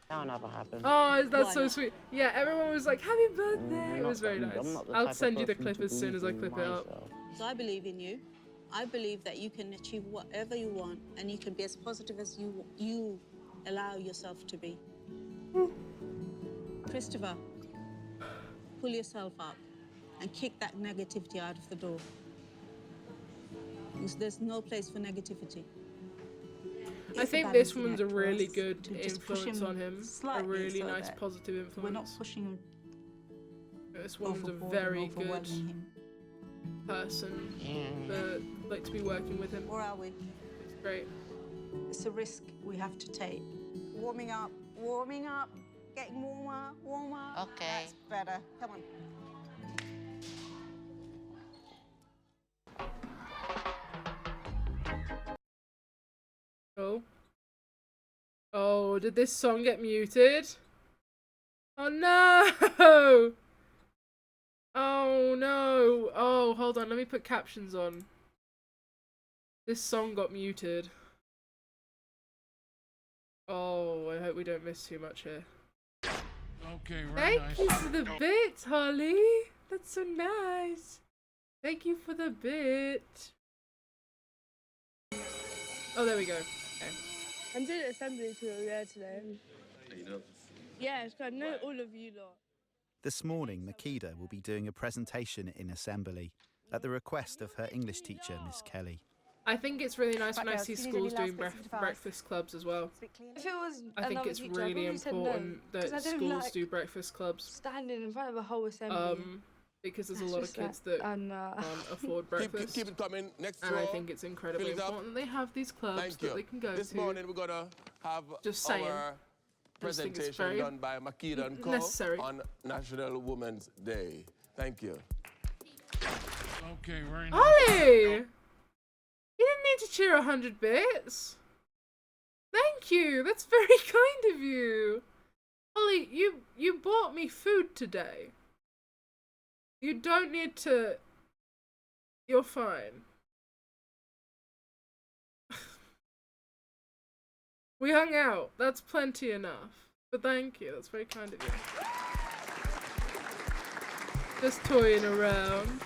That'll never happen. Oh, that's so sweet. Yeah, everyone was like, happy birthday. It was very nice. I'll send you the clip as soon as I clip it up. So I believe in you. I believe that you can achieve whatever you want, and you can be as positive as you allow yourself to be. Christopher, pull yourself up and kick that negativity out of the door. Because there's no place for negativity. I think this one's a really good influence on him. A really nice positive influence. We're not pushing him. This one's a very good person that like to be working with him. Where are we? It's great. It's a risk we have to take. Warming up, getting warmer, warmer. Okay. That's better. Come on. Oh. Oh, did this song get muted? Oh no! Oh no! Oh, hold on, let me put captions on. This song got muted. Oh, I hope we don't miss too much here. Okay, Thank you for the bit, Holly. That's so nice. Thank you for the bit. Oh, there we go. Okay. I'm doing assembly tour today. Yeah, it's I know all of you lot. This morning, Makeda will be doing a presentation in assembly at the request of her English teacher, Miss Kelly. I think it's really nice when I see schools doing breakfast clubs as well. If it was I think it's really important that schools do breakfast clubs. Standing in front of a whole assembly. Because there's a lot of kids that can't afford breakfast. Keep it coming. Next and I think it's incredibly important they have these clubs that they can go This to. This morning we're gonna have our presentation done by Makeda and Co. on National Women's Day. Thank you. Okay, very nice. Ollie! You didn't need to cheer 100 bits. Thank you. That's very kind of you. Ollie, you bought me food today. You don't need to. You're fine. We hung out. That's plenty enough. But thank you. That's very kind of you. Just toying around.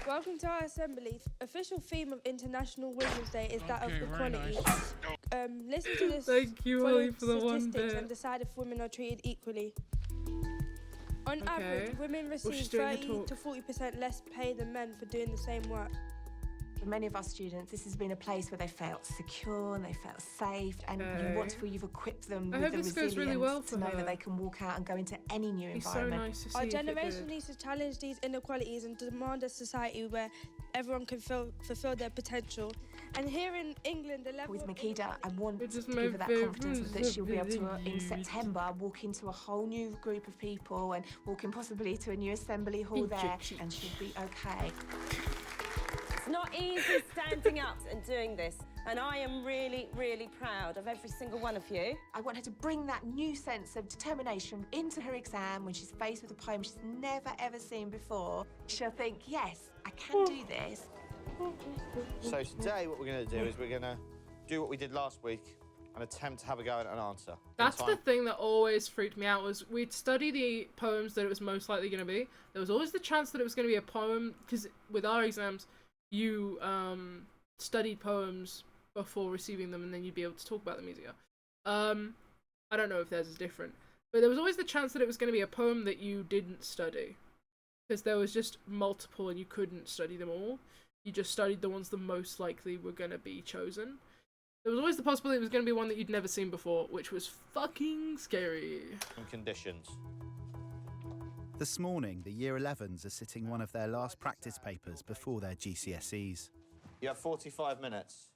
Welcome to our assembly. Official theme of International Women's Day is that of equality. Nice. Listen to this. Thank you, Holly, for the one bit. And decide if women are treated equally. On average, women receive 30 to 40% less pay than men for doing the same work. For many of our students, this has been a place where they felt secure and they felt safe, and you want to feel you've equipped them with the resilience to know that they can walk out and go into any new environment. So nice to see our generation needs to challenge these inequalities and demand a society where everyone can fulfill their potential. And here in England, the level with Makeda, I want to give her that confidence that she'll be able to, in September, walk into a whole new group of people and walk in possibly to a new assembly hall there, and she'll be okay. It's not easy standing up and doing this, and I am really, really proud of every single one of you. I want her to bring that new sense of determination into her exam when she's faced with a poem she's never ever seen before. She'll think, yes, I can do this. So today what we're going to do is we're going to do what we did last week and attempt to have a go at an answer. That's the thing that always freaked me out, was we'd study the poems that it was most likely going to be. There was always the chance that it was going to be a poem, because with our exams, you studied poems before receiving them and then you'd be able to talk about them easier. I don't know if theirs is different, but there was always the chance that it was going to be a poem that you didn't study, because there was just multiple and you couldn't study them all. You just studied the ones that most likely were going to be chosen. There was always the possibility it was going to be one that you'd never seen before, which was fucking scary. Conditions. This morning, the Year 11s are sitting one of their last practice papers before their GCSEs. You have 45 minutes.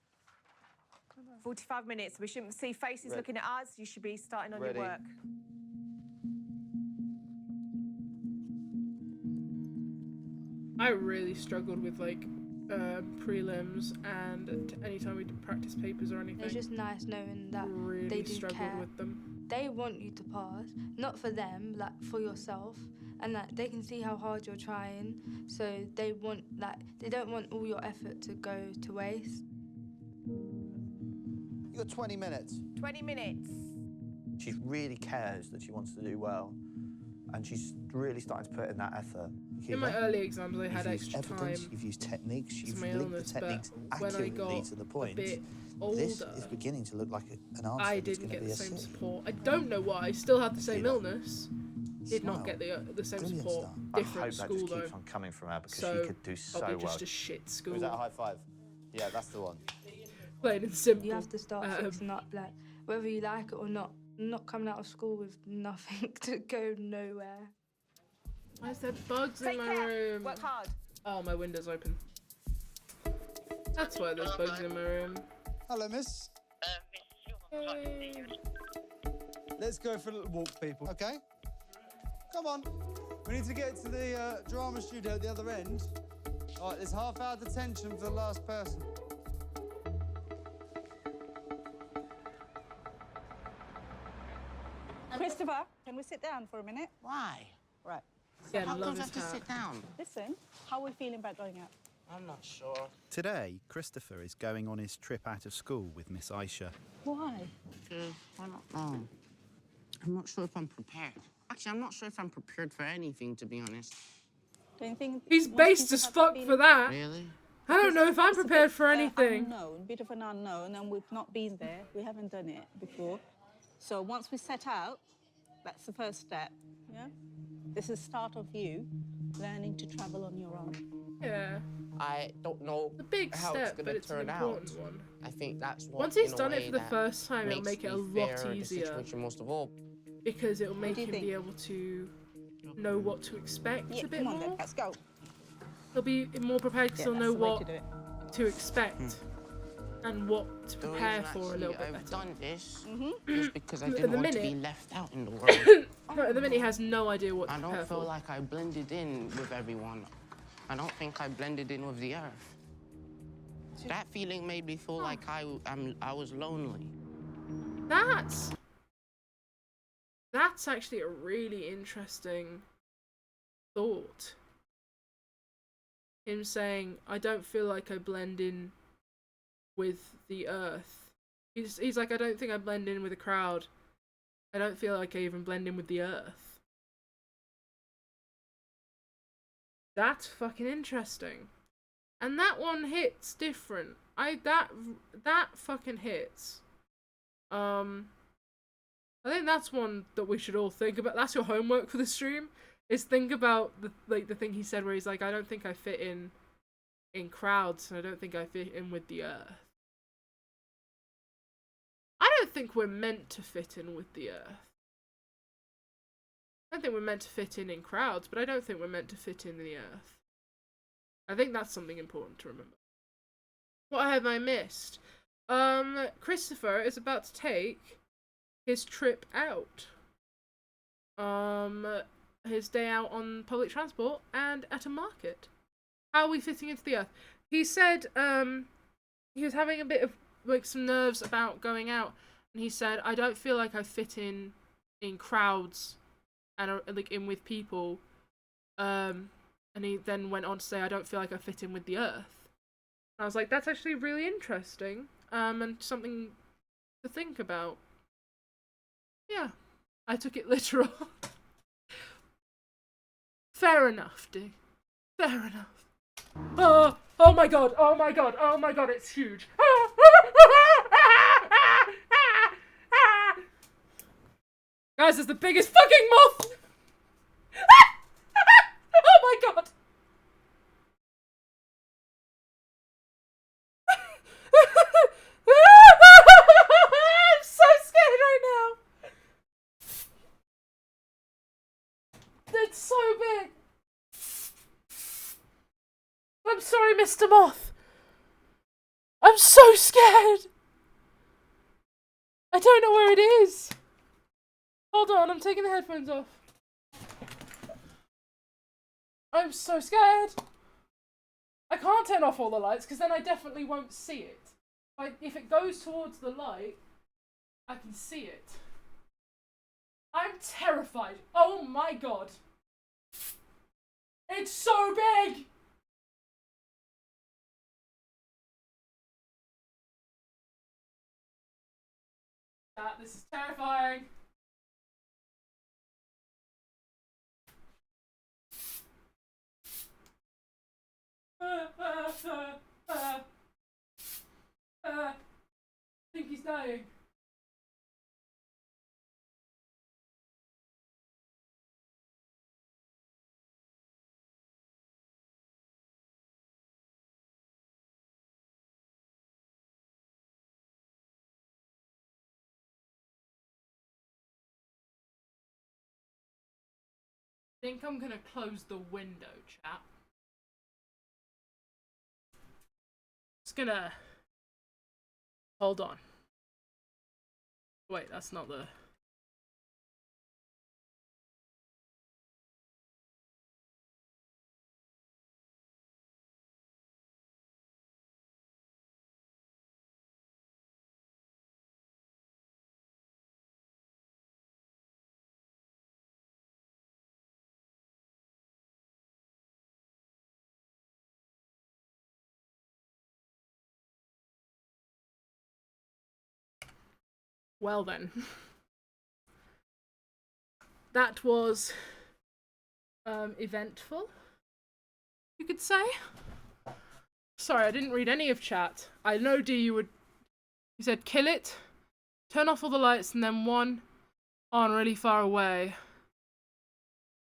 45 minutes. We shouldn't see faces looking at us. You should be starting on Ready. your work. I really struggled with like prelims and anytime we did practice papers or anything. It's just nice knowing that really they do struggled care. with them. They want you to pass, not for them, like for yourself, and that they can see how hard you're trying. So they want that. They don't want all your effort to go to waste. You got 20 minutes. 20 minutes. She really cares that she wants to do well, and she's really starting to put in that effort. In my early exams, I had extra evidence, time. You've used techniques, you've my linked illness, the techniques when I got accurately to the point. a bit older, this is beginning to look like an answer. I that's didn't gonna get be the a same C. support. I don't know why. I still had the same illness. Did not get the same Brilliant support. stuff. I Different hope that school just though. keeps on coming from her because So she could do so probably well. just a shit school. Was that a high five? Yeah, that's the one. Plain and simple. You have to start fixing up, like whether you like it or not. Not coming out of school with nothing to go nowhere. I said bugs in my room. Work hard. Oh, my window's open. That's why there's bugs in my room. Hello, miss. Yay. Let's go for a little walk, people. Okay? Come on. We need to get to the drama studio at the other end. All right, there's half-hour detention for the last person. Christopher, can we sit down for a minute? Why? Right. Yeah, How love come I his have to hat. sit down? Listen, how are we feeling about going out? I'm not sure. Today, Christopher is going on his trip out of school with Miss Aisha. Why? I don't know. I'm not sure if I'm prepared. Actually, I'm not sure if I'm prepared for anything, to be honest. Don't you think He's based as fuck for that. Really? I don't know if I'm It's a prepared bit, for anything. Unknown, bit of an unknown, and we've not been there. We haven't done it before. So once we set out, that's the first step. Yeah. This is the start of you learning to travel on your own. Yeah. I don't know It's a big how step, it's but going to it's an turn out. important one. I think that's what, Once he's in a done it way, for the that first time, it'll makes make it a me lot fear the easier. situation most of all. Because it'll make do you him think? be able to know what to expect Yeah, a bit come on more. then, let's go. He'll be more prepared because Yeah, he'll that's know the way what to do it. to expect and what to The prepare reason for a actually little bit I've better. done this Mm-hmm. is because I At didn't the want to be minute- left out in the world. Right, at the minute, he has no idea what to I prepare don't feel for. like I blended in with everyone. I don't think I blended in with the earth. That feeling made me feel like I was lonely. That's actually a really interesting thought. Him saying, I don't feel like I blend in with the earth. He's like, I don't think I blend in with the crowd. I don't feel like I even blend in with the earth. That's fucking interesting. And that one hits different. That fucking hits. I think that's one that we should all think about. That's your homework for the stream. Is think about the thing he said where he's like, I don't think I fit in crowds, and I don't think I fit in with the earth. I don't think we're meant to fit in with the earth. I don't think we're meant to fit in crowds, but I don't think we're meant to fit in the earth. I think that's something important to remember. What have I missed? Christopher is about to take his trip out. His day out on public transport and at a market. How are we fitting into the earth? He said, he was having a bit of, like, some nerves about going out, and he said, I don't feel like I fit in crowds and, like, in with people. And he then went on to say, I don't feel like I fit in with the earth. And I was like, that's actually really interesting, and something to think about. Yeah, I took it literal. Fair enough, D. Fair enough. Oh my god, oh my god, oh my god, it's huge. Guys, it's the biggest fucking moth! Oh my god! Mr. Moth? I'm so scared. I don't know where it is. Hold on, I'm taking the headphones off. I'm so scared. I can't turn off all the lights because then I definitely won't see it. Like, if it goes towards the light, I can see it. I'm terrified. Oh my god. It's so big! This is terrifying. I think he's dying. I think I'm gonna close the window, chat. Just gonna... Hold on. Wait, that's not the... Well then. That was eventful, you could say. Sorry, I didn't read any of chat. I know D, you said kill it, turn off all the lights, and then one on really far away.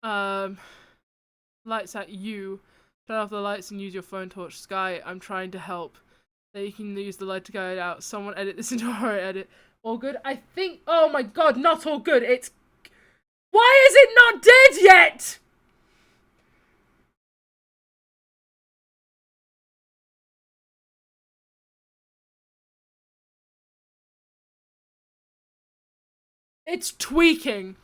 Lights at you. Turn off the lights and use your phone torch. Sky, I'm trying to help. Then you can use the light to guide out. Someone edit this into a horror edit. All good? I think... Oh my god, not all good. It's... Why is it not dead yet? It's tweaking.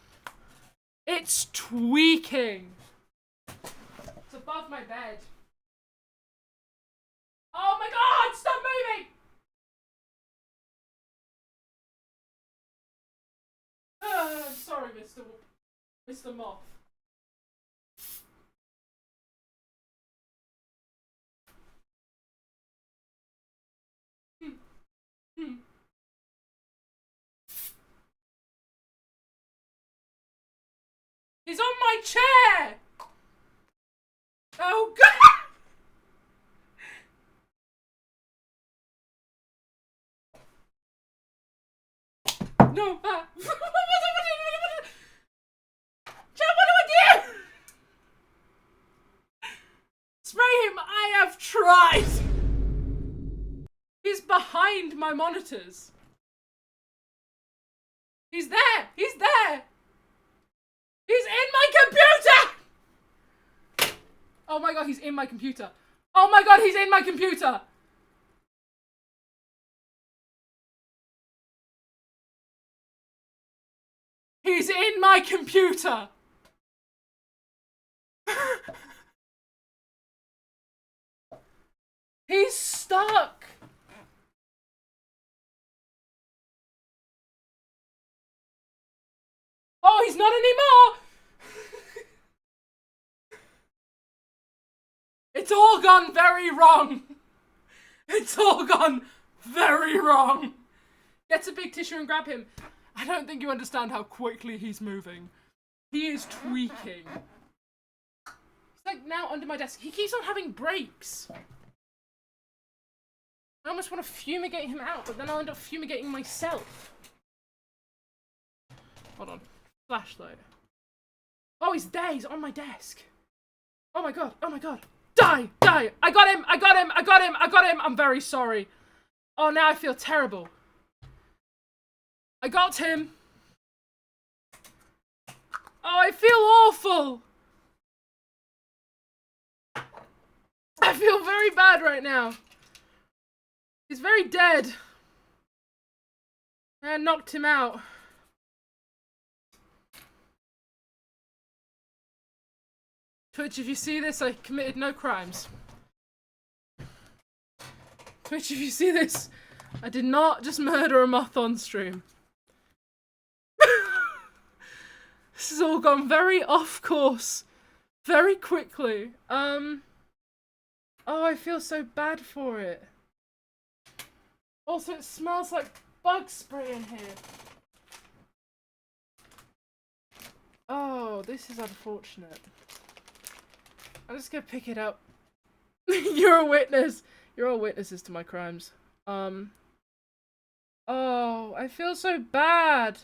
It's tweaking. It's above my bed. Oh my god, stop moving! Sorry, Mr. Moth. He's on my chair! Oh god! No! What do I do? Spray him! I have tried! He's behind my monitors. He's there! He's there! He's in my computer! Oh my god, he's in my computer. Oh my god, he's in my computer! He's in my computer! He's stuck! Oh, he's not anymore! It's all gone very wrong. It's all gone very wrong. Get a big tissue and grab him. I don't think you understand how quickly he's moving. He is tweaking. He's like now under my desk. He keeps on having breaks. I almost want to fumigate him out, but then I'll end up fumigating myself. Hold on. Flashlight. Oh, he's there. He's on my desk. Oh my god. Oh my god. Die! Die! I got him! I got him! I got him! I got him! I'm very sorry. Oh, now I feel terrible. I got him. Oh, I feel awful. I feel very bad right now. He's very dead. I knocked him out. Twitch, if you see this, I committed no crimes. Twitch, if you see this, I did not just murder a moth on stream. This has all gone very off course. Very quickly. Oh, I feel so bad for it. Also, it smells like bug spray in here. Oh, this is unfortunate. I'm just gonna pick it up. You're a witness. You're all witnesses to my crimes. Oh, I feel so bad.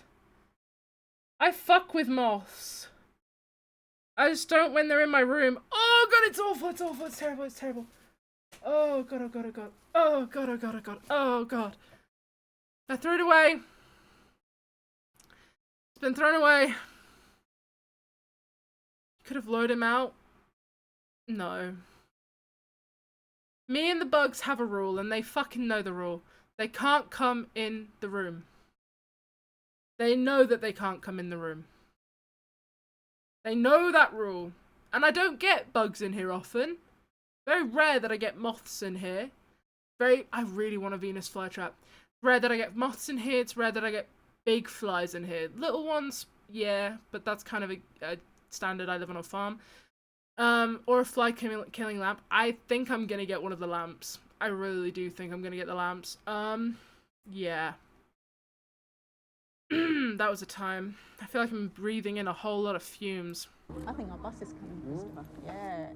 I fuck with moths. I just don't when they're in my room. Oh god, it's awful, it's awful, it's terrible, it's terrible. Oh god, oh god, oh god. Oh god, oh god, oh god. Oh god. I threw it away. It's been thrown away. Could have lured him out. No. Me and the bugs have a rule, and they fucking know the rule. They can't come in the room. They know that they can't come in the room. They know that rule. And I don't get bugs in here often. Very rare that I get moths in here. I really want a Venus flytrap. Rare that I get moths in here. It's rare that I get big flies in here. Little ones, yeah, but that's kind of a standard. I live on a farm. Or a fly killing lamp. I think I'm gonna get one of the lamps. I really do think I'm gonna get the lamps. Yeah. That was a time. I feel like I'm breathing in a whole lot of fumes. I think our bus is coming, Christopher. Yeah.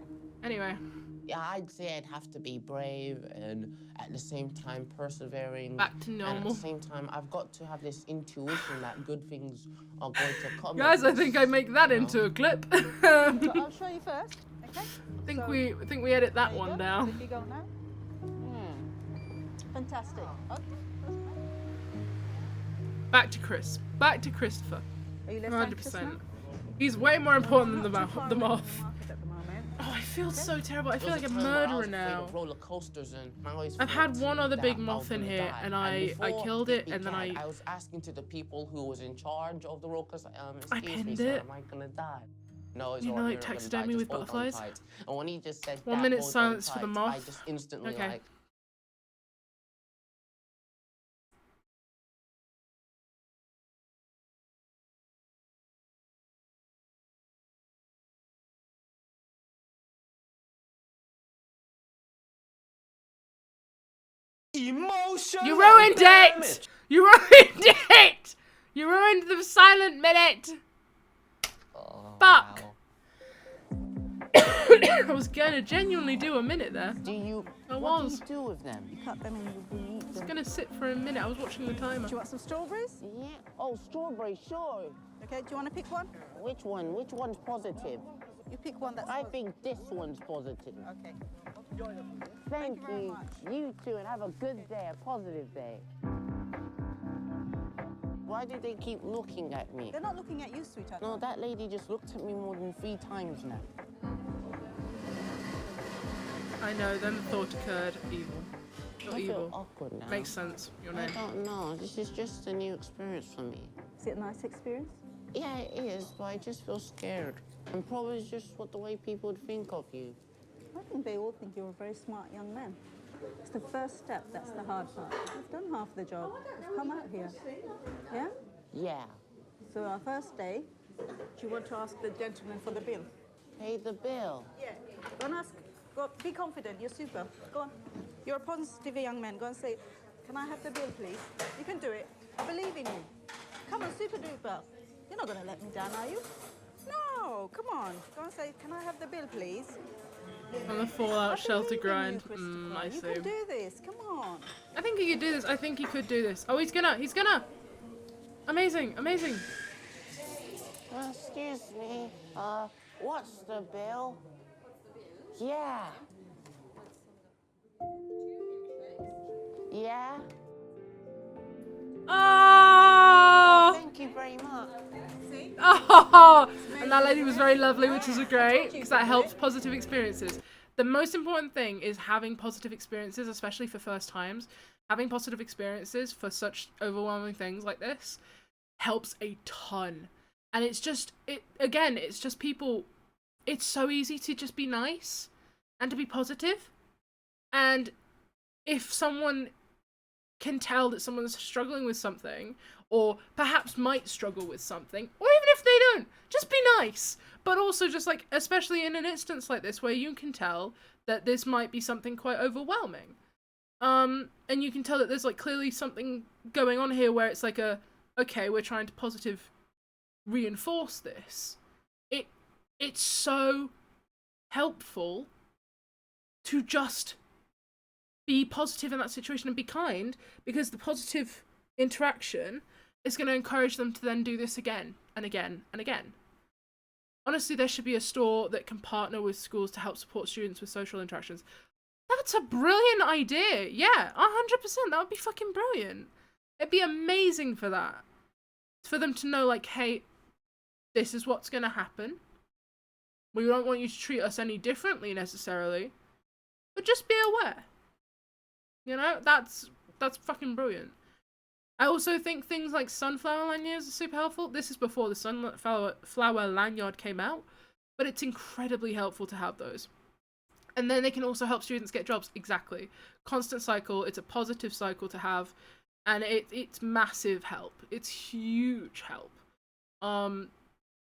Anyway. Yeah, I'd say I'd have to be brave and at the same time persevering. Back to normal. And at the same time, I've got to have this intuition that good things are going to come. Guys, I think I make that into a clip. So I'll show you first, okay? I think we edit that one down. If you go now. Fantastic. Okay. Back to Chris. Back to Christopher. Are you 100%. He's way more important than the moth. Oh, I feel so terrible. I feel like a murderer now. I've had one other big moth in here, and I killed it, and then I was asking to the people who was in charge of the roller coaster, I excuse me, pinned sir, it. am I gonna die? No, it's you know, all like right, taxidermy with butterflies. And when he just said 1 that, minute hold on silence for tight, the moth. I just instantly Okay. like. Emotional You ruined it! You ruined it! You ruined the silent minute! Oh, Fuck! Wow. I was gonna genuinely do a minute there. What do you do with them? You cut them and you eat I was them. gonna sit for a minute. I was watching the timer. Do you want some strawberries? Yeah. Oh, strawberry, sure. Okay, do you want to pick one? Which one? Which one's positive? You pick one that's I think this one's positive. Okay. Thank you very you. much. You too, and have a good day, a positive day. Why do they keep looking at me? They're not looking at you, sweetheart. No, that lady just looked at me more than 3 times now. I know, then the thought occurred. Evil. Not I feel evil. awkward now. Makes sense. Your I name. don't know. This is just a new experience for me. Is it a nice experience? Yeah, it is, but I just feel scared. And probably it's just what the way people would think of you. I think they all think you're a very smart young man. It's the first step that's the hard part. You've done half the job. You've come out here. Yeah? Yeah. So our first day, do you want to ask the gentleman for the bill? Pay the bill. Yeah. Go and ask. Go, be confident. You're super. Go on. You're a positive young man. Go and say, can I have the bill, please? You can do it. I believe in you. Come on, super duper. You're not going to let me down, are you? No. Come on. Go and say, can I have the bill, please? On the Fallout shelter grind. I You see. can do this. Come on. I think he could do this. I think he could do this. Oh, he's gonna. He's gonna. Amazing. Amazing. Excuse me. What's the bill? Yeah. Yeah. Oh! Thank you very much. Oh! And that lady was very lovely, which is great, because that helps positive experiences. The most important thing is having positive experiences, especially for first times. Having positive experiences for such overwhelming things like this helps a ton. And it's just, it's just people, it's so easy to just be nice and to be positive. And if someone can tell that someone's struggling with something, or perhaps might struggle with something, or even if they don't, just be nice. But also just like, especially in an instance like this where you can tell that this might be something quite overwhelming. And you can tell that there's like clearly something going on here where it's like okay, we're trying to positive reinforce this. It's so helpful to just be positive in that situation and be kind, because the positive interaction is going to encourage them to then do this again and again and again. Honestly, there should be a store that can partner with schools to help support students with social interactions. That's a brilliant idea. Yeah, 100%. That would be fucking brilliant. It'd be amazing for that. For them to know, like, hey, this is what's going to happen. We don't want you to treat us any differently necessarily, but just be aware. You know, that's fucking brilliant. I also think things like sunflower lanyards are super helpful. This is before the sunflower lanyard came out, but it's incredibly helpful to have those. And then they can also help students get jobs. Exactly. Constant cycle. It's a positive cycle to have, and it's massive help. It's huge help.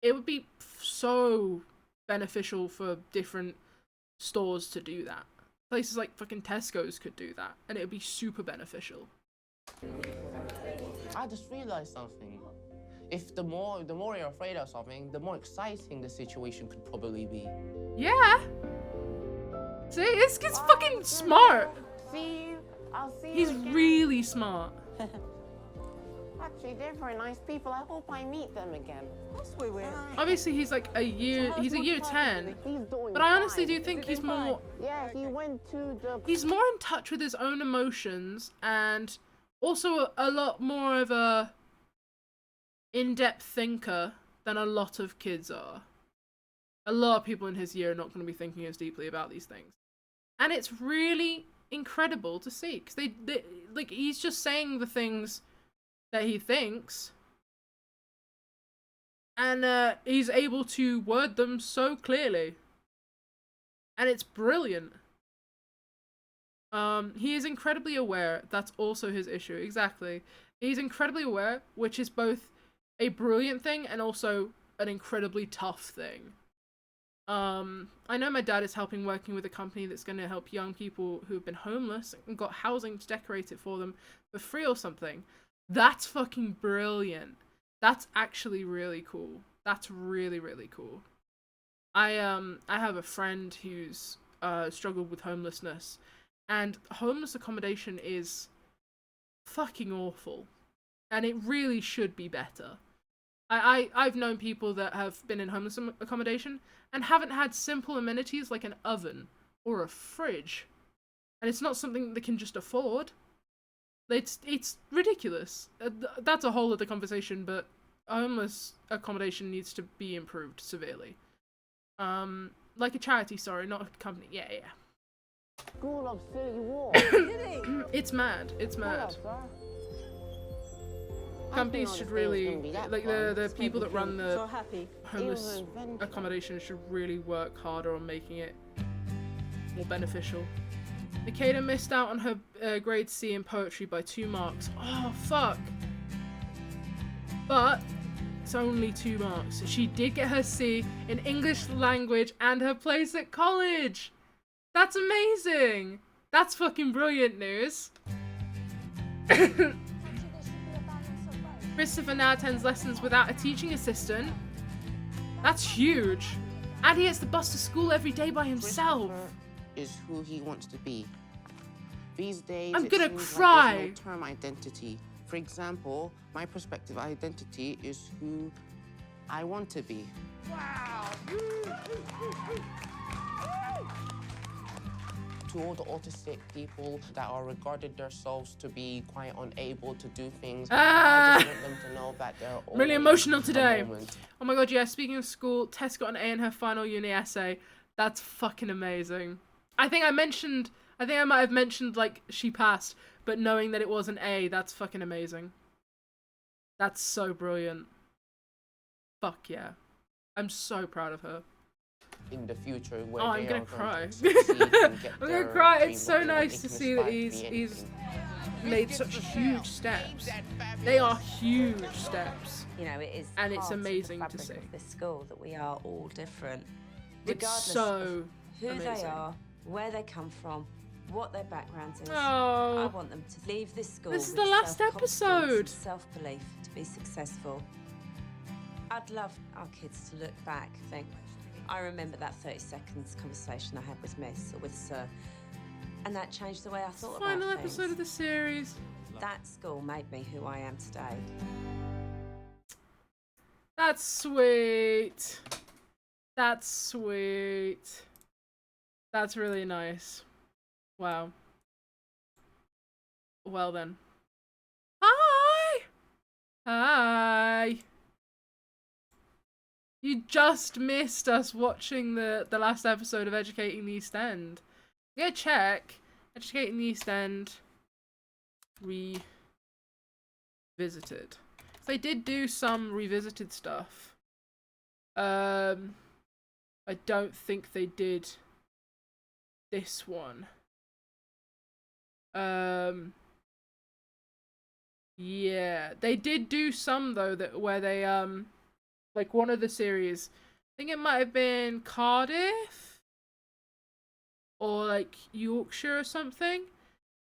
It would be so beneficial for different stores to do that. Places like fucking Tesco's could do that, and it would be super beneficial. I just realized something. If the more you're afraid of something, the more exciting the situation could probably be. Yeah. See, this kid's fucking smart. I'll see you He's again. really smart. Actually, they're very nice people. I hope I meet them again. Of course we will. Obviously, he's like he's a year 10. But I honestly do think he's more... Yeah, he went to the... He's more in touch with his own emotions, and also a lot more of a in-depth thinker than a lot of kids are. A lot of people in his year are not going to be thinking as deeply about these things. And it's really incredible to see, because they like, he's just saying the things that he thinks, and he's able to word them so clearly, and it's brilliant. He is incredibly aware. That's also his issue. Exactly. He's incredibly aware, which is both a brilliant thing and also an incredibly tough thing. I know my dad is working with a company that's going to help young people who have been homeless and got housing to decorate it for them for free or something. That's fucking brilliant. That's actually really cool. That's really, really cool. I have a friend who's struggled with homelessness, and homeless accommodation is fucking awful, and it really should be better. I've known people that have been in homeless accommodation and haven't had simple amenities like an oven or a fridge, and it's not something they can just afford. It's ridiculous. That's a whole other conversation, but homeless accommodation needs to be improved severely. Like a charity, sorry, not a company. Yeah. School of City War. It's mad. It's mad. Companies should really, like the people that run the homeless accommodation should really work harder on making it more beneficial. Nikeda missed out on her grade C in poetry by 2 marks. Oh, fuck. But it's only 2 marks. She did get her C in English language and her place at college. That's amazing. That's fucking brilliant news. Christopher now attends lessons without a teaching assistant. That's huge. And he gets the bus to school every day by himself. Is who he wants to be. These days, I'm gonna cry. Like there's no term identity. For example, my perspective identity is who I want to be. Wow. To all the autistic people that are regarded themselves to be quite unable to do things, I just want them to know that they're all really emotional today. Oh my god, yeah, speaking of school, Tess got an A in her final uni essay. That's fucking amazing. I think I might have mentioned like she passed, but knowing that it was an A, that's fucking amazing. That's so brilliant. Fuck yeah. I'm so proud of her. In the future, where I'm gonna cry. I'm gonna cry. It's so nice to see that he's made such huge steps. They are huge steps. You know, it is, and it's amazing to see. This school that we are all different, it's regardless so of who amazing. They are, where they come from, what their background is. Oh. I want them to leave this school. This is with the last episode. And self-belief to be successful. I'd love our kids to look back, think, I remember that 30 seconds conversation I had with Miss or with Sir, and that changed the way I thought about things. Final episode of the series. That school made me who I am today. That's sweet. That's sweet. That's really nice. Wow. Well then. Hi! Hi! You just missed us watching the last episode of Educating the East End. Go check Educating the East End Revisited. They did do some revisited stuff. I don't think they did this one. Yeah, they did do some though where they like one of the series, I think it might have been Cardiff or like Yorkshire or something.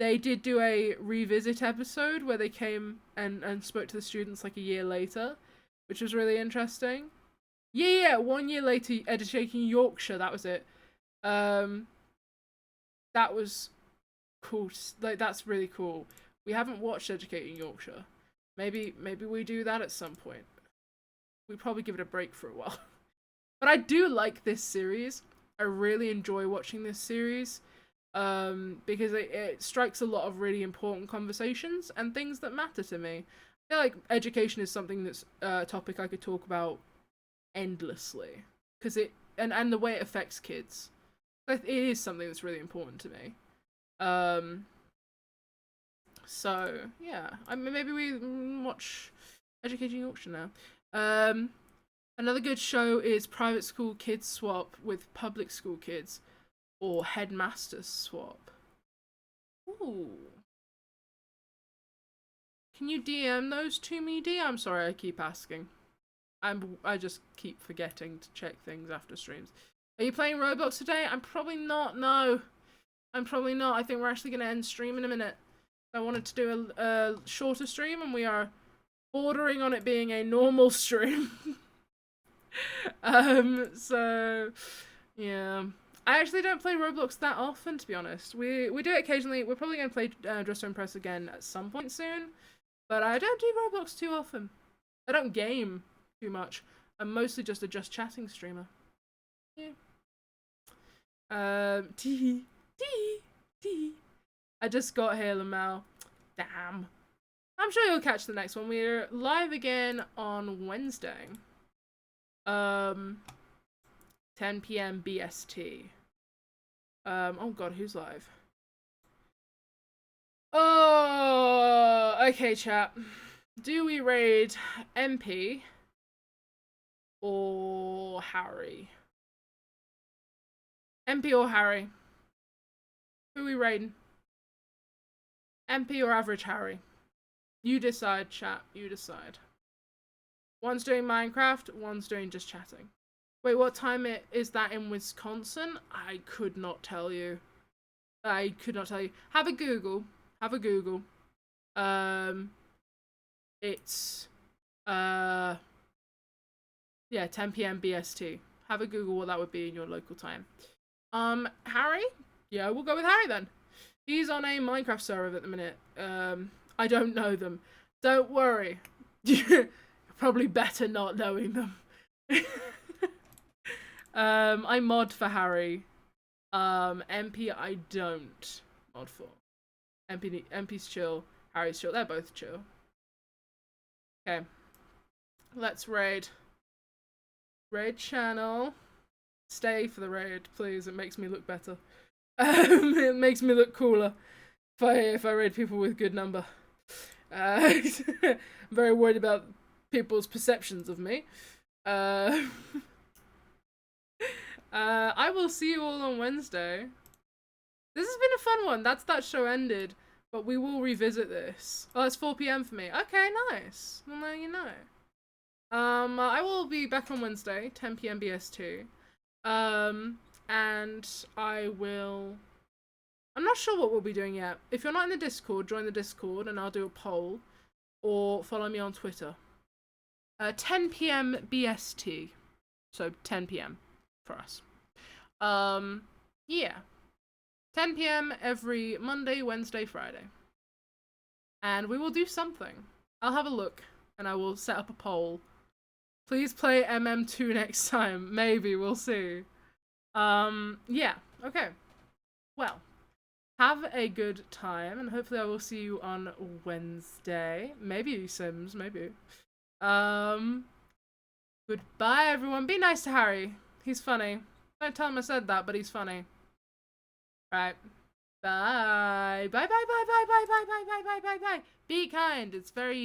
They did do a revisit episode where they came and spoke to the students like a year later, which was really interesting. Yeah, 1 year later, Educating Yorkshire, that was it. That was cool. Like, that's really cool. We haven't watched Educating Yorkshire. Maybe we do that at some point. We probably give it a break for a while. But I do like this series. I really enjoy watching this series. Because it strikes a lot of really important conversations and things that matter to me. I feel like education is something that's a topic I could talk about endlessly. Because and the way it affects kids. It is something that's really important to me. So, yeah. I mean, maybe we watch Educating Yorkshire now. Another good show is Private School Kids Swap with Public School Kids, or Headmasters Swap. Ooh. Can you DM those to me, D? I'm sorry, I keep asking. I just keep forgetting to check things after streams. Are you playing Roblox today? I'm probably not, no. I'm probably not. I think we're actually going to end stream in a minute. I wanted to do a shorter stream, and we are bordering on it being a normal stream. So, yeah. I actually don't play Roblox that often, to be honest. We do it occasionally. We're probably going to play Dress to Impress again at some point soon. But I don't do Roblox too often. I don't game too much. I'm mostly just a just chatting streamer. Yeah. I just got here, Lamau. Damn. I'm sure you'll catch the next one. We're live again on Wednesday. 10 PM BST. Oh god, who's live? Oh, okay, chat. Do we raid MP or Harry? MP or Harry? Who are we raiding? MP or average Harry? You decide, chat. You decide. One's doing Minecraft, one's doing just chatting. Wait, what time is that in Wisconsin? I could not tell you. I could not tell you. Have a Google. Have a Google. It's yeah, 10 PM BST. Have a Google what that would be in your local time. Harry? Yeah, we'll go with Harry then. He's on a Minecraft server at the minute. I don't know them. Don't worry. You're probably better not knowing them. I mod for Harry. MP I don't mod for. MP's chill. Harry's chill. They're both chill. Okay. Let's raid. Raid channel. Stay for the raid, please. It makes me look better. It makes me look cooler if I raid people with good number. I'm very worried about people's perceptions of me. I will see you all on Wednesday. This has been a fun one. That show ended, but we will revisit this. Oh, it's 4 PM for me. Okay, nice. Well, now you know. I will be back on Wednesday, 10 PM BST. And I'm not sure what we'll be doing yet. If you're not in the Discord, join the Discord and I'll do a poll, or follow me on Twitter. 10 PM BST. So 10 PM for us. Yeah. 10 PM every Monday, Wednesday, Friday. And we will do something. I'll have a look and I will set up a poll. Please play MM2 next time. Maybe, we'll see. Yeah, okay. Well, have a good time and hopefully I will see you on Wednesday. Maybe, Sims, maybe. Goodbye, everyone. Be nice to Harry. He's funny. Don't tell him I said that, but he's funny. Right. Bye. Bye, bye, bye, bye, bye, bye, bye, bye, bye, bye, bye. Be kind. It's very